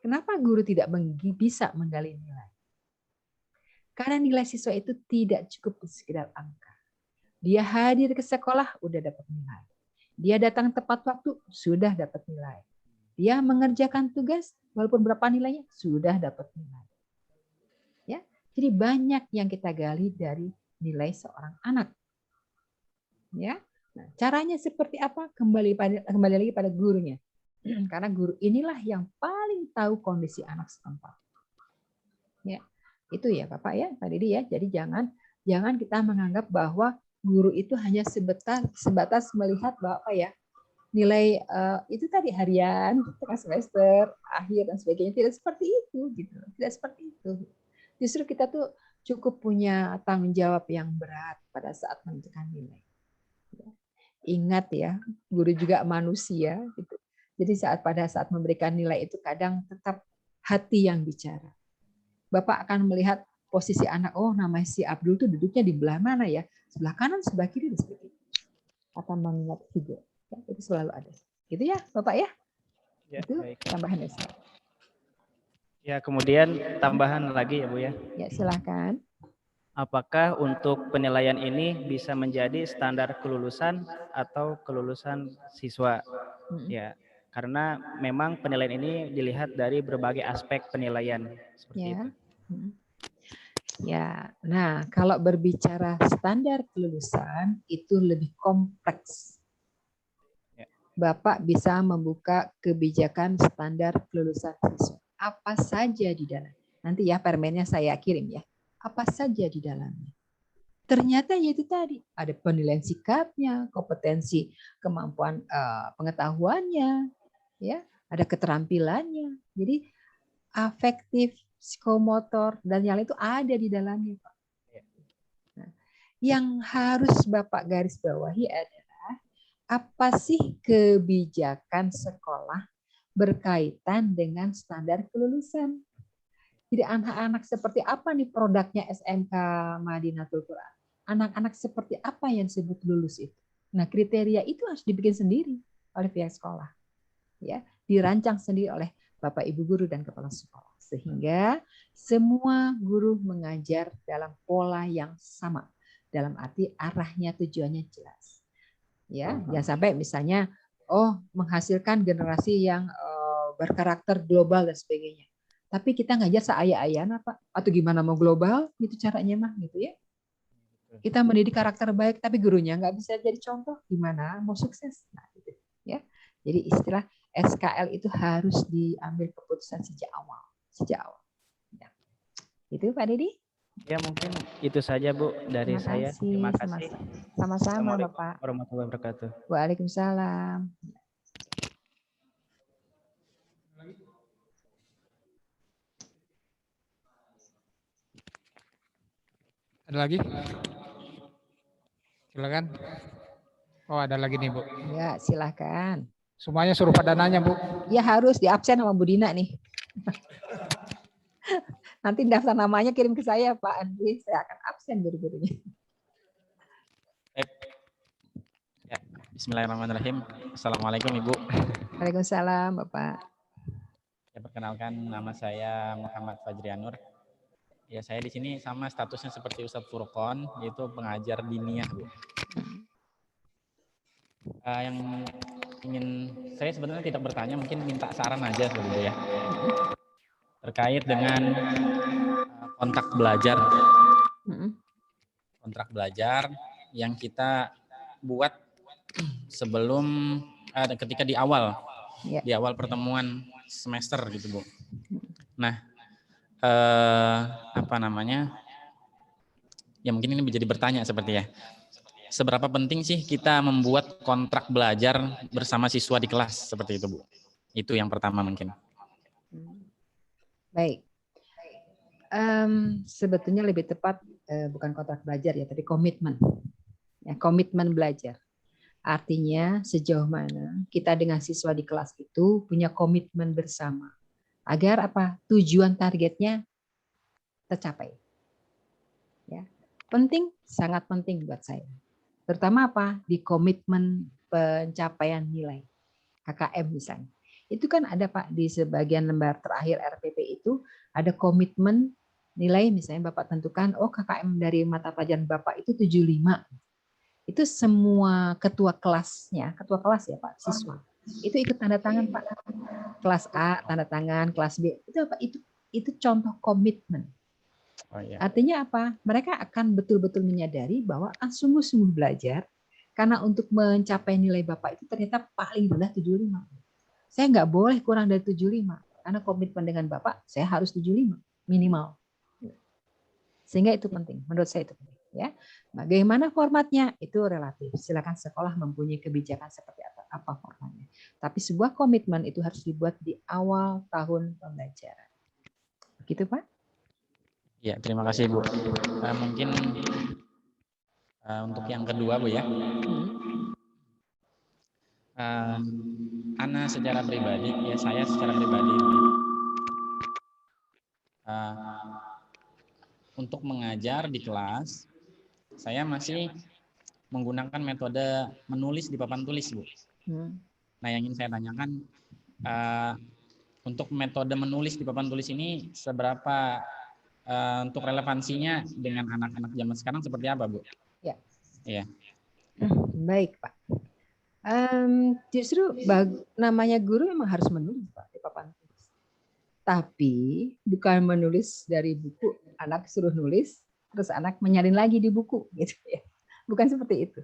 Kenapa guru tidak bisa menggali nilai? Karena nilai siswa itu tidak cukup sekedar angka. Dia hadir ke sekolah, udah dapat nilai. Dia datang tepat waktu, sudah dapat nilai. Dia mengerjakan tugas, walaupun berapa nilainya, sudah dapat nilai. Ya, jadi banyak yang kita gali dari nilai seorang anak. Ya, nah, caranya seperti apa? Kembali lagi pada gurunya. Karena guru inilah yang paling tahu kondisi anak setempat. Ya, itu ya Bapak ya, Pak Didi ya. Jadi jangan kita menganggap bahwa guru itu hanya sebatas melihat bahwa nilai itu tadi harian, tengah semester, akhir dan sebagainya. Tidak seperti itu gitu. Tidak seperti itu. Justru kita tuh cukup punya tanggung jawab yang berat pada saat menentukan nilai. Ingat ya, guru juga manusia. Gitu. Jadi pada saat memberikan nilai itu kadang tetap hati yang bicara. Bapak akan melihat posisi anak, oh namanya si Abdul tuh duduknya di belah mana ya? Sebelah kanan, sebelah kiri, dan sebagainya. Akan mengingat figur. Ya, itu selalu ada. Gitu ya, Bapak ya? Ya, itu baik. tambahan ya. Ya, kemudian tambahan lagi ya Bu ya. Ya, silakan. Apakah untuk penilaian ini bisa menjadi standar kelulusan atau kelulusan siswa? Ya, karena memang penilaian ini dilihat dari berbagai aspek penilaian seperti itu. Ya, nah kalau berbicara standar kelulusan itu lebih kompleks. Bapak bisa membuka kebijakan standar kelulusan siswa. Apa saja di dalam. Nanti ya permennya saya kirim ya. Apa saja di dalamnya. Ternyata yaitu tadi ada penilaian sikapnya, kompetensi, kemampuan pengetahuannya, ya, ada keterampilannya. Jadi afektif, psikomotor dan yang lain itu ada di dalamnya, Pak. Nah, yang harus Bapak garis bawahi adalah apa sih kebijakan sekolah berkaitan dengan standar kelulusan. Jadi anak-anak seperti apa nih produknya SMK Madinatul Quran? Anak-anak seperti apa yang disebut lulus itu? Nah, kriteria itu harus dibikin sendiri oleh pihak sekolah. Ya, dirancang sendiri oleh Bapak Ibu guru dan kepala sekolah sehingga semua guru mengajar dalam pola yang sama. Dalam arti arahnya, tujuannya jelas. Ya, jangan sampai misalnya menghasilkan generasi yang berkarakter global dan sebagainya. Tapi kita ngajar seaya-ayana, Pak. Atau gimana mau global, gitu caranya mah, gitu ya. Kita mendidik karakter baik, tapi gurunya nggak bisa jadi contoh, gimana mau sukses. Nah, gitu ya. Jadi istilah SKL itu harus diambil keputusan sejak awal. Ya. Itu Pak Didi. Ya mungkin itu saja Bu dari saya. Terima kasih. Sama-sama Bapak. Warahmatullahi wabarakatuh. Waalaikumsalam. Ada lagi? Silakan. Oh, ada lagi nih, Bu. Ya, silakan. Semuanya suruh pada nanya, Bu. Ya harus di absen sama Bu Dina nih. Nanti daftar namanya kirim ke saya, Pak Andri. Saya akan absen guru-gurunya. Ya, bismillahirrahmanirrahim. Assalamualaikum Ibu. Waalaikumsalam Bapak. Ya, perkenalkan nama saya Muhammad Fajrianur. Ya, saya di sini sama statusnya seperti Ustadz Furqon, yaitu pengajar diniyah, Bu. Yang ingin saya sebenarnya tidak bertanya, mungkin minta saran aja sebenarnya ya. Terkait dengan kontrak belajar. Kontrak belajar yang kita buat sebelum ketika di awal pertemuan semester gitu Bu. Nah, ya mungkin ini menjadi bertanya seperti ya. Seberapa penting sih kita membuat kontrak belajar bersama siswa di kelas seperti itu Bu? Itu yang pertama mungkin. Baik. Sebetulnya lebih tepat bukan kontrak belajar ya, tapi komitmen. Ya, komitmen belajar. Artinya sejauh mana kita dengan siswa di kelas itu punya komitmen bersama. Agar apa? Tujuan targetnya tercapai. Ya. Penting, sangat penting buat saya. Terutama apa? Di komitmen pencapaian nilai. KKM misalnya. Itu kan ada Pak di sebagian lembar terakhir RPP itu ada komitmen nilai misalnya Bapak tentukan KKM dari mata pelajaran Bapak itu 75. Itu semua ketua kelasnya, ketua kelas ya Pak, siswa. Itu ikut tanda tangan Pak. Kelas A tanda tangan, kelas B. Itu apa? Itu contoh komitmen. Oh, iya. Artinya apa? Mereka akan betul-betul menyadari bahwa akan sungguh-sungguh belajar karena untuk mencapai nilai Bapak itu ternyata paling rendah 75. Saya nggak boleh kurang dari 75 karena komitmen dengan Bapak saya harus 75 minimal. Sehingga itu penting, menurut saya itu penting. Ya, bagaimana formatnya itu relatif. Silakan sekolah mempunyai kebijakan seperti apa formatnya. Tapi sebuah komitmen itu harus dibuat di awal tahun pembelajaran. Begitu Pak? Ya, terima kasih Bu. Mungkin untuk yang kedua Bu ya. Ana secara pribadi, ya saya secara pribadi Bu, untuk mengajar di kelas, saya masih menggunakan metode menulis di papan tulis Bu. Nah yang ingin saya tanyakan, untuk metode menulis di papan tulis ini seberapa untuk relevansinya dengan anak-anak zaman sekarang seperti apa Bu? Ya. Iya. Baik Pak. Justru namanya guru memang harus menulis Pak di papan tulis. Tapi bukan menulis dari buku, anak suruh nulis, terus anak menyalin lagi di buku, gitu ya. Bukan seperti itu.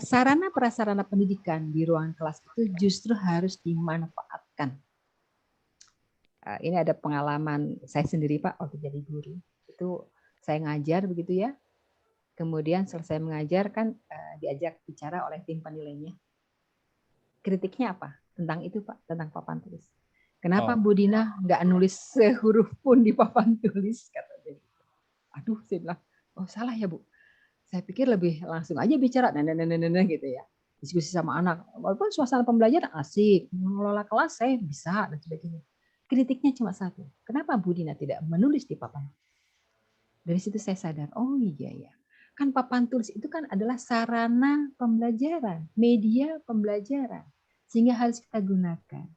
Sarana prasarana pendidikan di ruang kelas itu justru harus dimanfaatkan. Ini ada pengalaman saya sendiri Pak waktu jadi guru. Itu saya ngajar begitu ya. Kemudian selesai mengajar kan diajak bicara oleh tim penilainya. Kritiknya apa? Tentang itu Pak, tentang papan tulis. Kenapa Bu Dina nggak nulis sehuruf pun di papan tulis? Kata dia. Aduh, saya bilang, oh salah ya Bu. Saya pikir lebih langsung aja bicara, gitu ya. Diskusi sama anak. Walaupun suasana pembelajaran asik, mengelola kelas saya bisa dan sebagainya. Kritiknya cuma satu. Kenapa Bu Dina tidak menulis di papan? Dari situ saya sadar, oh iya ya. Kan papan tulis itu kan adalah sarana pembelajaran, media pembelajaran, sehingga harus kita gunakan.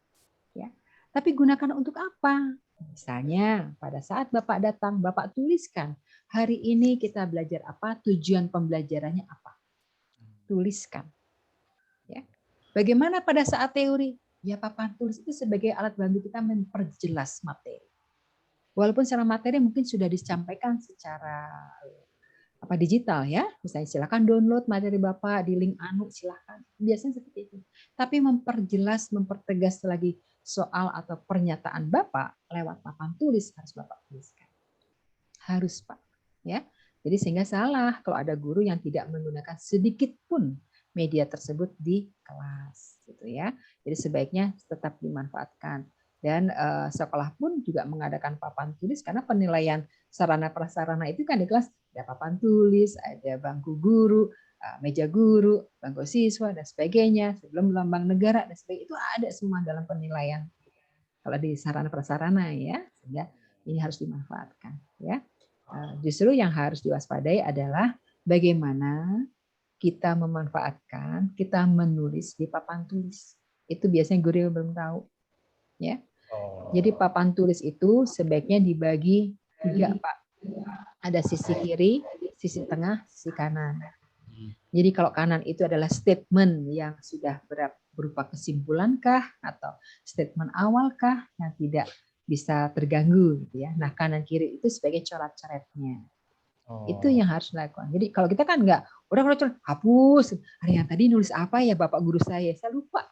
Ya, tapi gunakan untuk apa? Misalnya pada saat Bapak datang, Bapak tuliskan hari ini kita belajar apa, tujuan pembelajarannya apa, tuliskan. Ya, bagaimana pada saat teori? Ya papan tulis itu sebagai alat bantu kita memperjelas materi. Walaupun secara materi mungkin sudah disampaikan secara digital ya, misalnya silakan download materi Bapak di link anu silakan, biasanya seperti itu. Tapi memperjelas, mempertegas lagi soal atau pernyataan Bapak lewat papan tulis harus Bapak tuliskan, harus Pak, ya. Jadi sehingga salah kalau ada guru yang tidak menggunakan sedikit pun media tersebut di kelas, gitu ya. Jadi sebaiknya tetap dimanfaatkan. Dan sekolah pun juga mengadakan papan tulis karena penilaian sarana prasarana itu kan di kelas ada papan tulis, ada bangku guru, meja guru, bangku siswa dan sebagainya, sebelum lambang negara dan sebagainya, itu ada semua dalam penilaian kalau di sarana prasarana ya, sehingga ini harus dimanfaatkan ya. Justru yang harus diwaspadai adalah bagaimana kita memanfaatkan, kita menulis di papan tulis. Itu biasanya guru yang belum tahu ya. Jadi papan tulis itu sebaiknya dibagi 3 Pak. Ada sisi kiri, sisi tengah, sisi kanan. Jadi kalau kanan itu adalah statement yang sudah berupa kesimpulan-kah atau statement awal-kah yang tidak bisa terganggu gitu ya. Nah, kanan kiri itu sebagai coret-coretnya. Itu yang harus dilakukan. Jadi kalau kita kan enggak, orang hapus, hari yang tadi nulis apa ya Bapak guru saya lupa.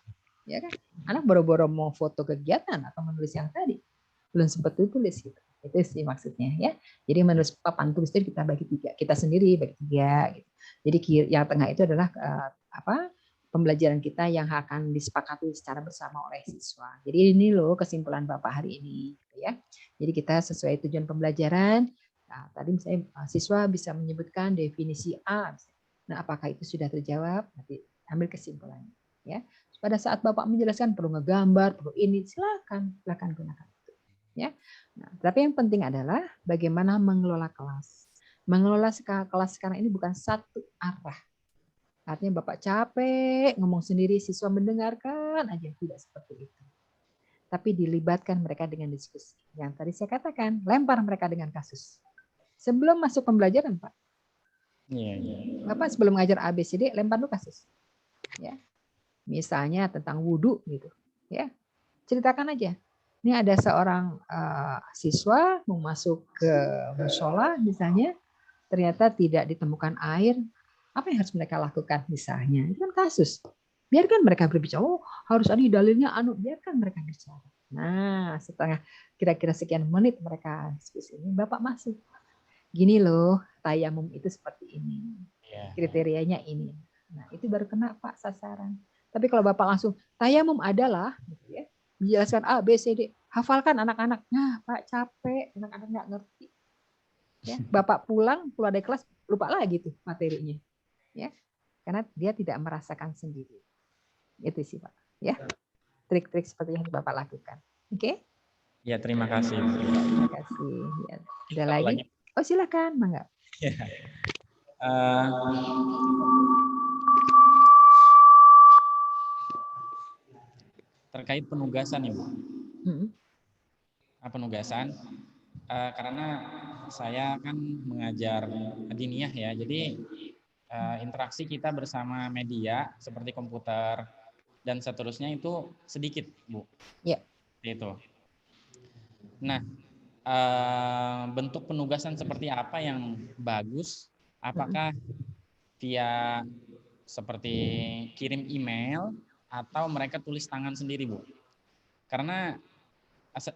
Ya kan? Anak boro-boro mau foto kegiatan atau menulis yang tadi. Belum sempat tulis gitu. Itu sih maksudnya ya. Jadi menulis papan tulis itu kita bagi 3. Kita sendiri bagi 3 gitu. Jadi yang tengah itu adalah pembelajaran kita yang akan disepakati secara bersama oleh siswa. Jadi ini loh kesimpulan Bapak hari ini gitu ya. Jadi kita sesuai tujuan pembelajaran. Nah, tadi misalnya siswa bisa menyebutkan definisi A. Nah, apakah itu sudah terjawab? Nanti ambil kesimpulannya ya. Pada saat Bapak menjelaskan perlu ngegambar, perlu ini, silakan gunakan itu. Ya. Nah, tapi yang penting adalah bagaimana mengelola kelas. Mengelola kelas sekarang ini bukan satu arah. Artinya Bapak capek ngomong sendiri, siswa mendengarkan aja, tidak seperti itu. Tapi dilibatkan mereka dengan diskusi. Yang tadi saya katakan, lempar mereka dengan kasus. Sebelum masuk pembelajaran, Pak. Bapak sebelum ngajar ABCD, lempar dulu kasus. Ya. Misalnya tentang wudhu gitu, ya ceritakan aja. Ini ada seorang siswa mau masuk ke mushola misalnya, ternyata tidak ditemukan air, apa yang harus mereka lakukan misalnya? Itu kan kasus. Biarkan mereka berbicara. Oh harus ada dalilnya, biarkan mereka bicara. Nah setelah kira-kira sekian menit mereka diskusi ini, Bapak masuk. Gini loh, tayamum itu seperti ini, kriterianya ini. Nah itu baru kena Pak sasaran. Tapi kalau Bapak langsung tayamum adalah, gitu ya, Dijelaskan A, B, C, D. Hafalkan anak-anak. Nah, Pak capek, anak-anak nggak ngerti. Ya, Bapak pulang dari kelas lupa lagi tuh materinya. Ya, karena dia tidak merasakan sendiri. Itu sih Pak. Ya, trik-trik seperti yang Bapak lakukan. Oke? Ya, terima kasih. Terima kasih. Ya. Ada lagi? Oh silakan, Mangga. Ya. Terkait penugasan Ibu. Penugasan karena saya kan mengajar diniyah ya, jadi interaksi kita bersama media seperti komputer dan seterusnya itu sedikit, Bu. Ya. Itu. Nah, bentuk penugasan seperti apa yang bagus? Apakah via seperti kirim email atau mereka tulis tangan sendiri, Bu? Karena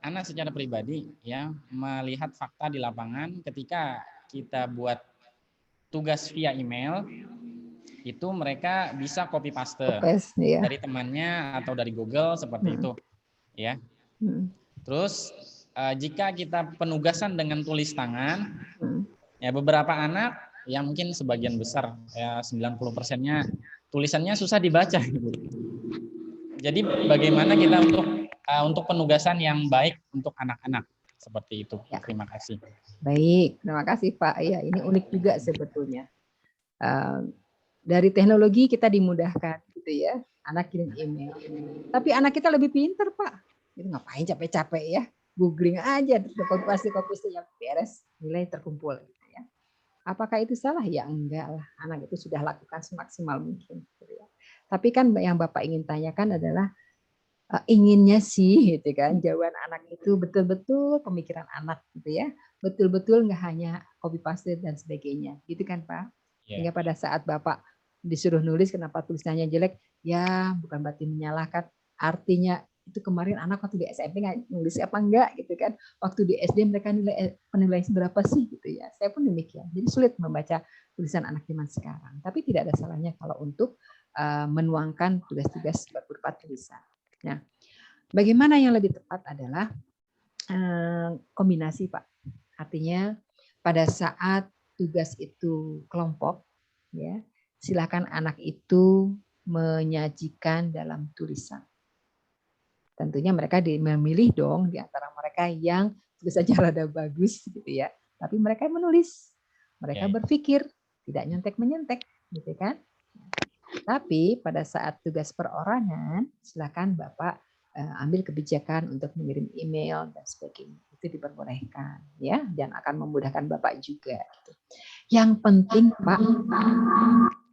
Ana secara pribadi ya melihat fakta di lapangan ketika kita buat tugas via email itu mereka bisa copy paste ya. dari temannya atau dari Google seperti itu ya. Terus jika kita penugasan dengan tulis tangan ya beberapa anak yang mungkin sebagian besar ya 90%-nya tulisannya susah dibaca gitu. Jadi bagaimana kita untuk penugasan yang baik untuk anak-anak seperti itu. Ya. Terima kasih. Baik, terima kasih Pak. Ya, ini unik juga sebetulnya. Dari teknologi kita dimudahkan, gitu ya. Anak kirim email. Tapi anak kita lebih pintar Pak. Itu ngapain capek-capek ya? Googling aja, copy paste yang beres, nilai terkumpul. Gitu ya. Apakah itu salah? Ya enggak lah. Anak itu sudah lakukan semaksimal mungkin. Gitu ya. Tapi kan yang Bapak ingin tanyakan adalah inginnya sih gitu kan jawaban anak itu betul-betul pemikiran anak gitu ya, betul-betul nggak hanya copy paste dan sebagainya gitu kan Pak. Sehingga pada saat Bapak disuruh nulis kenapa tulisannya jelek, ya bukan berarti menyalahkan, artinya itu kemarin anak waktu di SMP nggak nulis apa enggak gitu kan, waktu di SD mereka penilaian berapa sih gitu ya. Saya pun demikian, jadi sulit membaca tulisan anak zaman sekarang, tapi tidak ada salahnya kalau untuk menuangkan tugas-tugas berupa tulisan. Nah, bagaimana yang lebih tepat adalah kombinasi, Pak. Artinya pada saat tugas itu kelompok, ya, silakan anak itu menyajikan dalam tulisan. Tentunya mereka memilih dong di antara mereka yang tulisannya rada bagus, gitu ya. Tapi mereka menulis, mereka berpikir, tidak nyontek-menyentek, gitu kan? Tapi pada saat tugas perorangan, silakan Bapak ambil kebijakan untuk mengirim email dan sebagainya. Itu diperbolehkan ya, dan akan memudahkan Bapak juga. Yang penting Pak,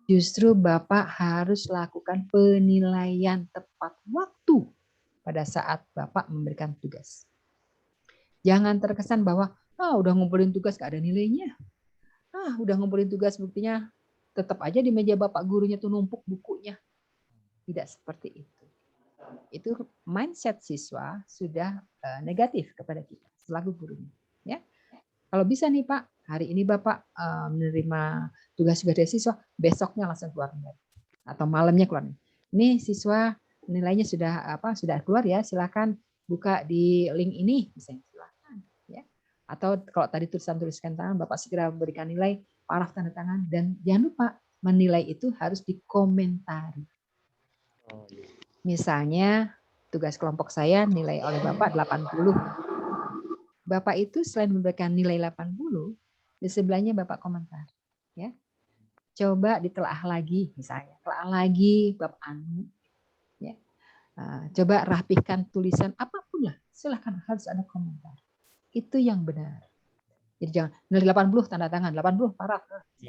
justru Bapak harus lakukan penilaian tepat waktu pada saat Bapak memberikan tugas. Jangan terkesan bahwa udah ngumpulin tugas gak ada nilainya. Udah ngumpulin tugas buktinya tetap aja di meja Bapak gurunya tuh numpuk bukunya. Tidak seperti itu. Itu mindset siswa sudah negatif kepada kita selaku gurunya. Ya, kalau bisa nih Pak, hari ini Bapak menerima tugas-tugas dari siswa, besoknya langsung keluar nilai atau malamnya keluar. Ini siswa nilainya sudah keluar ya, silakan buka di link ini, misalnya silakan. Ya. Atau kalau tadi tulisan tangan, Bapak segera berikan nilai, paraf tanda tangan, dan jangan lupa menilai itu harus dikomentari. Misalnya tugas kelompok saya nilai oleh Bapak 80. Bapak itu selain memberikan nilai 80, di sebelahnya Bapak komentar. Ya. Coba ditelaah lagi misalnya, telaah lagi Bapak Anu. Ya. Coba rapihkan tulisan apapun lah, silakan harus ada komentar. Itu yang benar. Jadi jangan nilai 80 tanda tangan, 80 paraf,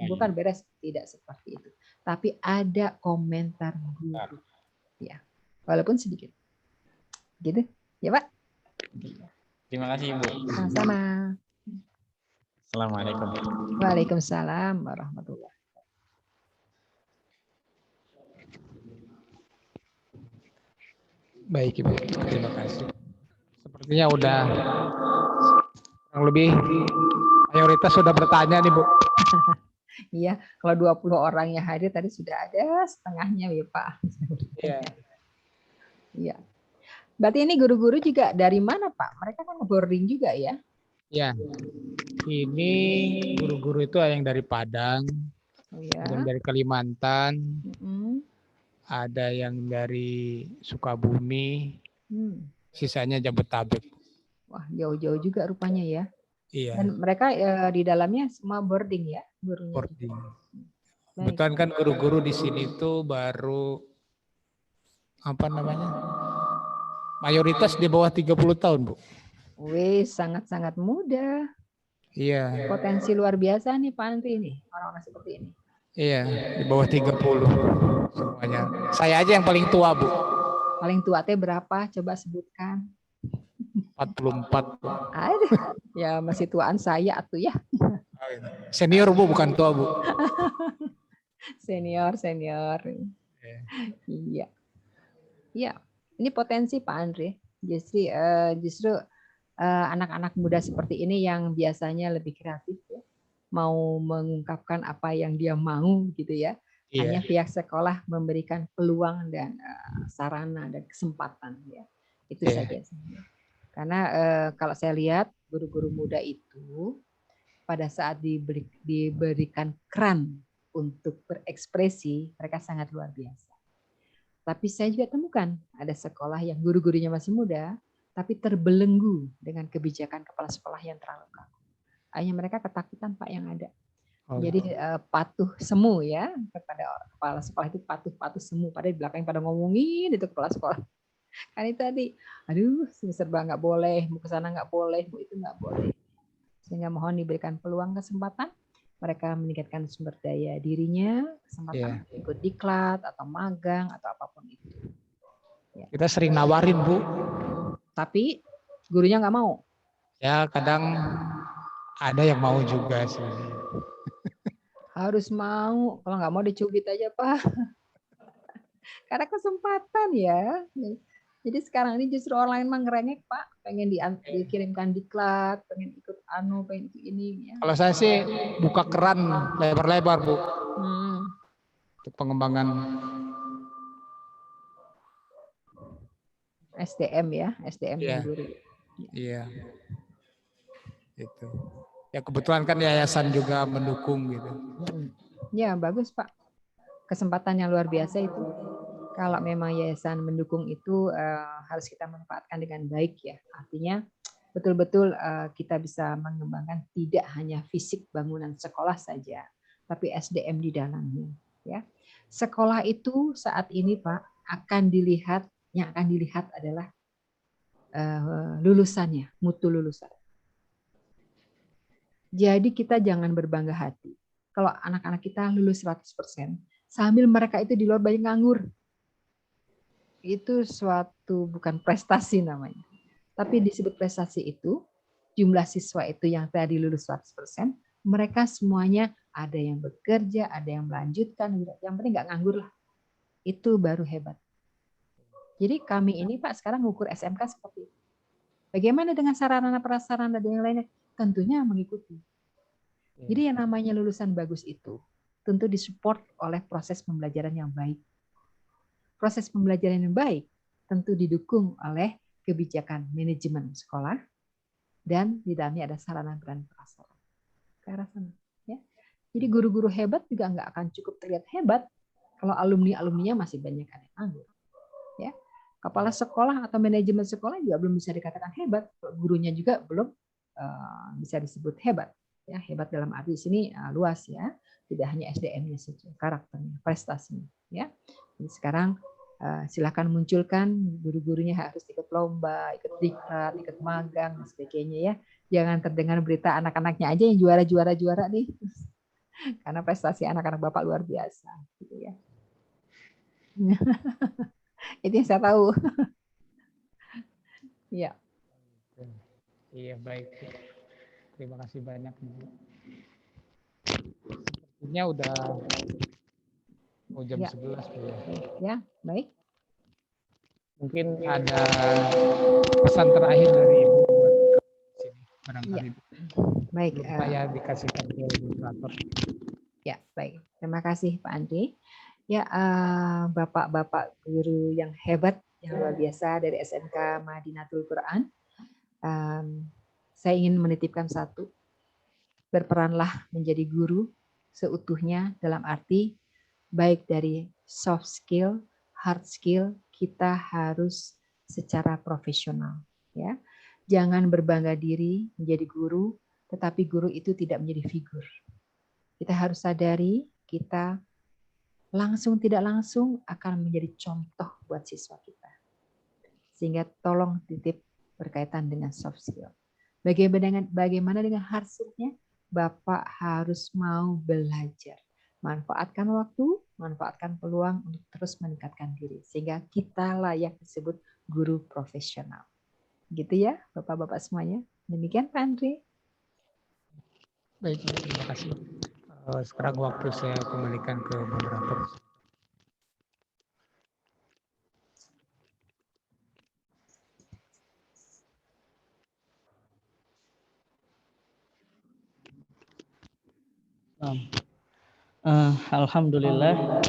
bukan beres, tidak seperti itu. Tapi ada komentar guru. Ya. Walaupun sedikit. Gitu. Ya, Pak. Terima kasih, Ibu. Sama-sama. Assalamualaikum. Waalaikumsalam warahmatullahi wabarakatuh. Baik, Ibu. Terima kasih. Sepertinya udah kurang lebih mayoritas sudah bertanya nih, Bu. Iya, kalau 20 orang yang hadir tadi sudah ada setengahnya ya, Pak. Iya. Iya. Berarti ini guru-guru juga dari mana, Pak? Mereka kan boarding juga ya? Ya, ini guru-guru itu ada yang dari Padang, ada yang dari Kalimantan, ada yang dari Sukabumi, sisanya Jabodetabek. Wah, jauh-jauh juga rupanya ya. Iya. Dan mereka di dalamnya semua boarding ya, gurunya. Boarding. Kebetulan kan guru-guru di sini tuh baru mayoritas di bawah 30 tahun, Bu. Wih, sangat-sangat muda. Iya. Potensi luar biasa nih Pak Andri ini, orang-orang seperti ini. Iya, di bawah 30 semuanya. Saya aja yang paling tua, Bu. Paling tua teh berapa? Coba sebutkan. 44. Aduh, ya masih tuaan saya atuh ya. Senior, Bu, bukan tua, Bu. Senior. Iya. Iya, ini potensi Pak Andri. Justru anak-anak muda seperti ini yang biasanya lebih kreatif ya, mau mengungkapkan apa yang dia mau gitu ya. Hanya pihak sekolah memberikan peluang dan sarana dan kesempatan ya. Itu saja. Karena kalau saya lihat guru-guru muda itu pada saat diberikan keran untuk berekspresi, mereka sangat luar biasa. Tapi saya juga temukan ada sekolah yang guru-gurunya masih muda, tapi terbelenggu dengan kebijakan kepala sekolah yang terlalu kaku. Hanya mereka ketakutan Pak yang ada. Jadi patuh semu ya, kepada kepala sekolah itu patuh semu. Padahal di belakang pada ngomongin itu kepala sekolah. Kan itu tadi, aduh serba nggak boleh, mau ke sana nggak boleh, mau itu nggak boleh. Sehingga mohon diberikan peluang kesempatan, mereka meningkatkan sumber daya dirinya, kesempatan ikut diklat atau magang atau apapun itu. Ya. Kita sering nawarin, Bu. Tapi gurunya nggak mau. Ya kadang ada yang mau juga sih. Harus mau, kalau nggak mau dicubit aja Pak. Karena kesempatan ya. Jadi sekarang ini justru orang lain mah ngerengek Pak, pengen dikirimkan diklat, pengen ikut pengen ikut ini. Ya. Kalau saya sih buka keran lebar-lebar Bu, untuk pengembangan SDM ya, SDM guru. Iya, itu. Ya kebetulan kan yayasan juga mendukung gitu. Ya bagus Pak, kesempatan yang luar biasa itu. Kalau memang yayasan mendukung itu harus kita manfaatkan dengan baik ya. Artinya betul-betul kita bisa mengembangkan tidak hanya fisik bangunan sekolah saja, tapi SDM di dalamnya. Ya, sekolah itu saat ini Pak yang akan dilihat adalah lulusannya, mutu lulusan. Jadi kita jangan berbangga hati. Kalau anak-anak kita lulus 100%, sambil mereka itu di luar banyak nganggur. Itu suatu bukan prestasi namanya. Tapi disebut prestasi itu, jumlah siswa itu yang tadi lulus 100%, mereka semuanya ada yang bekerja, ada yang melanjutkan, yang penting nggak nganggur lah. Itu baru hebat. Jadi kami ini Pak sekarang mengukur SMK seperti itu. Bagaimana dengan sarana-prasarana dan yang lainnya? Tentunya mengikuti. Jadi yang namanya lulusan bagus itu tentu disupport oleh proses pembelajaran yang baik. Proses pembelajaran yang baik tentu didukung oleh kebijakan manajemen sekolah dan di dalamnya ada sarana dan prasarana. Ke arah sana, ya. Jadi guru-guru hebat juga nggak akan cukup terlihat hebat kalau alumni-alumninya masih banyak yang nganggur. Ya. Kepala sekolah atau manajemen sekolah juga belum bisa dikatakan hebat, gurunya juga belum bisa disebut hebat. Ya, hebat dalam arti sini luas ya, tidak hanya SDM-nya saja, karakternya, prestasinya. Ya, jadi sekarang silakan munculkan guru-gurunya harus ikut lomba, ikut diklat, ikut magang dan sebagainya ya. Jangan terdengar berita anak-anaknya aja yang juara nih, karena prestasi anak-anak Bapak luar biasa, gitu ya. Itu yang saya tahu. Iya. Iya baik. Terima kasih banyak Ibu. Sepertinya udah mau jam 11 Bu. Ya, baik. Mungkin ada pesan terakhir dari Ibu buat sini barangkali. Ya. Baik. Saya dikasihkan ke moderator. Ya, baik. Terima kasih Pak Andri. Ya, bapak-bapak guru yang hebat yang luar biasa dari SMK Madinatul Quran. Saya ingin menitipkan satu, berperanlah menjadi guru seutuhnya dalam arti baik dari soft skill, hard skill, kita harus secara profesional. Ya, jangan berbangga diri menjadi guru, tetapi guru itu tidak menjadi figur. Kita harus sadari kita langsung tidak langsung akan menjadi contoh buat siswa kita. Sehingga tolong titip berkaitan dengan soft skill. Bagaimana dengan hard skill-nya? Bapak harus mau belajar. Manfaatkan waktu, manfaatkan peluang untuk terus meningkatkan diri. Sehingga kita layak disebut guru profesional. Gitu ya Bapak-Bapak semuanya. Demikian Pak Andri. Baik, terima kasih. Sekarang waktu saya kembalikan ke moderator. Alhamdulillah,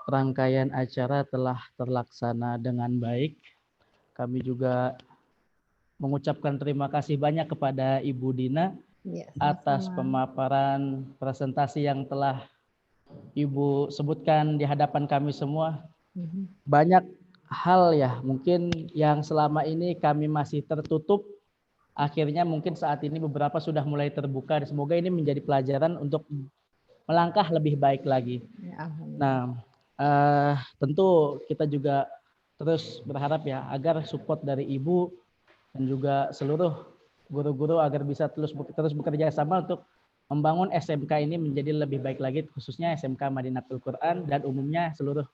rangkaian acara telah terlaksana dengan baik. Kami juga mengucapkan terima kasih banyak kepada Ibu Dina atas pemaparan presentasi yang telah Ibu sebutkan di hadapan kami semua. Banyak hal ya mungkin yang selama ini kami masih tertutup, akhirnya mungkin saat ini beberapa sudah mulai terbuka. Semoga ini menjadi pelajaran untuk melangkah lebih baik lagi. Nah, tentu kita juga terus berharap ya agar support dari Ibu dan juga seluruh guru-guru agar bisa terus bekerja sama untuk membangun SMK ini menjadi lebih baik lagi, khususnya SMK Madinatul Quran dan umumnya seluruh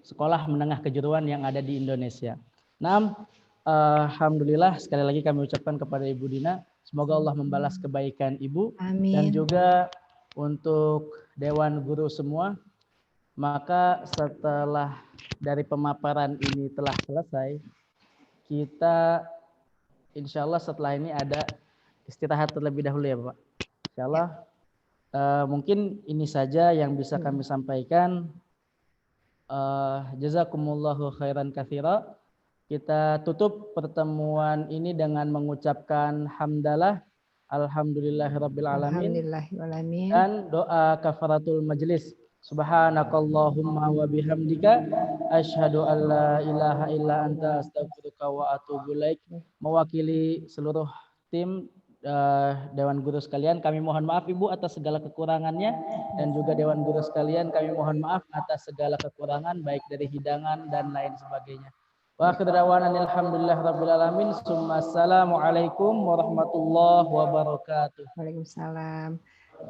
sekolah menengah kejuruan yang ada di Indonesia. Nah, alhamdulillah sekali lagi kami ucapkan kepada Ibu Dina, semoga Allah membalas kebaikan Ibu. Amin. Dan juga untuk Dewan Guru semua, maka setelah dari pemaparan ini telah selesai, kita insya Allah setelah ini ada istirahat terlebih dahulu ya Bapak. Insya Allah mungkin ini saja yang bisa kami sampaikan. Jazakumullahu khairan katsira. Kita tutup pertemuan ini dengan mengucapkan hamdalah. Alhamdulillahirabbil alamin. Dan doa kafaratul majelis. Subhanakallahumma wa bihamdika asyhadu an la ilaha illa anta astaghfiruka wa atubu ilaik. Mewakili seluruh tim Dewan Guru sekalian, kami mohon maaf Ibu atas segala kekurangannya, dan juga Dewan Guru sekalian kami mohon maaf atas segala kekurangan baik dari hidangan dan lain sebagainya. Wa akhiru da'wana alhamdulillahirabbil alamin. Assalamualaikum warahmatullahi wabarakatuh. Waalaikumsalam.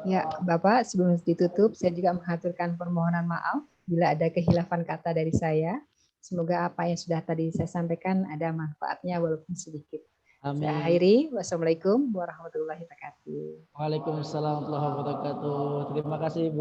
Ya, Bapak, sebelum ditutup saya juga mengaturkan permohonan maaf bila ada kehilafan kata dari saya. Semoga apa yang sudah tadi saya sampaikan ada manfaatnya walaupun sedikit. Amin. Saya akhiri. Wassalamualaikum warahmatullahi wabarakatuh. Waalaikumsalam warahmatullahi wabarakatuh. Terima kasih Bu.